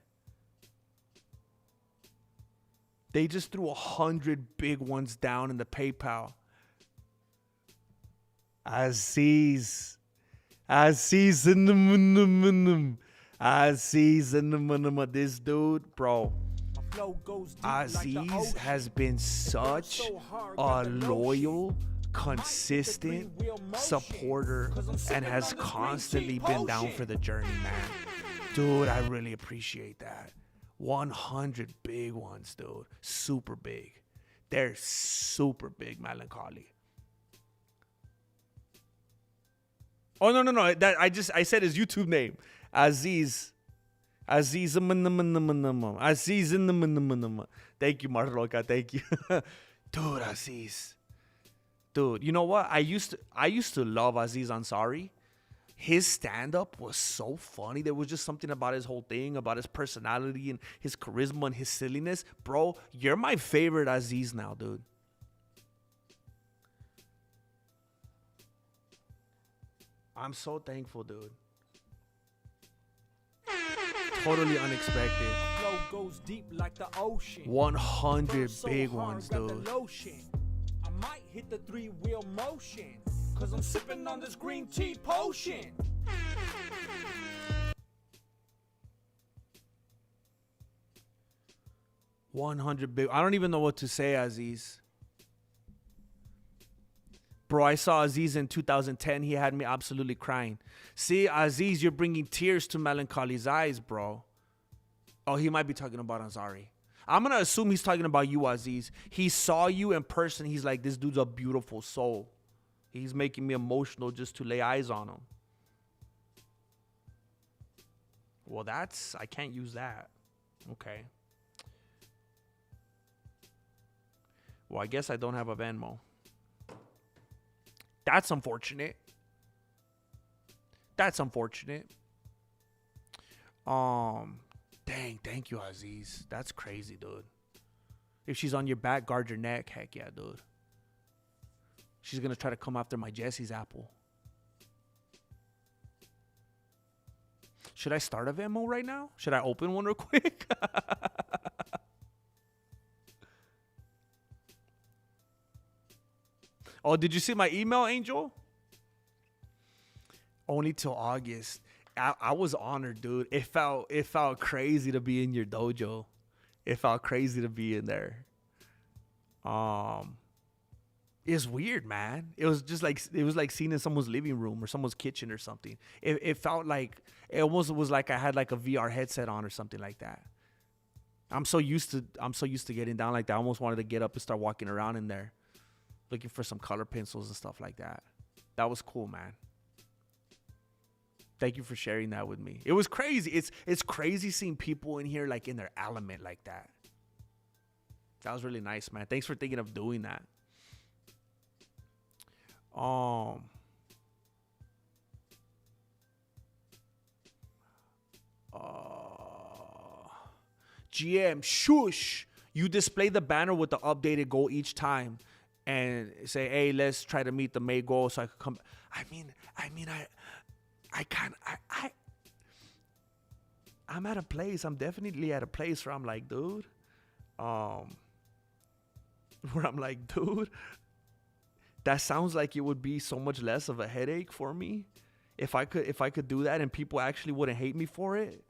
They just threw 100 big ones down in the PayPal. Aziz in the this dude, bro. Aziz has been such a loyal, consistent supporter and has constantly been down for the journey, man. Dude, I really appreciate that. 100 big ones, dude. Super big. They're super big, Melancholy. Oh, no. I said his YouTube name. Aziz. Thank you, Marroca. Thank you. Dude, Aziz. Dude, you know what? I used to love Aziz Ansari. His stand-up was so funny. There was just something about his whole thing, about his personality and his charisma and his silliness. Bro, you're my favorite Aziz now, dude. I'm so thankful, dude. Totally unexpected. Flow goes deep like the ocean. 100 big ones, dude. I might hit the 3-wheel motion. Cause I'm sipping on this green tea potion. $100 big. I don't even know what to say, Aziz. Bro, I saw Aziz in 2010. He had me absolutely crying. See, Aziz, you're bringing tears to Melancholy's eyes, bro. Oh, he might be talking about Ansari. I'm going to assume he's talking about you, Aziz. He saw you in person. He's like, this dude's a beautiful soul. He's making me emotional just to lay eyes on him. Well, I can't use that. Okay. Well, I guess I don't have a Venmo. That's unfortunate. That's unfortunate. Dang, thank you, Aziz. That's crazy, dude. If she's on your back, guard your neck. Heck yeah, dude. She's gonna try to come after my Jesse's apple. Should I start a Venmo right now? Should I open one real quick? Oh, did you see my email, Angel? Only till August. I was honored, dude. It felt crazy to be in your dojo. It felt crazy to be in there. It's weird, man. It was like seeing in someone's living room or someone's kitchen or something. It felt like it almost was like I had like a VR headset on or something like that. I'm so used to getting down like that. I almost wanted to get up and start walking around in there, looking for some color pencils and stuff like that. That was cool, man. Thank you for sharing that with me. It was crazy. It's crazy seeing people in here like in their element like that. That was really nice, man. Thanks for thinking of doing that. GM, shush. You display the banner with the updated goal each time and say, hey, let's try to meet the May goal so I could come. I'm at a place. I'm definitely at a place where I'm like, dude, that sounds like it would be so much less of a headache for me if I could do that and people actually wouldn't hate me for it.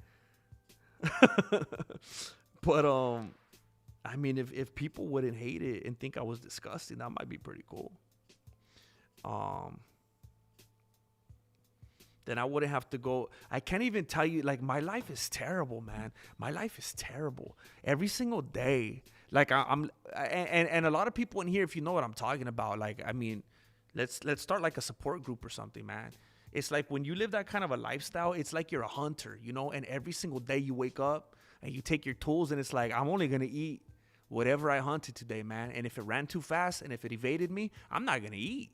But I mean, if people wouldn't hate it and think I was disgusting, that might be pretty cool. Then I wouldn't have to go. I can't even tell you, like, my life is terrible, man. My life is terrible. Every single day. Like, I'm a lot of people in here, if you know what I'm talking about, like, I mean, let's start like a support group or something, man. It's like when you live that kind of a lifestyle, it's like you're a hunter, you know, and every single day you wake up and you take your tools and it's like, I'm only going to eat whatever I hunted today, man. And if it ran too fast and if it evaded me, I'm not going to eat.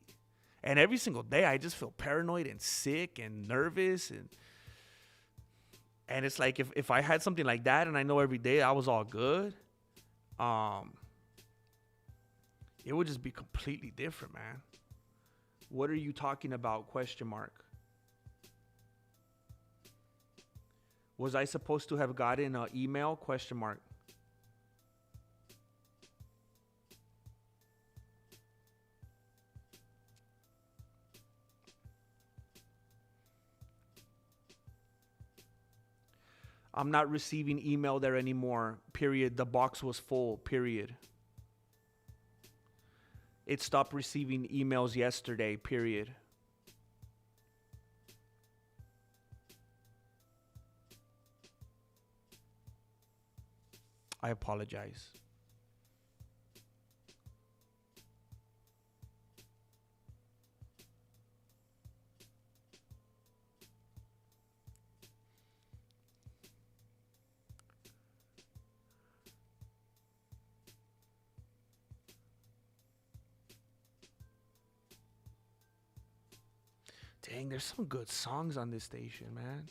And every single day I just feel paranoid and sick and nervous. And it's like if I had something like that and I know every day I was all good, it would just be completely different, man. What are you talking about? ? Was I supposed to have gotten an email ? I'm not receiving email there anymore, period. The box was full, period. It stopped receiving emails yesterday, period. I apologize. Dang, there's some good songs on this station, man.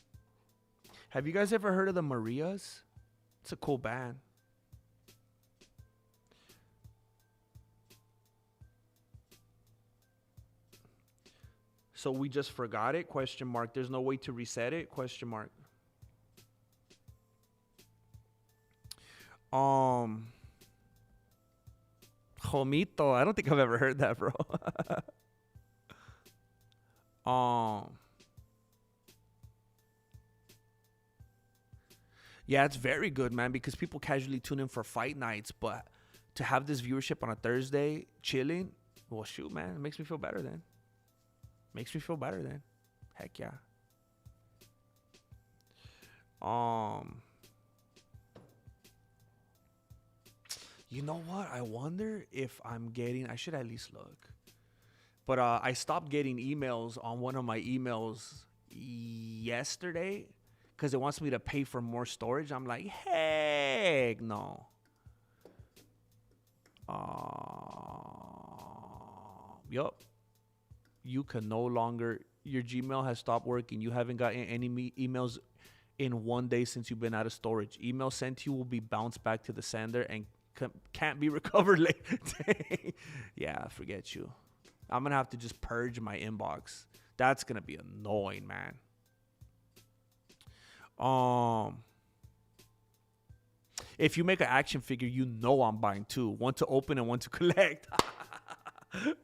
Have you guys ever heard of the Marias? It's a cool band. So we just forgot it? ? There's no way to reset it? ? Jomito, I don't think I've ever heard that, bro. Yeah, it's very good, man, because people casually tune in for fight nights, but to have this viewership on a Thursday, chilling, well, shoot, man, it makes me feel better then. Heck yeah. You know what? I wonder if I should at least look. But I stopped getting emails on one of my emails yesterday because it wants me to pay for more storage. I'm like, heck no. Yup. You can no longer, your Gmail has stopped working. You haven't gotten any emails in 1 day since you've been out of storage. Email sent to you will be bounced back to the sender and can't be recovered later. Yeah, forget you. I'm going to have to just purge my inbox. That's going to be annoying, man. If you make an action figure, you know I'm buying two. One to open and one to collect.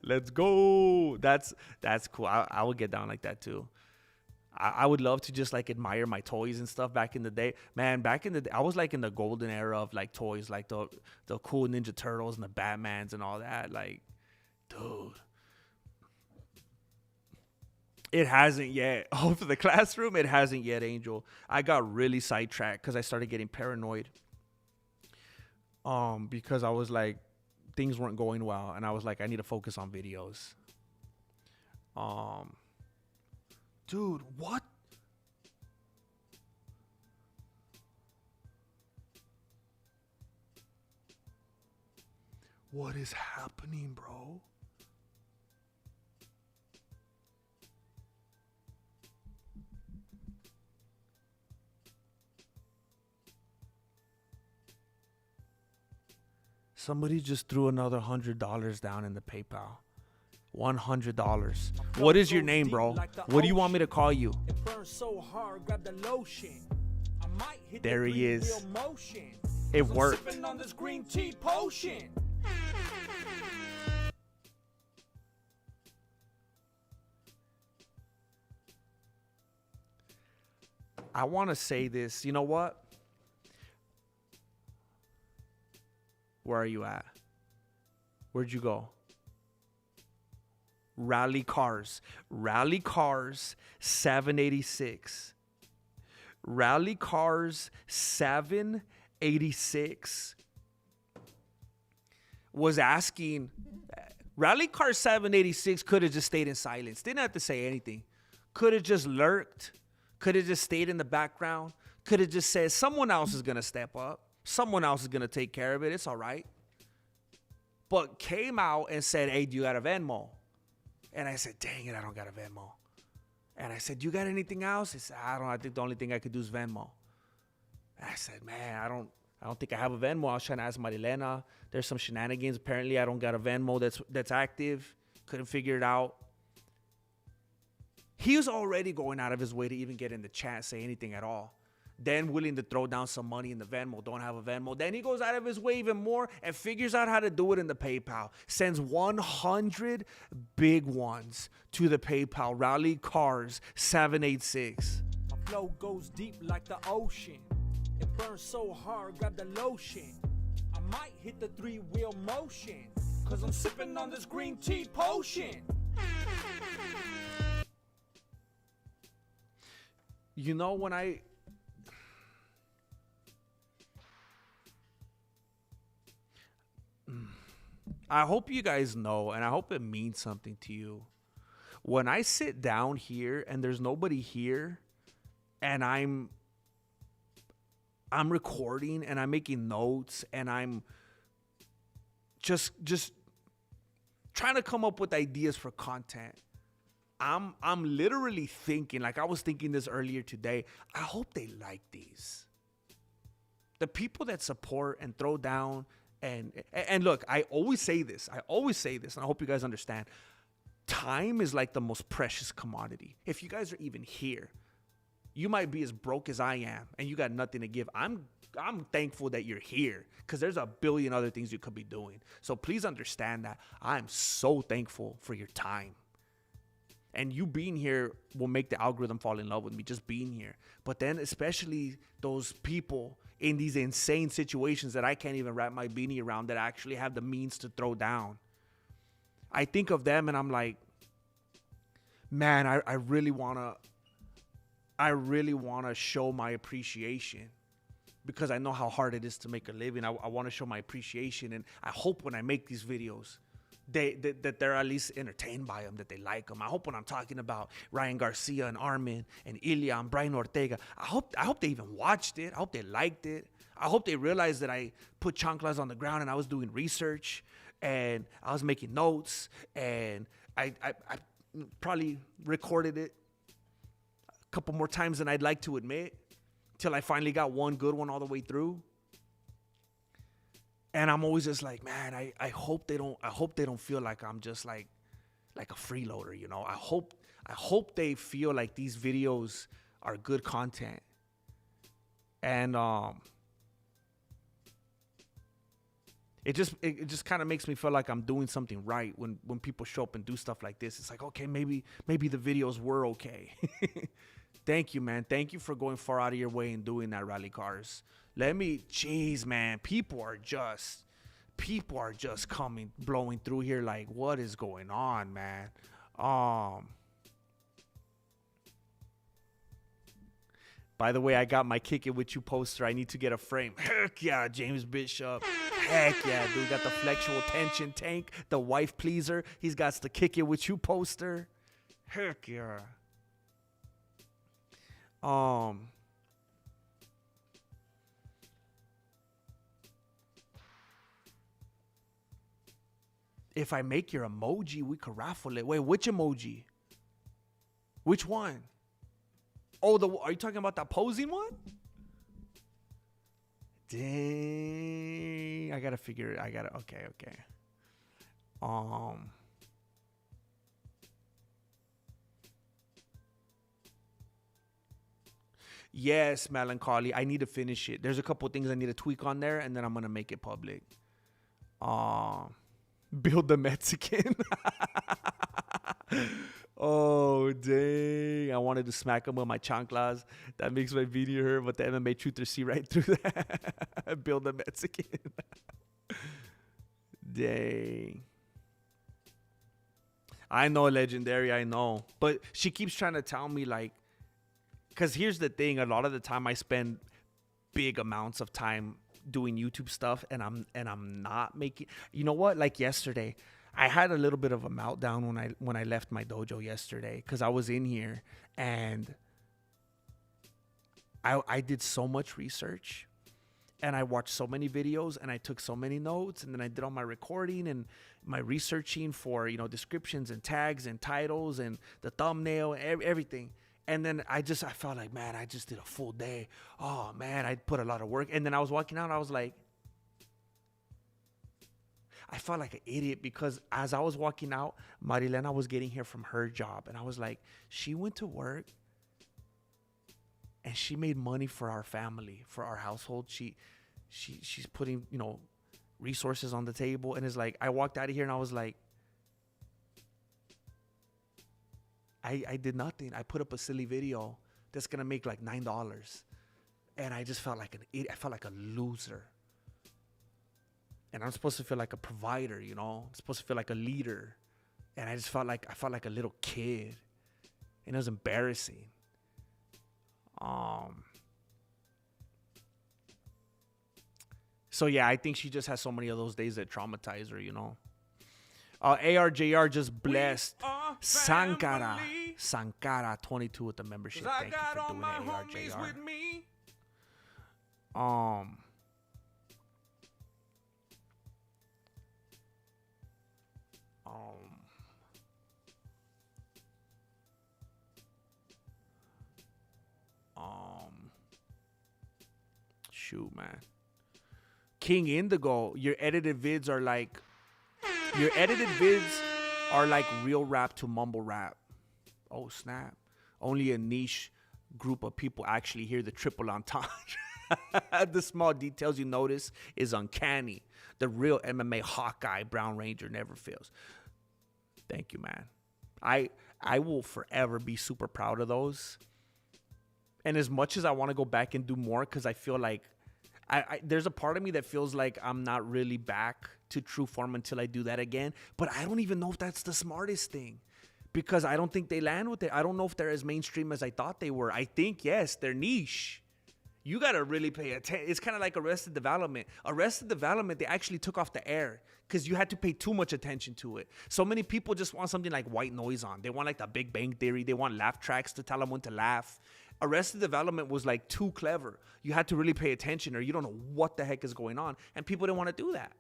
Let's go. That's cool. I would get down like that too. I would love to just like admire my toys and stuff back in the day. Man, back in the day, I was like in the golden era of like toys, like the cool Ninja Turtles and the Batmans and all that. Like, dude. It hasn't yet. Oh, for the classroom, it hasn't yet, Angel. I got really sidetracked because I started getting paranoid. Because I was like, things weren't going well. And I was like, I need to focus on videos. Dude, what? What is happening, bro? Somebody just threw another $100 down in the PayPal. $100. What is your name, bro? What do you want me to call you? There he is. It worked. I want to say this. You know what? Where are you at? Where'd you go? Rally Cars 786. Rally Cars 786 was asking. Rally Cars 786 could have just stayed in silence. Didn't have to say anything. Could have just lurked. Could have just stayed in the background. Could have just said, someone else is going to step up. Someone else is going to take care of it. It's all right. But came out and said, hey, do you got a Venmo? And I said, dang it, I don't got a Venmo. And I said, you got anything else? He said, I don't. I think the only thing I could do is Venmo. And I said, man, I don't think I have a Venmo. I was trying to ask Marilena. There's some shenanigans. Apparently, I don't got a Venmo that's active. Couldn't figure it out. He was already going out of his way to even get in the chat, say anything at all. Then willing to throw down some money in the Venmo. Don't have a Venmo. Then he goes out of his way even more and figures out how to do it in the PayPal. Sends 100 big ones to the PayPal. Rally Cars 786. My flow goes deep like the ocean. It burns so hard, grab the lotion. I might hit the 3-wheel motion. Cause I'm sipping on this green tea potion. You know, when I hope you guys know, and I hope it means something to you. When I sit down here and there's nobody here, and I'm recording and I'm making notes and I'm just trying to come up with ideas for content. I'm literally thinking, like I was thinking this earlier today, I hope they like these. The people that support and throw down. And look, I always say this, and I hope you guys understand. Time is like the most precious commodity. If you guys are even here, you might be as broke as I am, and you got nothing to give. I'm thankful that you're here, because there's a billion other things you could be doing. So please understand that I'm so thankful for your time. And you being here will make the algorithm fall in love with me, just being here. But then especially those people in these insane situations that I can't even wrap my beanie around, that actually have the means to throw down. I think of them and I'm like, man, I really want to show my appreciation, because I know how hard it is to make a living. I want to show my appreciation, and I hope when I make these videos that they're at least entertained by them, that they like them. I hope when I'm talking about Ryan Garcia and Arman and Ilia and Brian Ortega, I hope they even watched it. I hope they liked it. I hope they realized that I put chanclas on the ground and I was doing research and I was making notes, and I probably recorded it a couple more times than I'd like to admit till I finally got one good one all the way through. And I'm always just like, man, I hope they don't feel like I'm just like a freeloader, you know. I hope they feel like these videos are good content. And it just kind of makes me feel like I'm doing something right when people show up and do stuff like this. It's like, okay, maybe the videos were okay. Thank you, man. Thank you for going far out of your way and doing that, Rally Cars. Jeez, man, people are just blowing through here like, what is going on, man? By the way, I got my Kick It With You poster. I need to get a frame. Heck yeah, James Bishop. Heck yeah, dude. Got the flexual tension tank, the wife pleaser. He's got the Kick It With You poster. Heck yeah. If I make your emoji, we could raffle it. Wait, which emoji? Which one? Oh, are you talking about that posing one? Dang. I gotta figure it. Okay. Yes, Melancholy. I need to finish it. There's a couple things I need to tweak on there, and then I'm gonna make it public. Build the Mexican. Oh, dang. I wanted to smack him with my chanclas. That makes my video hurt, but the MMA truther see right through that. Build the Mexican. Dang. I know, Legendary, I know. But she keeps trying to tell me, like, because here's the thing. A lot of the time I spend big amounts of time doing YouTube stuff, and I'm not making, you know what, like yesterday I had a little bit of a meltdown when I left my dojo yesterday, because I was in here and I did so much research and I watched so many videos and I took so many notes, and then I did all my recording and my researching for, you know, descriptions and tags and titles and the thumbnail and everything. And then I felt like, man, I just did a full day. Oh, man, I put a lot of work. And then I was walking out and I was like, I felt like an idiot, because as I was walking out, Marilena was getting here from her job. And I was like, she went to work and she made money for our family, for our household. She's putting, you know, resources on the table. And it's like, I walked out of here and I was like, I did nothing. I put up a silly video that's going to make like $9. And I just felt like an idiot. I felt like a loser. And I'm supposed to feel like a provider, you know? I'm supposed to feel like a leader. And I felt like a little kid. And it was embarrassing. So yeah, I think she just has so many of those days that traumatize her, you know? ARJR just blessed Sankara 22 with the membership. Thank you for doing it, ARJR. Shoot, man. King Indigo, your edited vids are like real rap to mumble rap. Oh, snap. Only a niche group of people actually hear the triple entendre. The small details you notice is uncanny. The real MMA Hawkeye, Brown Ranger, never fails. Thank you, man. I will forever be super proud of those. And as much as I want to go back and do more, because I feel like there's a part of me that feels like I'm not really back to true form until I do that again. But I don't even know if that's the smartest thing, because I don't think they land with it. I don't know if they're as mainstream as I thought they were. I think, yes, they're niche. You got to really pay attention. It's kind of like Arrested Development. Arrested Development, they actually took off the air because you had to pay too much attention to it. So many people just want something like white noise on. They want like the Big Bang Theory. They want laugh tracks to tell them when to laugh. Arrested Development was like too clever. You had to really pay attention or you don't know what the heck is going on. And people didn't want to do that.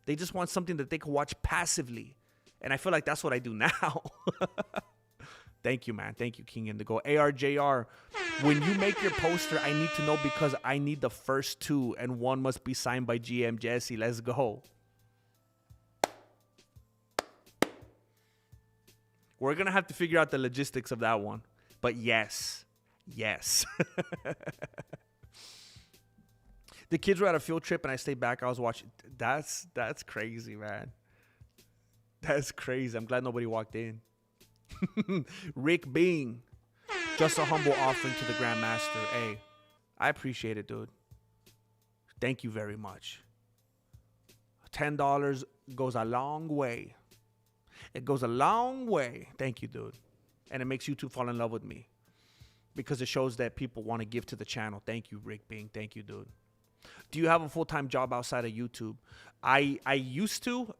They just want something that they can watch passively. And I feel like that's what I do now. Thank you, man. Thank you, King Indigo. ARJR, when you make your poster, I need to know because I need the first two, and one must be signed by GM Jesse. Let's go. We're going to have to figure out the logistics of that one. But yes. Yes. The kids were at a field trip, and I stayed back. I was watching. That's crazy, man. That's crazy. I'm glad nobody walked in. Rick Bean, just a humble offering to the Grandmaster. Hey, I appreciate it, dude. Thank you very much. $10 goes a long way. It goes a long way. Thank you, dude. And it makes YouTube fall in love with me because it shows that people want to give to the channel. Thank you, Rick Bean. Thank you, dude. Do you have a full-time job outside of YouTube? I used to.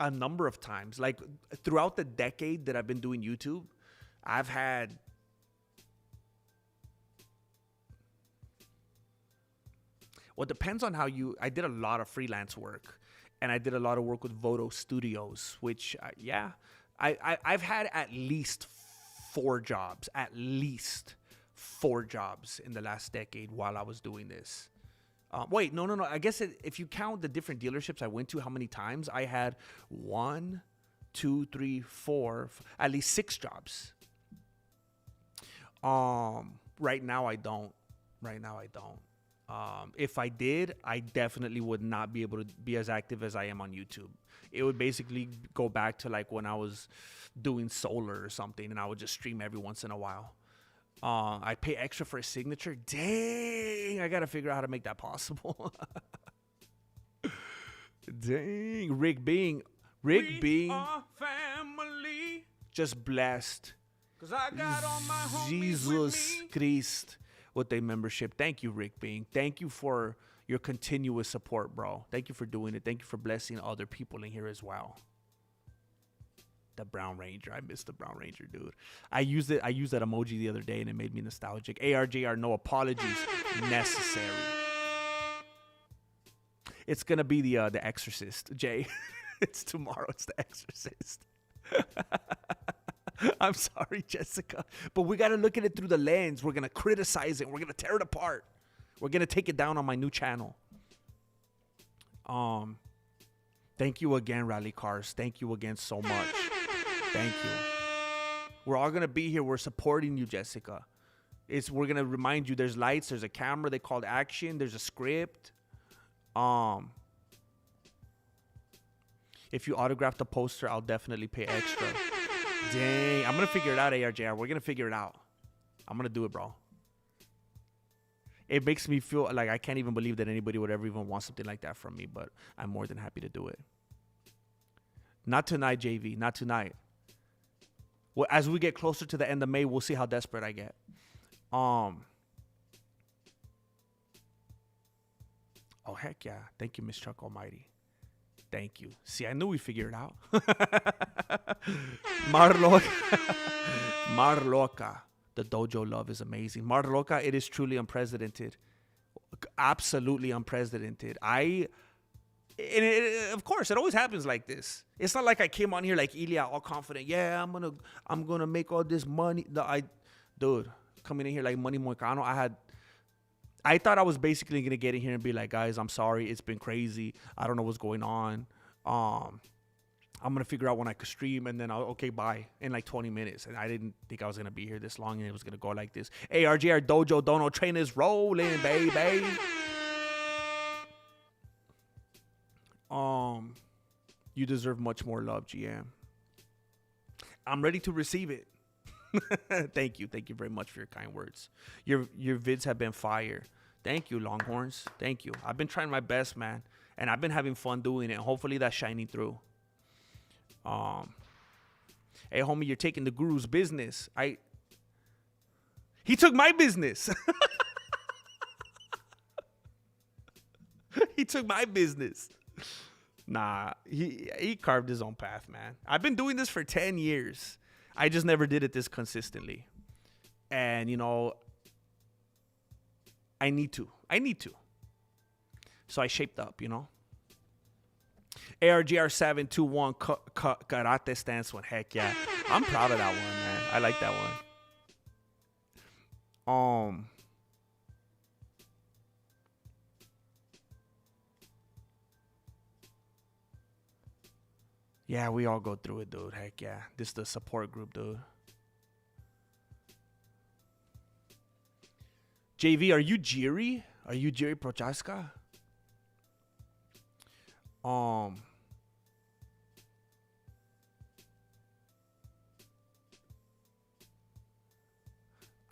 A number of times, like throughout the decade that I've been doing YouTube, I've had it depends on how I did a lot of freelance work, and I did a lot of work with Voto Studios, which I've had at least 4 jobs in the last decade while I was doing this. Wait, no. I guess if you count the different dealerships I went to, how many times I had 1, 2, 3, 4, at least 6 jobs. Right now I don't. If I did, I definitely would not be able to be as active as I am on YouTube. It would basically go back to like when I was doing solar or something, and I would just stream every once in a while. I pay extra for a signature. Dang, I gotta figure out how to make that possible. Dang, Rick Bean, Our family. just blessed. 'Cause I got all my homies Jesus with me. Christ with a membership. Thank you, Rick Bean. Thank you for your continuous support, bro. Thank you for doing it. Thank you for blessing other people in here as well. The Brown Ranger. I miss the Brown Ranger, dude. I used that emoji the other day, and it made me nostalgic. ARJR, no apologies necessary. It's going to be the Exorcist, Jay. It's tomorrow. It's the Exorcist. I'm sorry, Jessica. But we got to look at it through the lens. We're going to criticize it. We're going to tear it apart. We're going to take it down on my new channel. Thank you again, Rally Cars. Thank you again so much. Thank you. We're all going to be here. We're supporting you, Jessica. We're going to remind you there's lights, there's a camera, they called action, there's a script. If you autograph the poster, I'll definitely pay extra. Dang. I'm going to figure it out, ARJR. We're going to figure it out. I'm going to do it, bro. It makes me feel like I can't even believe that anybody would ever even want something like that from me, but I'm more than happy to do it. Not tonight, JV. Not tonight. Well, as we get closer to the end of May, we'll see how desperate I get. Oh, heck yeah. Thank you, Miss Chuck Almighty. Thank you. See, I knew we'd figure it out. Marloca. The dojo love is amazing. Marloca, it is truly unprecedented. Absolutely unprecedented. Of course, it always happens like this. It's not like I came on here like Ilia, all confident. Yeah, I'm gonna make all this money. Dude, coming in here like Money Moicano, I thought I was basically gonna get in here and be like, guys, I'm sorry, it's been crazy. I don't know what's going on. I'm gonna figure out when I could stream, and then okay, bye in like 20 minutes. And I didn't think I was gonna be here this long, and it was gonna go like this. ARJR Dojo Dono train is rolling, baby. You deserve much more love, GM. I'm ready to receive it. Thank you very much for your kind words. Your vids have been fire. Thank you, Longhorns. Thank you. I've been trying my best, man, and I've been having fun doing it. Hopefully that's shining through. Hey, homie, you're taking the guru's business. He took my business. He took my business. Nah, he carved his own path, man. I've been doing this for 10 years. I just never did it this consistently. And, you know, I need to. So I shaped up, you know. ARGR721 karate stance one. Heck yeah. I'm proud of that one, man. I like that one. Yeah, we all go through it, dude. Heck yeah. This is the support group, dude. JV, are you Jiri? Are you Jiri Prochaska?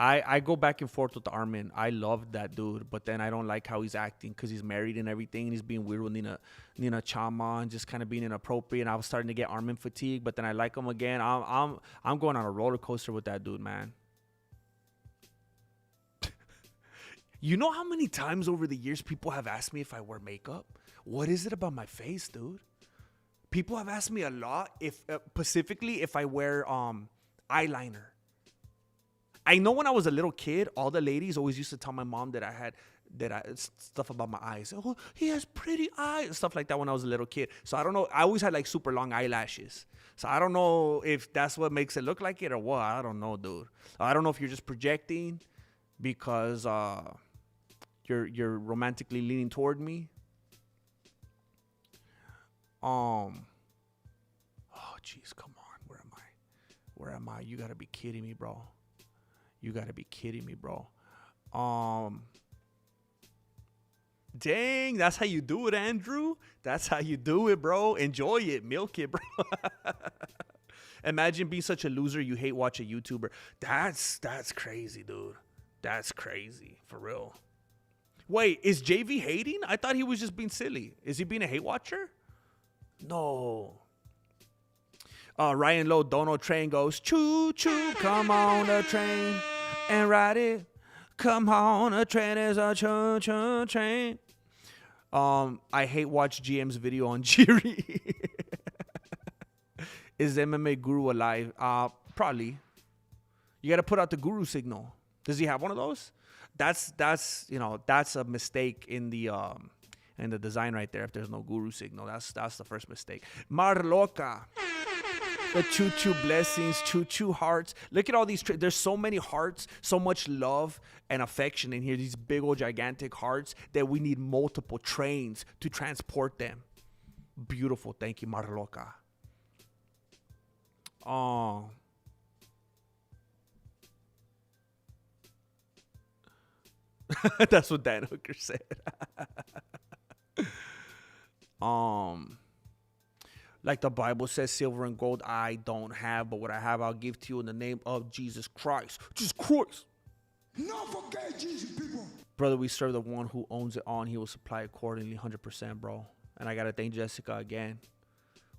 I go back and forth with Arman. I love that dude, but then I don't like how he's acting because he's married and everything. And he's being weird with Nina Chama and just kind of being inappropriate. And I was starting to get Arman fatigue, but then I like him again. I'm going on a roller coaster with that dude, man. You know how many times over the years people have asked me if I wear makeup? What is it about my face, dude? People have asked me a lot if specifically if I wear eyeliner. I know when I was a little kid, all the ladies always used to tell my mom that I had stuff about my eyes. Oh, he has pretty eyes and stuff like that when I was a little kid. So I don't know. I always had like super long eyelashes. So I don't know if that's what makes it look like it or what. I don't know, dude. I don't know if you're just projecting because you're romantically leaning toward me. Oh, jeez, come on. Where am I? You gotta be kidding me, bro. Dang, that's how you do it, Andrew. That's how you do it, bro. Enjoy it. Milk it, bro. Imagine being such a loser you hate watch a YouTuber. That's crazy, dude. That's crazy. For real. Wait, is JV hating? I thought he was just being silly. Is he being a hate watcher? No. Ryan Lowe, Dono Train goes, choo choo, come on the train and ride it. Come on, a train is a choo choo train. I hate watch GM's video on Jiri. Is MMA Guru alive? Probably. You got to put out the Guru signal. Does he have one of those? That's a mistake in the design right there. If there's no Guru signal, that's the first mistake. Marloca. The choo-choo blessings, choo-choo hearts. Look at all these. There's so many hearts, so much love and affection in here. These big old gigantic hearts that we need multiple trains to transport them. Beautiful. Thank you, Marloca. Oh. That's what Dan Hooker said. Like the Bible says, silver and gold I don't have, but what I have I'll give to you in the name of Jesus Christ. Jesus Christ. Not forget Jesus, people. Brother, we serve the one who owns it all, and he will supply accordingly 100%, bro. And I got to thank Jessica again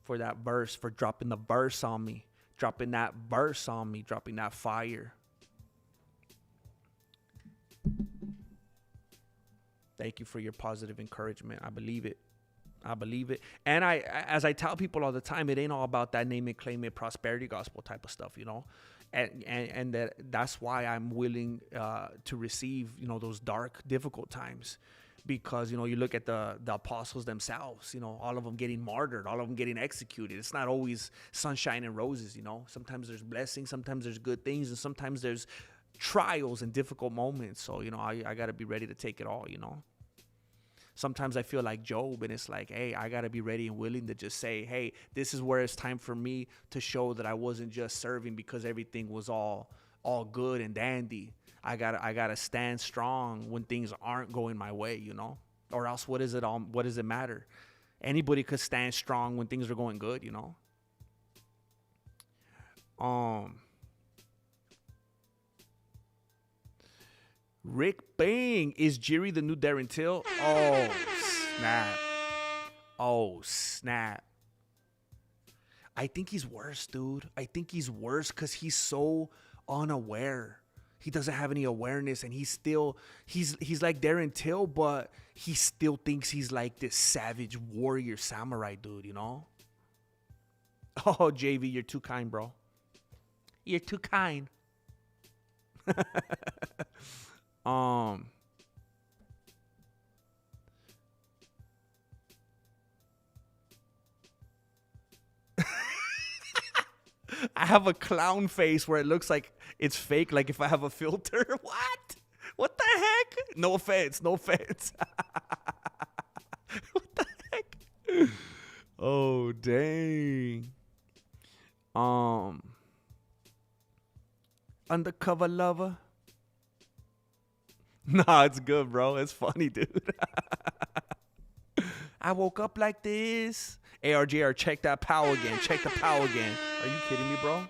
for that verse, for dropping the verse on me. Dropping that verse on me. Dropping that fire. Thank you for your positive encouragement. I believe it. And as I tell people all the time, it ain't all about that name it, claim it, prosperity gospel type of stuff, you know. And that's why I'm willing to receive, you know, those dark, difficult times. Because, you know, you look at the apostles themselves, you know, all of them getting martyred, all of them getting executed. It's not always sunshine and roses, you know. Sometimes there's blessings, sometimes there's good things, and sometimes there's trials and difficult moments. So, you know, I got to be ready to take it all, you know. Sometimes I feel like Job, and it's like, hey, I got to be ready and willing to just say, hey, this is where it's time for me to show that I wasn't just serving because everything was all good and dandy. I gotta stand strong when things aren't going my way, you know, or else what does it matter? Anybody could stand strong when things are going good, you know. Rick Bang, is Jiri the new Darren Till? Oh snap. I think he's worse, dude. I think he's worse because he's so unaware. He doesn't have any awareness, and he's like Darren Till, but he still thinks he's like this savage warrior samurai dude, you know? Oh, JV, you're too kind, bro. You're too kind. I have a clown face where it looks like it's fake, like if I have a filter. What? What the heck? No offense. No offense. What the heck? Oh, dang. Undercover lover. Nah, it's good, bro. It's funny, dude. I woke up like this. ARJR, check that pow again. Check the pow again. Are you kidding me, bro?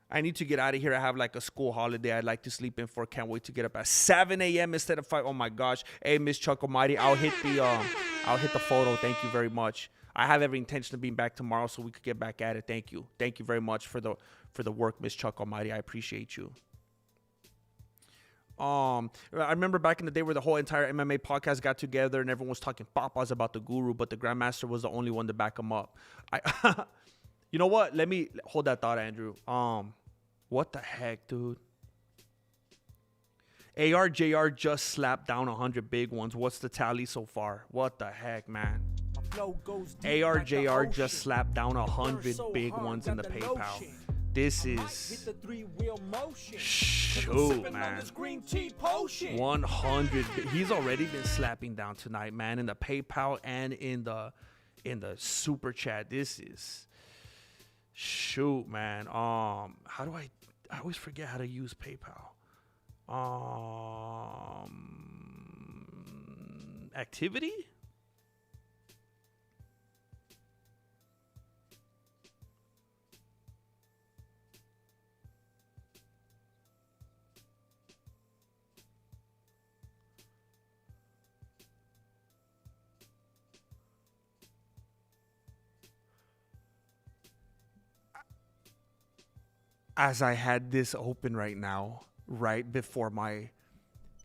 I need to get out of here. I have like a school holiday I'd like to sleep in for. Can't wait to get up at 7 a.m. instead of 5. Oh my gosh. Hey, Miss Chuck Almighty, I'll hit the photo. Thank you very much. I have every intention of being back tomorrow so we could get back at it. Thank you. Thank you very much for the work, Miss Chuck Almighty. I appreciate you. I remember back in the day where the whole entire MMA podcast got together and everyone was talking papas about the guru, but the Grandmaster was the only one to back him up. You know what? Let me hold that thought, Andrew. What the heck, dude? ARJR just slapped down 100 big ones. What's the tally so far? What the heck, man? ARJR just slapped down 100 big ones in the PayPal. This is shoot, man. 100. He's already been slapping down tonight, man, in the PayPal and in the super chat. This is shoot, man. How do I always forget how to use PayPal. Activity? As I had this open right now, right before my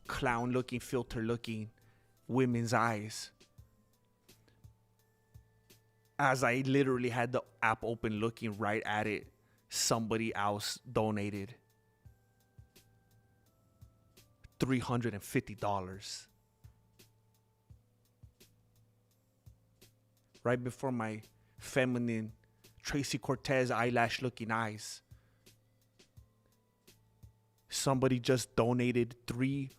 clown-looking, filter-looking women's eyes, as I literally had the app open looking right at it, somebody else donated $350. Right before my feminine Tracy Cortez eyelash-looking eyes, somebody just donated $350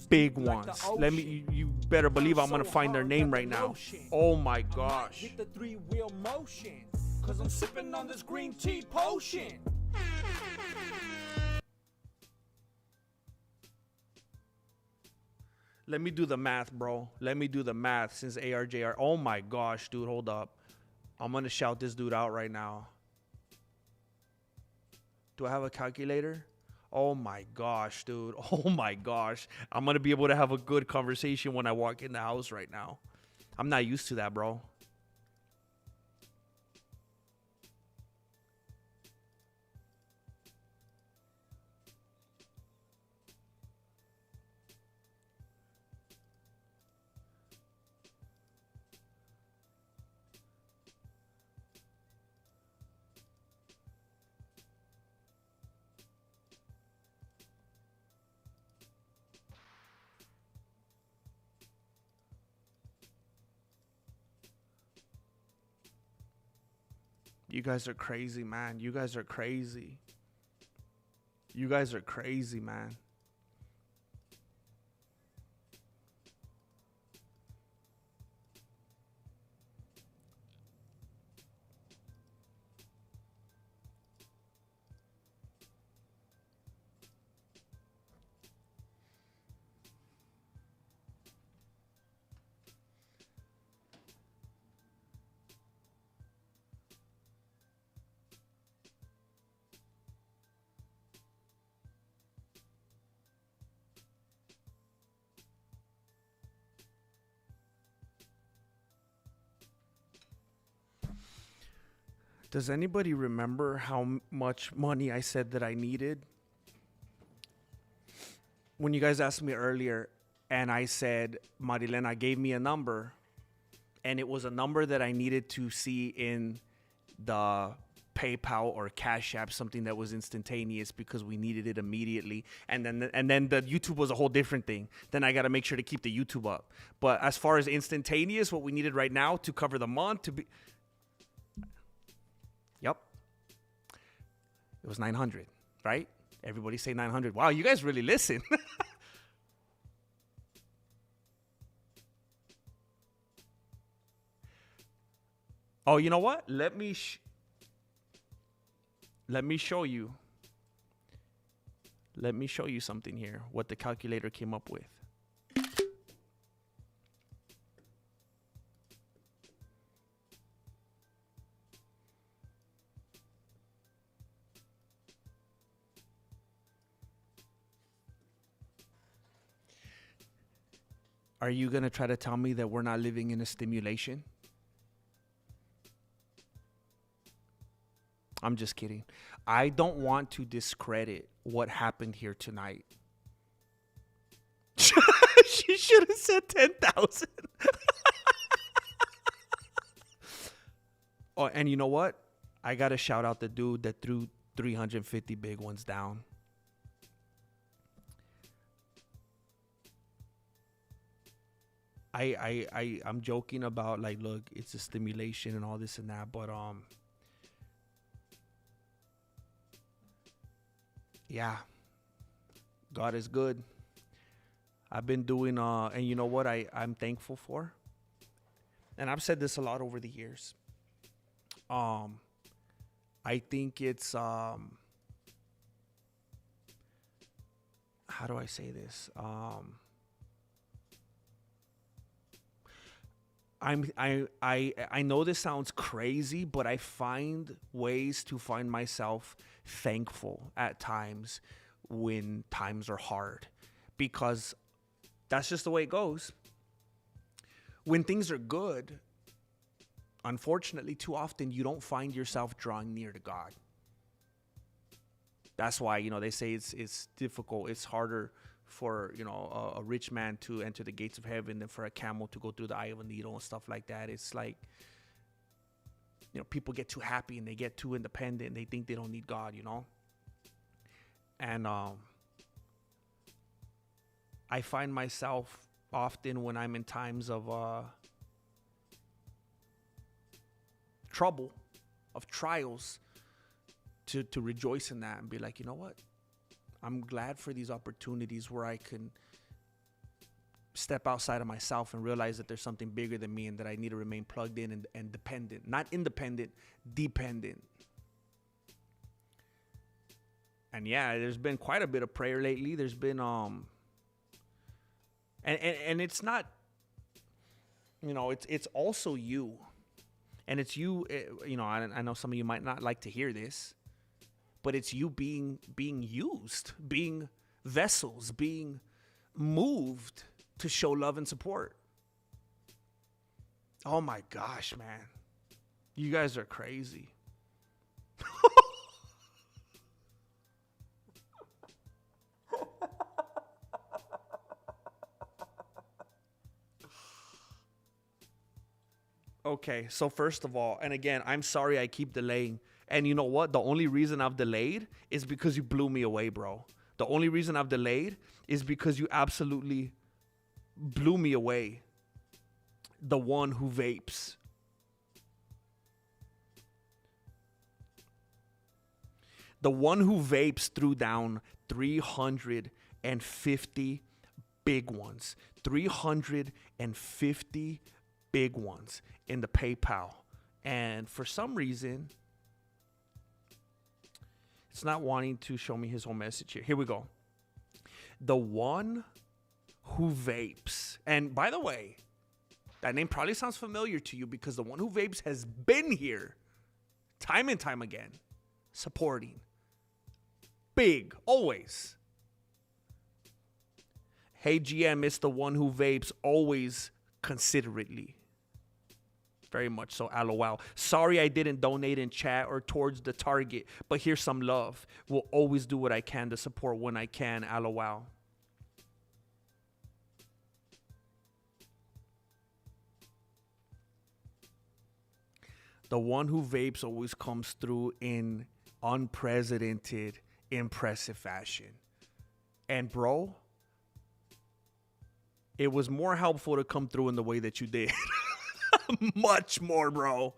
big ones. Let me. You better believe I'm gonna find their name right now. Oh my gosh. Hit the 3-wheel motion, 'cause I'm sipping on this green tea potion. Let me do the math, bro. Let me do the math since ARJR. Oh my gosh, dude. Hold up. I'm gonna shout this dude out right now. Do I have a calculator? Oh my gosh, dude. Oh my gosh. I'm going to be able to have a good conversation when I walk in the house right now. I'm not used to that, bro. You guys are crazy, man. You guys are crazy. You guys are crazy, man. Does anybody remember how much money I said that I needed? When you guys asked me earlier, and I said, Marilena gave me a number, and it was a number that I needed to see in the PayPal or Cash App, something that was instantaneous because we needed it immediately. And then the YouTube was a whole different thing. Then I got to make sure to keep the YouTube up. But as far as instantaneous, what we needed right now to cover the month to be, yep, it was 900, right? Everybody say 900. Wow, you guys really listen. Oh, you know what? Let me show you. Let me show you something here, what the calculator came up with. Are you going to try to tell me that we're not living in a stimulation? I'm just kidding. I don't want to discredit what happened here tonight. She should have said 10,000. Oh, and you know what? I got to shout out the dude that threw 350 big ones down. I'm joking about, like, look, it's a stimulation and all this and that, but yeah, God is good. I've been doing and you know what I'm thankful for, and I've said this a lot over the years. I think it's how do I say this? I know this sounds crazy, but I find ways to find myself thankful at times when times are hard, because that's just the way it goes. When things are good, unfortunately, too often you don't find yourself drawing near to God. That's why, they say it's difficult. It's harder for, a rich man to enter the gates of heaven than for a camel to go through the eye of a needle and stuff like that. It's like, people get too happy and they get too independent and they think they don't need God, And I find myself often when I'm in times of trouble, of trials, to rejoice in that and be like, you know what? I'm glad for these opportunities where I can step outside of myself and realize that there's something bigger than me and that I need to remain plugged in and dependent. Not independent, dependent. And yeah, there's been quite a bit of prayer lately. There's been and it's not, it's also you. And it's you, I know some of you might not like to hear this, but it's you being used, being vessels, being moved to show love and support. Oh my gosh, man. You guys are crazy. Okay, so first of all, and again, I'm sorry I keep delaying. And you know what? The only reason I've delayed is because you blew me away, bro. The only reason I've delayed is because you absolutely blew me away. The one who vapes. The one who vapes threw down 350 big ones. 350 big ones in the PayPal. And for some reason, it's not wanting to show me his whole message here. Here we go. The one who vapes. And by the way, that name probably sounds familiar to you because the one who vapes has been here time and time again, supporting. Big, always. Hey, GM, it's the one who vapes always considerately. Very much so. LOL. Sorry I didn't donate in chat or towards the target, but here's some love. Will always do what I can to support when I can. LOL. The one who vapes always comes through in unprecedented, impressive fashion. And bro, it was more helpful to come through in the way that you did. Much more, bro.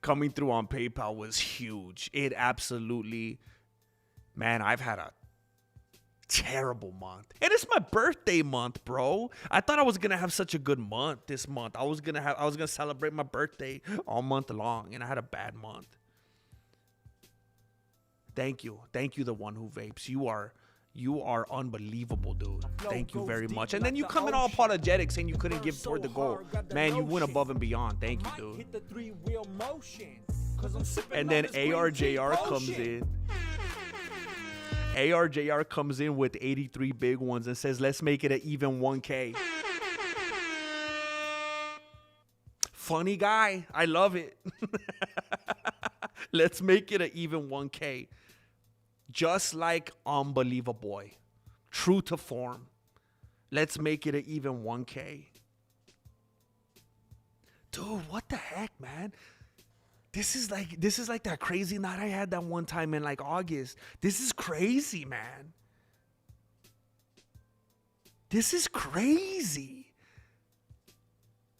Coming through on PayPal was huge. It absolutely, man, I've had a terrible month. And it's my birthday month, bro. I thought I was gonna have such a good month this month. I was gonna celebrate my birthday all month long, and I had a bad month. Thank you, the one who vapes. You are unbelievable, dude. Thank you very much. And then you come in all apologetic saying you couldn't give toward the goal. Man, you went above and beyond. Thank you, dude. And then ARJR comes in. ARJR comes in with 83 big ones and says, let's make it an even 1K. Funny guy. I love it. Let's make it an even 1K. Just like Unbeliever Boy. True to form. Let's make it an even 1K. Dude, what the heck, man? This is like that crazy night I had that one time in like August. This is crazy, man. This is crazy.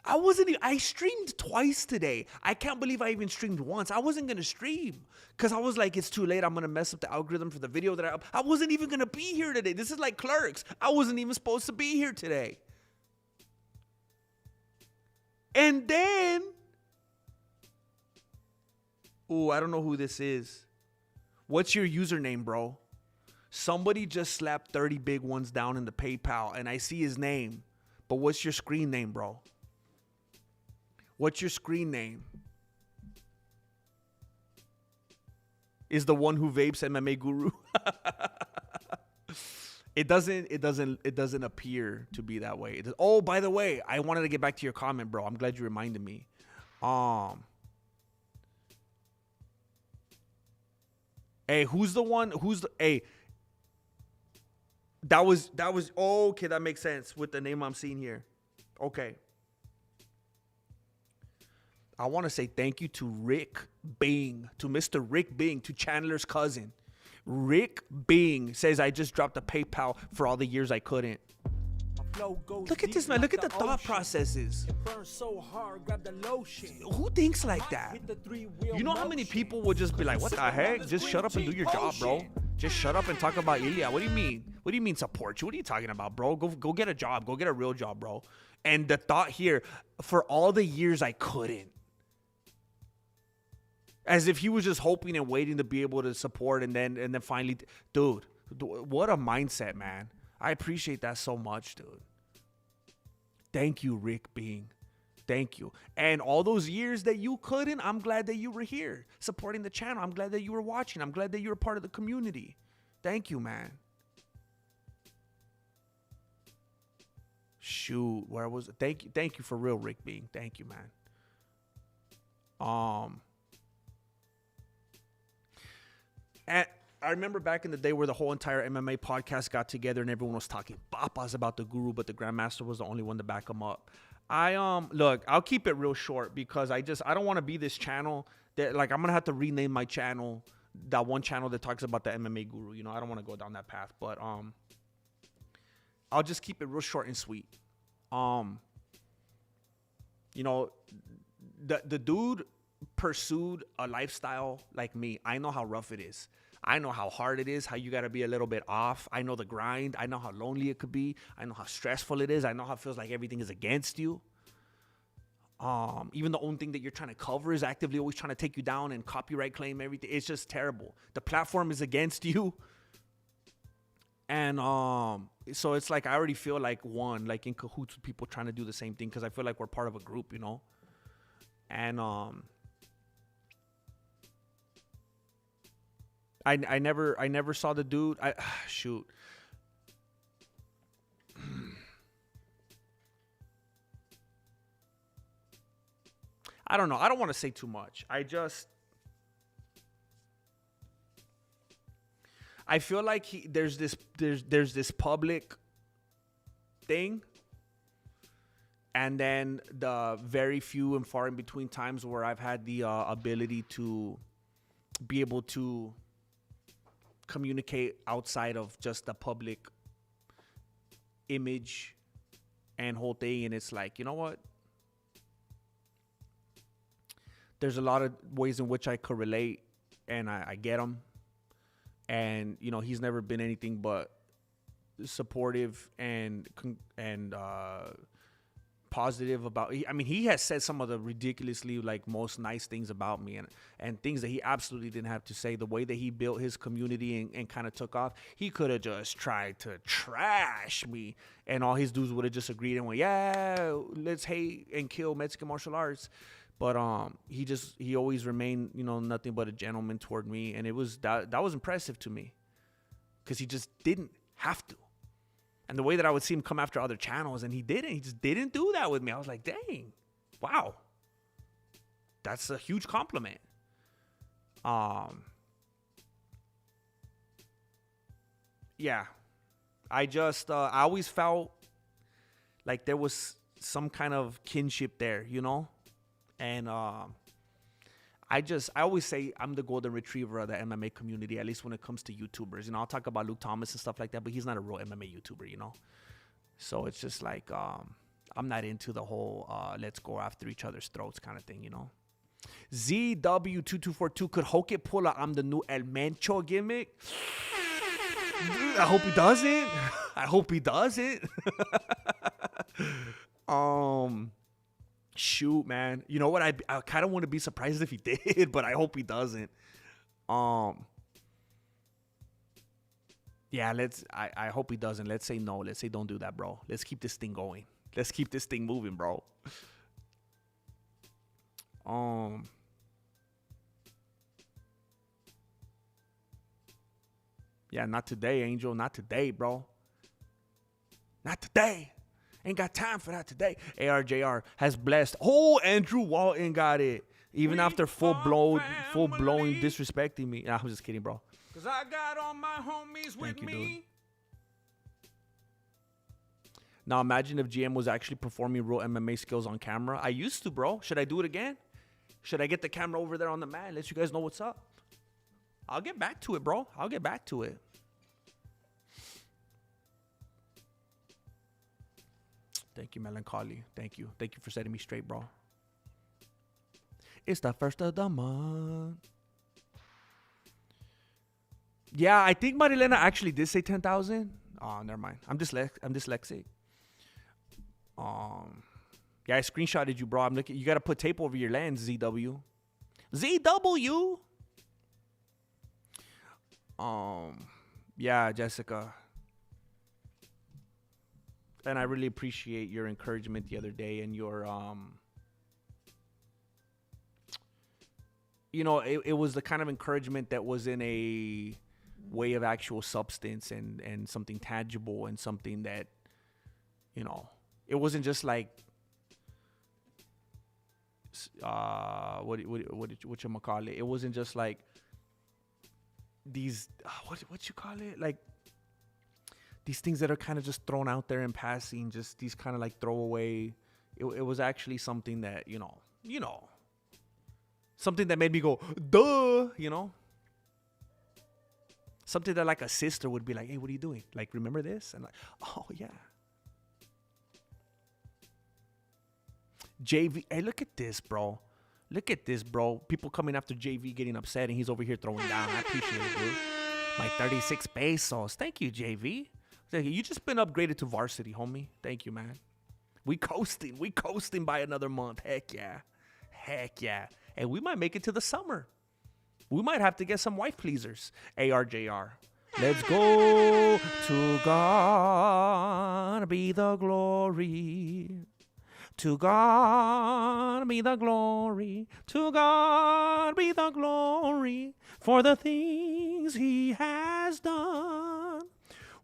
I streamed twice today. I can't believe I even streamed once. I wasn't going to stream because I was like, it's too late. I'm going to mess up the algorithm for the video that I wasn't even going to be here today. This is like Clerks. I wasn't even supposed to be here today. And then, ooh, I don't know who this is. What's your username, bro? Somebody just slapped 30 big ones down in the PayPal, and I see his name. But what's your screen name, bro? What's your screen name? Is the one who vapes MMA Guru? It doesn't appear to be that way. Oh, by the way, I wanted to get back to your comment, bro. I'm glad you reminded me. Hey, who's the one? Hey, that was oh, okay, that makes sense with the name I'm seeing here. Okay. I want to say thank you to Rick Bing, to Mr. Rick Bing, to Chandler's cousin. Rick Bing says, I just dropped a PayPal for all the years I couldn't. Look at this, man. Look at the thought processes. Who thinks like that? You know how many people would just be like, what the heck? Just shut up and do your job, bro. Just shut up and talk about Ilia. What do you mean? What do you mean support you? What are you talking about, bro? Go get a job. Go get a real job, bro. And the thought here, for all the years I couldn't. As if he was just hoping and waiting to be able to support and then finally, dude, what a mindset, man. I appreciate that so much, dude. Thank you, Rick Bing. Thank you. And all those years that you couldn't, I'm glad that you were here supporting the channel. I'm glad that you were watching. I'm glad that you were part of the community. Thank you, man. Shoot, where was it? Thank you for real, Rick Bing. Thank you, man. And I remember back in the day where the whole entire MMA podcast got together and everyone was talking papas about the Guru, but the Grandmaster was the only one to back him up. Look, I'll keep it real short because I don't want to be this channel that, like, I'm gonna have to rename my channel, that one channel that talks about the MMA Guru. You know, I don't want to go down that path, but I'll just keep it real short and sweet. You know, the dude pursued a lifestyle like me. I know how rough it is. I know how hard it is, how you got to be a little bit off. I know the grind. I know how lonely it could be. I know how stressful it is. I know how it feels like everything is against you. Even the only thing that you're trying to cover is actively always trying to take you down and copyright claim everything. It's just terrible. The platform is against you. And so it's like I already feel like in cahoots with people trying to do the same thing because I feel like we're part of a group, you know? And I never saw the dude. Shoot. I don't know. I don't want to say too much. I feel like there's this public thing, and then the very few and far in between times where I've had the ability to be able to communicate outside of just the public image and whole thing. And it's like, you know what? There's a lot of ways in which I could relate, and I get them. And, you know, he's never been anything but supportive and positive about. I mean, he has said some of the ridiculously like most nice things about me, and things that he absolutely didn't have to say. The way that he built his community and kind of took off, he could have just tried to trash me, and all his dudes would have just agreed and went, yeah, let's hate and kill Mexican martial arts. But he always remained, you know, nothing but a gentleman toward me, and it was that was impressive to me, because he just didn't have to. And the way that I would see him come after other channels, and he just didn't do that with me. I was like, dang, wow, that's a huge compliment. Yeah, I always felt like there was some kind of kinship there, you know. And I always say I'm the golden retriever of the MMA community, at least when it comes to YouTubers. You know, I'll talk about Luke Thomas and stuff like that, but he's not a real MMA YouTuber, you know. So it's just like I'm not into the whole let's go after each other's throats kind of thing, you know. ZW2242, could Hoke pull a I'm the new El Mencho gimmick? I hope he doesn't. I hope he doesn't. Shoot, man. You know what? I kind of want to be surprised if he did, but I hope he doesn't. Yeah, I hope he doesn't. Let's say no. Let's say don't do that, bro. Let's keep this thing going. Let's keep this thing moving, bro. Yeah, not today, Angel. Not today, bro. Not today. Ain't got time for that today. ARJR has blessed. Oh, Andrew Walton got it. Even after full-blown disrespecting me. Nah, I'm just kidding, bro. Cause I got all my homies with me. Dude. Now imagine if GM was actually performing real MMA skills on camera. I used to, bro. Should I do it again? Should I get the camera over there on the mat and let you guys know what's up? I'll get back to it, bro. I'll get back to it. Thank you, Melancholy. Thank you. Thank you for setting me straight, bro. It's the first of the month. Yeah, I think Marilena actually did say 10,000. Oh, never mind. I'm dyslexic. Yeah, I screenshotted you, bro. I'm looking. You gotta put tape over your lens, ZW. ZW. Yeah, Jessica. And I really appreciate your encouragement the other day, and your you know, it was the kind of encouragement that was in a way of actual substance and something tangible, and something that, you know, it wasn't just like what you call it? It wasn't just like these what you call it, like these things that are kind of just thrown out there in passing, just these kind of like throwaway. It was actually something that, you know, something that made me go, duh, you know. Something that like a sister would be like, hey, what are you doing? Like, remember this? And like, oh, yeah. JV, hey, look at this, bro. Look at this, bro. People coming after JV getting upset, and he's over here throwing down. I appreciate it, dude. My 36 pesos. Thank you, JV. You just been upgraded to varsity, homie. Thank you, man. We coasting by another month. Heck yeah. Heck yeah. And we might make it to the summer. We might have to get some wife pleasers. ARJR. Let's go. To God be the glory. To God be the glory. To God be the glory for the things he has done.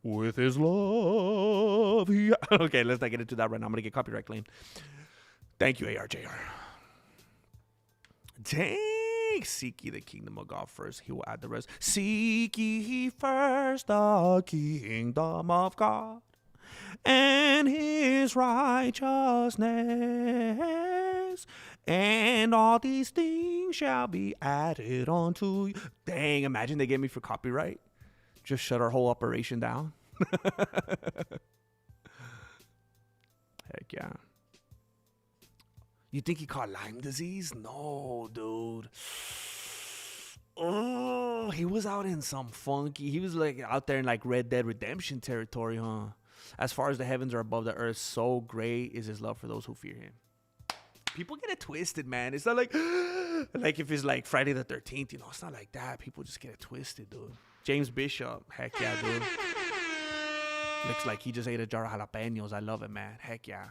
With his love. Okay, let's not get into that right now. I'm going to get copyright claimed. Thank you, ARJR. Dang. Seek ye the kingdom of God first. He will add the rest. Seek ye first the kingdom of God and his righteousness, and all these things shall be added unto you. Dang, imagine they get me for copyright. Just shut our whole operation down. Heck yeah. You think he caught Lyme disease? No, dude. Oh, he was out in some funky. He was like out there in like Red Dead Redemption territory, huh? As far as the heavens are above the earth, so great is his love for those who fear him. People get it twisted, man. It's not like if it's like Friday the 13th, you know, it's not like that. People just get it twisted, dude. James Bishop, heck yeah, dude. Looks like he just ate a jar of jalapenos. I love it, man. Heck yeah.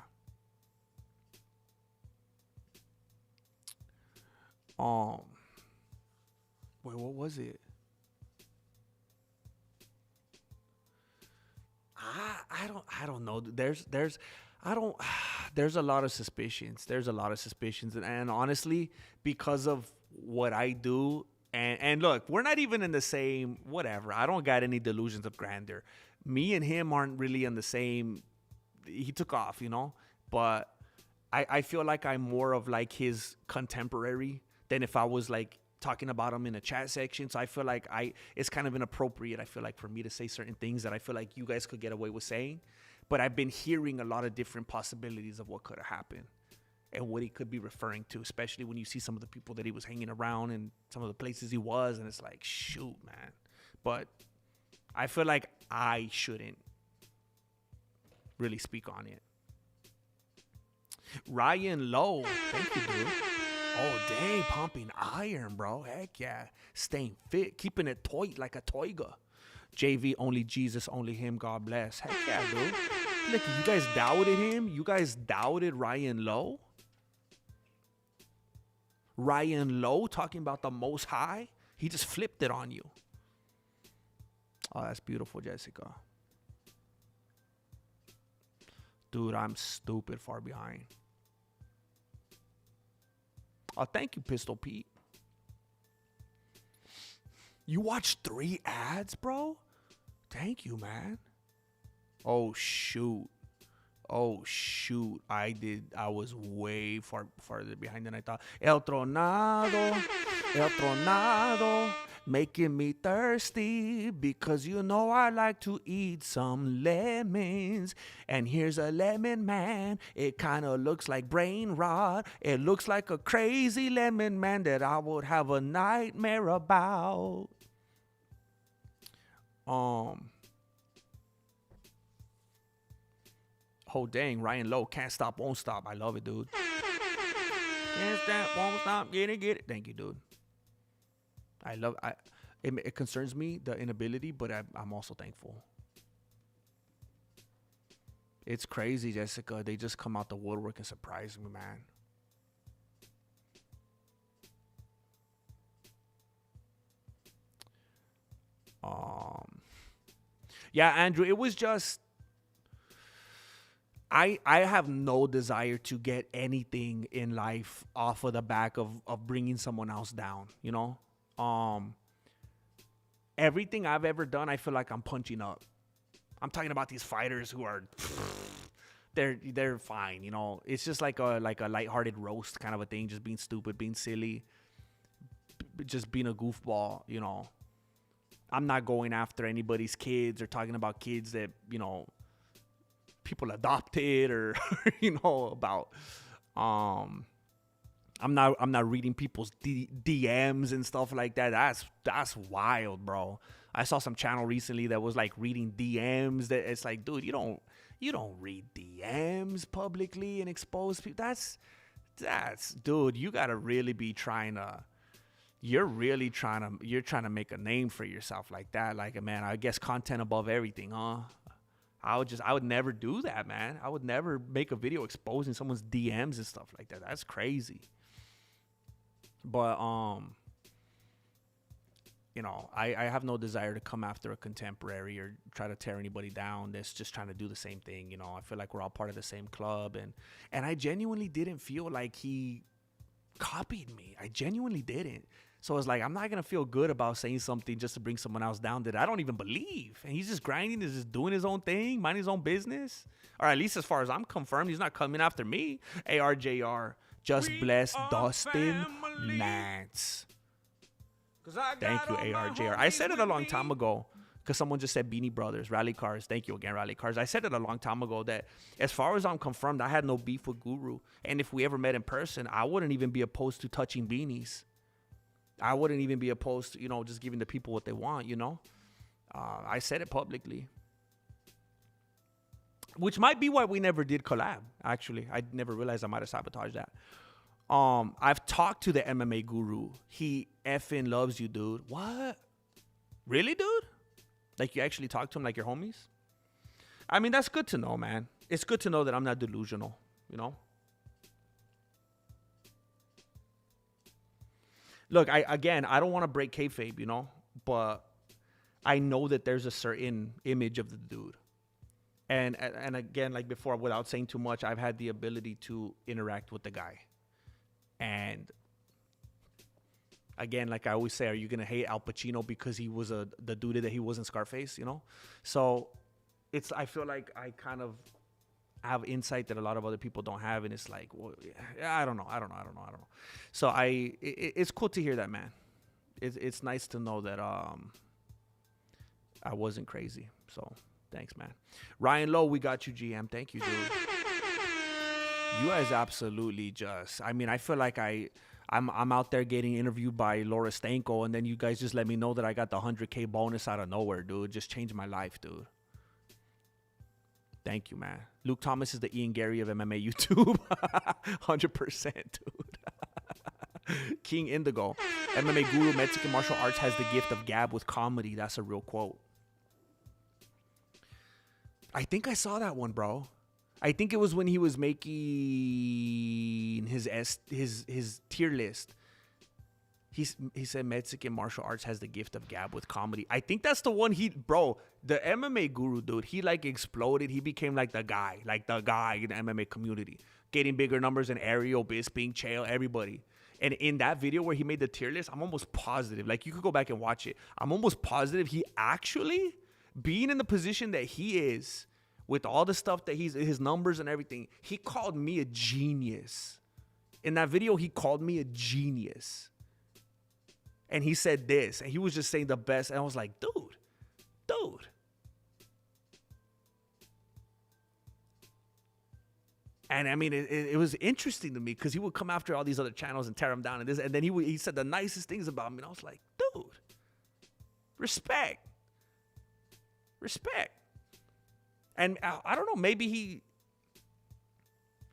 Wait, what was it? I don't know. There's a lot of suspicions. And honestly, because of what I do, and look, we're not even in the same whatever. I don't got any delusions of grandeur. Me and him aren't really in the same. He took off, you know, but I feel like I'm more of like his contemporary than if I was like talking about him in a chat section. So I feel like it's kind of inappropriate, I feel like, for me to say certain things that I feel like you guys could get away with saying. But I've been hearing a lot of different possibilities of what could have happened and what he could be referring to, especially when you see some of the people that he was hanging around and some of the places he was. And it's like, shoot, man. But I feel like I shouldn't really speak on it. Ryan Lowe, thank you, dude. Oh, dang, pumping iron, bro. Heck yeah. Staying fit, keeping it tight like a toiga. JV, only Jesus, only him, God bless. Heck yeah, dude. Look, you guys doubted him? You guys doubted Ryan Lowe? Ryan Lowe talking about the Most High? He just flipped it on you. Oh, that's beautiful, Jessica. Dude, I'm stupid far behind. Oh, thank you, Pistol Pete. You watched 3 ads, bro? Thank you, man. Oh, shoot. I was way farther behind than I thought. El Tronado, making me thirsty because you know I like to eat some lemons. And here's a lemon man. It kind of looks like brain rot. It looks like a crazy lemon man that I would have a nightmare about. Oh, dang, Ryan Lowe, can't stop, won't stop. I love it, dude. Can't stop, won't stop, get it. Thank you, dude. It concerns me, the inability, but I'm also thankful. It's crazy, Jessica. They just come out the woodwork and surprise me, man. Yeah, Andrew, it was just I have no desire to get anything in life off of the back of bringing someone else down, you know? Everything I've ever done, I feel like I'm punching up. I'm talking about these fighters who are they're fine, you know? It's just like a lighthearted roast kind of a thing, just being stupid, being silly, just being a goofball, you know? I'm not going after anybody's kids or talking about kids that, you know, people adopted or you know, about I'm not reading people's DMs and stuff like that. That's wild, bro. I saw some channel recently that was like reading DMs. That it's like, dude, you don't read DMs publicly and expose people. That's dude, you gotta really be trying to. You're trying to make a name for yourself like that. Like, man, I guess content above everything, huh? I would never do that, man. I would never make a video exposing someone's DMs and stuff like that. That's crazy. But, you know, I have no desire to come after a contemporary or try to tear anybody down that's just trying to do the same thing. You know, I feel like we're all part of the same club. And I genuinely didn't feel like he copied me. I genuinely didn't. So it's like, I'm not going to feel good about saying something just to bring someone else down that I don't even believe. And he's just grinding, he's just doing his own thing, minding his own business. Or at least as far as I'm confirmed, he's not coming after me. ARJR, just bless Dustin Lance. Thank you, ARJR. I said it a long time ago because someone just said Beanie Brothers, Rally Cars. Thank you again, Rally Cars. I said it a long time ago that as far as I'm confirmed, I had no beef with Guru. And if we ever met in person, I wouldn't even be opposed to touching beanies. I wouldn't even be opposed to, just giving the people what they want, I said it publicly. Which might be why we never did collab, actually. I never realized I might have sabotaged that. I've talked to the MMA Guru. He effing loves you, dude. What? Really, dude? Like, you actually talk to him like your homies? I mean, that's good to know, man. It's good to know that I'm not delusional, Look, I don't want to break kayfabe, but I know that there's a certain image of the dude. And again, like before, without saying too much, I've had the ability to interact with the guy. And again, like I always say, are you going to hate Al Pacino because he was the dude that he was in Scarface, So I feel like I kind of have insight that a lot of other people don't have, and it's like, well, I don't know. So it's cool to hear that, man. It's nice to know that I wasn't crazy. So thanks, man. Ryan Lowe, we got you, GM. Thank you, dude. You guys absolutely just. I mean, I feel like I'm out there getting interviewed by Laura Stanko, and then you guys just let me know that I got the 100K bonus out of nowhere, dude. Just changed my life, dude. Thank you, man. Luke Thomas is the Ian Gary of MMA YouTube. 100%, dude. King Indigo. MMA Guru, Mexican martial arts, has the gift of gab with comedy. That's a real quote. I think I saw that one, bro. I think it was when he was making his tier list. He said Mexican martial arts has the gift of gab with comedy. I think that's the one the MMA Guru, dude, he like exploded. He became like the guy in the MMA community, getting bigger numbers than Ariel, Bisping, Chael, everybody. And in that video where he made the tier list, I'm almost positive, like you could go back and watch it. I'm almost positive he actually, being in the position that he is, with all the stuff that his numbers and everything, he called me a genius. In that video, he called me a genius. And he said this, and he was just saying the best. And I was like, dude. And I mean, it was interesting to me because he would come after all these other channels and tear them down. And then he said the nicest things about me. And I was like, dude, respect. And I don't know, maybe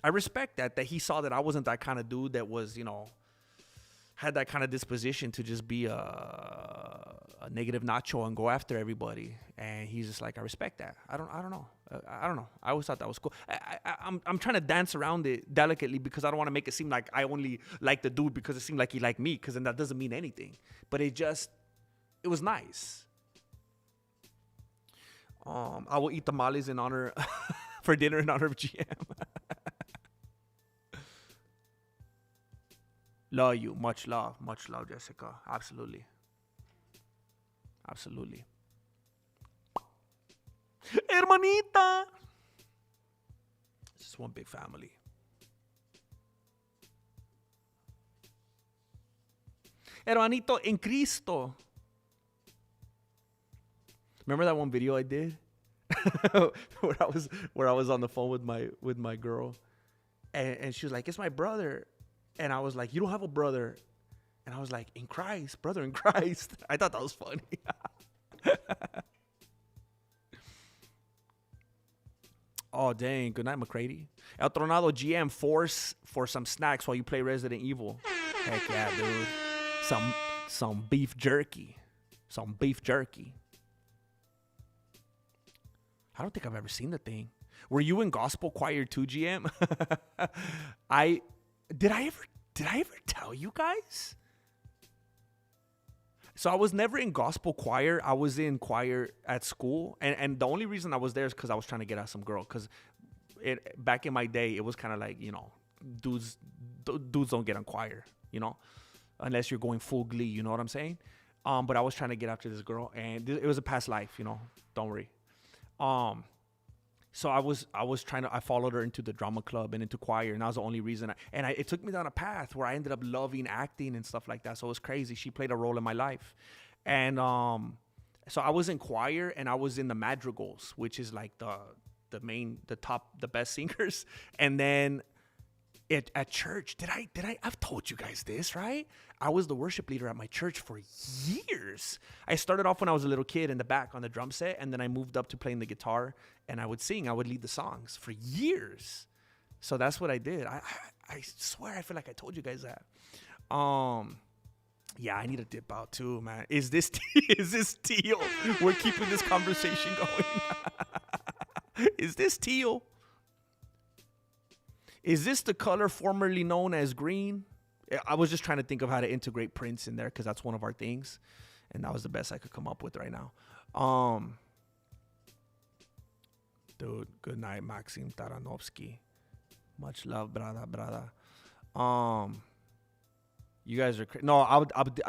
I respect that he saw that I wasn't that kind of dude that was, had that kind of disposition to just be a negative nacho and go after everybody. And he's just like, I respect that. I don't know. I don't know. I always thought that was cool. I'm trying to dance around it delicately because I don't want to make it seem like I only like the dude because it seemed like he liked me, because then that doesn't mean anything. But it was nice. I will eat tamales in honor for dinner in honor of GM. Love you. Much love, Jessica. Absolutely. Hermanita. It's just one big family. Hermanito en Cristo. Remember that one video I did where I was on the phone with my girl, and she was like, "It's my brother," and I was like, "You don't have a brother," and I was like, "In Christ, brother in Christ." I thought that was funny. Oh dang! Good night, McCready. El Tronado GM, force for some snacks while you play Resident Evil. Heck yeah, dude. Some beef jerky. I don't think I've ever seen the thing. Were you in gospel choir too, GM? Did I ever tell you guys? So I was never in gospel choir. I was in choir at school. And the only reason I was there is because I was trying to get at some girl. Because back in my day, it was kind of like, dudes dudes don't get on choir, you know, unless you're going full glee. You know what I'm saying? But I was trying to get after this girl, and it was a past life, you know. Don't worry. So I followed her into the drama club and into choir, and that was the only reason. It took me down a path where I ended up loving acting and stuff like that. So it was crazy. She played a role in my life, and so I was in choir and I was in the madrigals, which is like the best singers. And then at church, I've told you guys this, right? I was the worship leader at my church for years. I started off when I was a little kid in the back on the drum set, and then I moved up to playing the guitar, and I would sing. I would lead the songs for years. So that's what I did. I swear I feel like I told you guys that. Yeah, I need to dip out too, man. Is this teal? We're keeping this conversation going. Is this teal? Is this the color formerly known as green? I was just trying to think of how to integrate Prince in there because that's one of our things. And that was the best I could come up with right now. Dude, good night, Maxim Taranovsky. Much love, brother. You guys are no.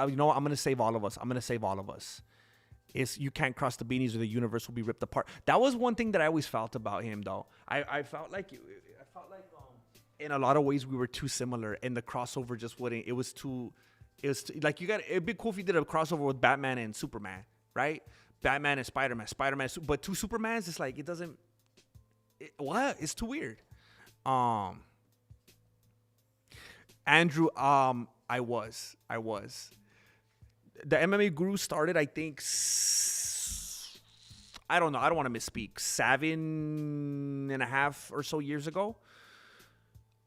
You know what? I'm gonna save all of us. It's you can't cross the beanies or the universe will be ripped apart. That was one thing that I always felt about him, though. I felt like in a lot of ways we were too similar, and the crossover just wouldn't. It was too like it'd be cool if you did a crossover with Batman and Superman, right? Batman and Spider-Man, but two Supermans. It's like it doesn't. It's too weird. Andrew, I was. The MMA Guru started, I think, I don't know. I don't want to misspeak. 7.5 or so years ago.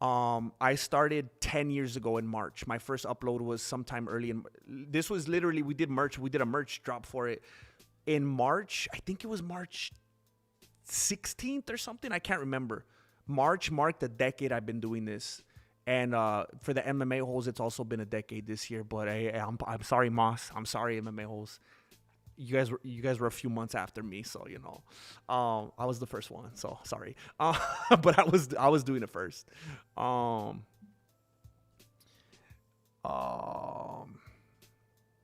I started 10 years ago in March. My first upload was sometime early this was literally, we did a merch drop for it in March. I think it was March 16th or something. I can't remember. March marked a decade I've been doing this. And for the MMA holes, it's also been a decade this year. But I'm sorry, Moss. I'm sorry, MMA holes. You guys were a few months after me, so you know, I was the first one. So sorry, but I was doing it first.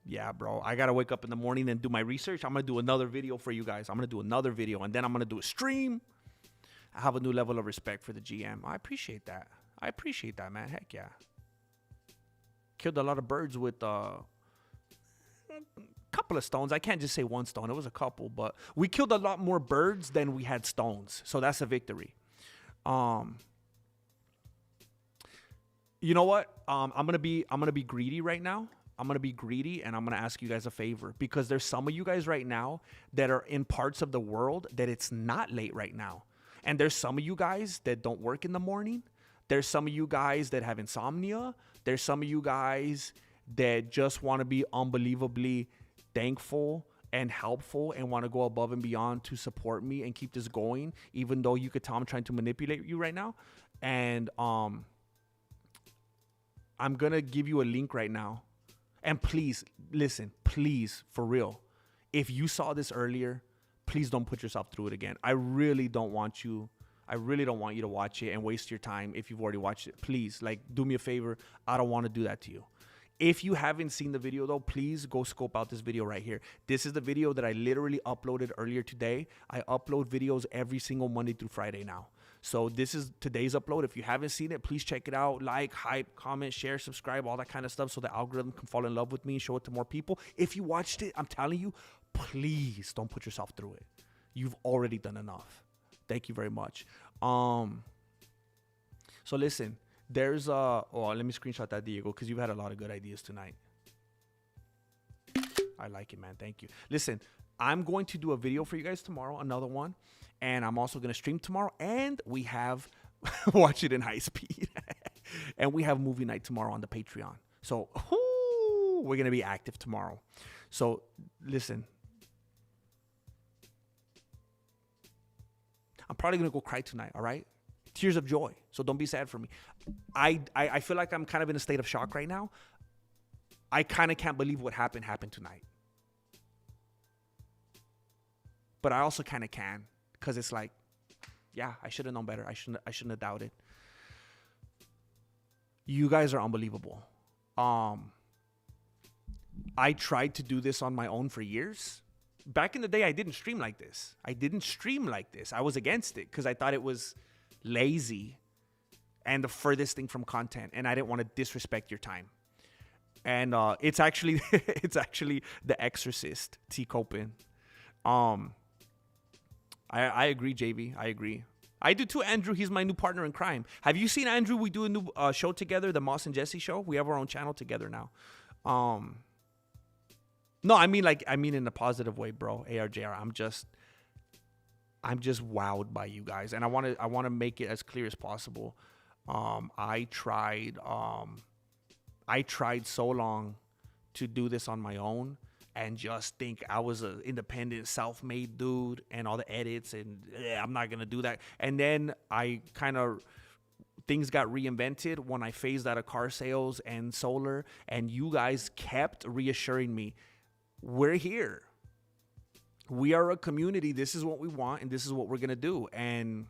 Yeah, bro. I gotta wake up in the morning and do my research. I'm gonna do another video for you guys. I'm gonna do another video, and then I'm gonna do a stream. I have a new level of respect for the GM. I appreciate that. Man. Heck yeah. Killed a lot of birds with a couple of stones. I can't just say one stone. It was a couple, but we killed a lot more birds than we had stones. So that's a victory. You know what? I'm gonna be greedy right now. I'm gonna be greedy, and I'm gonna ask you guys a favor, because there's some of you guys right now that are in parts of the world that it's not late right now, and there's some of you guys that don't work in the morning. There's some of you guys that have insomnia. There's some of you guys that just want to be unbelievably thankful and helpful and want to go above and beyond to support me and keep this going, even though you could tell I'm trying to manipulate you right now. And I'm going to give you a link right now. And please, listen, please, for real, if you saw this earlier, please don't put yourself through it again. I really don't want you to watch it and waste your time if you've already watched it. Please, like, do me a favor. I don't want to do that to you. If you haven't seen the video, though, please go scope out this video right here. This is the video that I literally uploaded earlier today. I upload videos every single Monday through Friday now. So this is today's upload. If you haven't seen it, please check it out. Like, hype, comment, share, subscribe, all that kind of stuff so the algorithm can fall in love with me and show it to more people. If you watched it, I'm telling you, please don't put yourself through it. You've already done enough. Thank you very much. So listen, there's let me screenshot that, Diego, because you've had a lot of good ideas tonight. I like it, man. Thank you. Listen, I'm going to do a video for you guys tomorrow, another one, and I'm also going to stream tomorrow, and we have watch it in high speed, and we have movie night tomorrow on the Patreon. So we're going to be active tomorrow. So listen. I'm probably going to go cry tonight, all right? Tears of joy. So don't be sad for me. I feel like I'm kind of in a state of shock right now. I kind of can't believe what happened tonight. But I also kind of can, because it's like, yeah, I should have known better. I shouldn't have doubted. You guys are unbelievable. I tried to do this on my own for years. Back in the day, I didn't stream like this. I was against it because I thought it was lazy and the furthest thing from content, and I didn't want to disrespect your time. And it's actually The Exorcist, T. Copin. I agree, JV. I agree. I do too, Andrew. He's my new partner in crime. Have you seen Andrew? We do a new show together, the Moss and Jesse show. We have our own channel together now. No, I mean in a positive way, bro. ARJR. I'm just wowed by you guys, and I want to make it as clear as possible. I tried so long to do this on my own and just think I was an independent, self-made dude and all the edits, and I'm not going to do that. And then things got reinvented when I phased out of car sales and solar, and you guys kept reassuring me, we're here. We are a community. This is what we want, and this is what we're going to do. And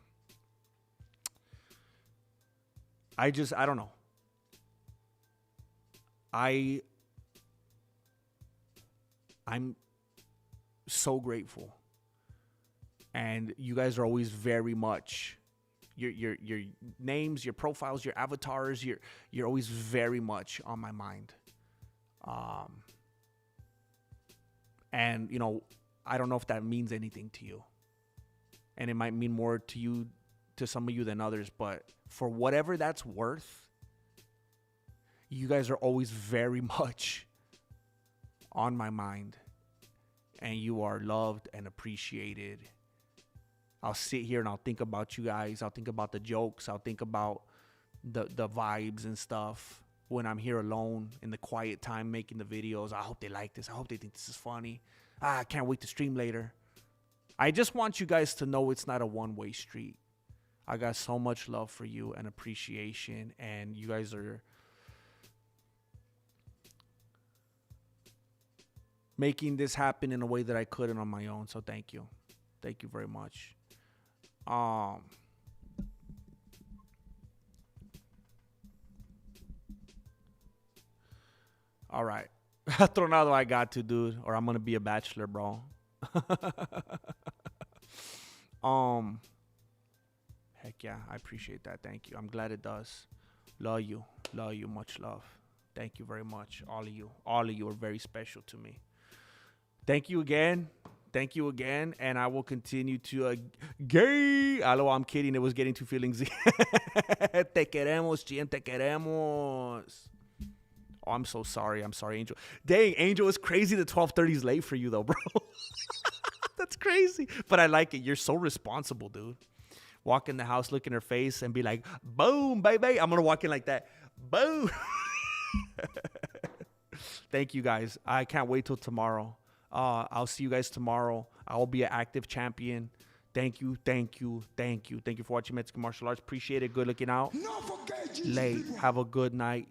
I don't know. I'm so grateful, and you guys are always very much your names, your profiles, your avatars. You're always very much on my mind. And I don't know if that means anything to you, and it might mean more to some of you than others. But for whatever that's worth, you guys are always very much on my mind, and you are loved and appreciated. I'll sit here and I'll think about you guys. I'll think about the jokes. I'll think about the vibes and stuff when I'm here alone in the quiet time making the videos. I hope they like this. I hope they think this is funny. I can't wait to stream later. I just want you guys to know it's not a one-way street. I got so much love for you and appreciation, and you guys are making this happen in a way that I couldn't on my own. So thank you. Thank you very much. All right. Tronado I got to, dude, or I'm going to be a bachelor, bro. Heck yeah, I appreciate that. Thank you. I'm glad it does. Love you. Love you. Much love. Thank you very much. All of you. All of you are very special to me. Thank you again. Thank you again. And I will continue to gay. Hello, I'm kidding. It was getting too feelings. Te queremos, Chien, te queremos. Oh, I'm so sorry. I'm sorry, Angel. Dang, Angel, it's crazy that 12:30 is late for you, though, bro. That's crazy. But I like it. You're so responsible, dude. Walk in the house, look in her face, and be like, boom, baby. I'm going to walk in like that. Boom. Thank you, guys. I can't wait till tomorrow. I'll see you guys tomorrow. I will be an active champion. Thank you, thank you, thank you. Thank you for watching Mexican Martial Arts. Appreciate it. Good looking out. Not forget Jesus, Late. people. Have a good night.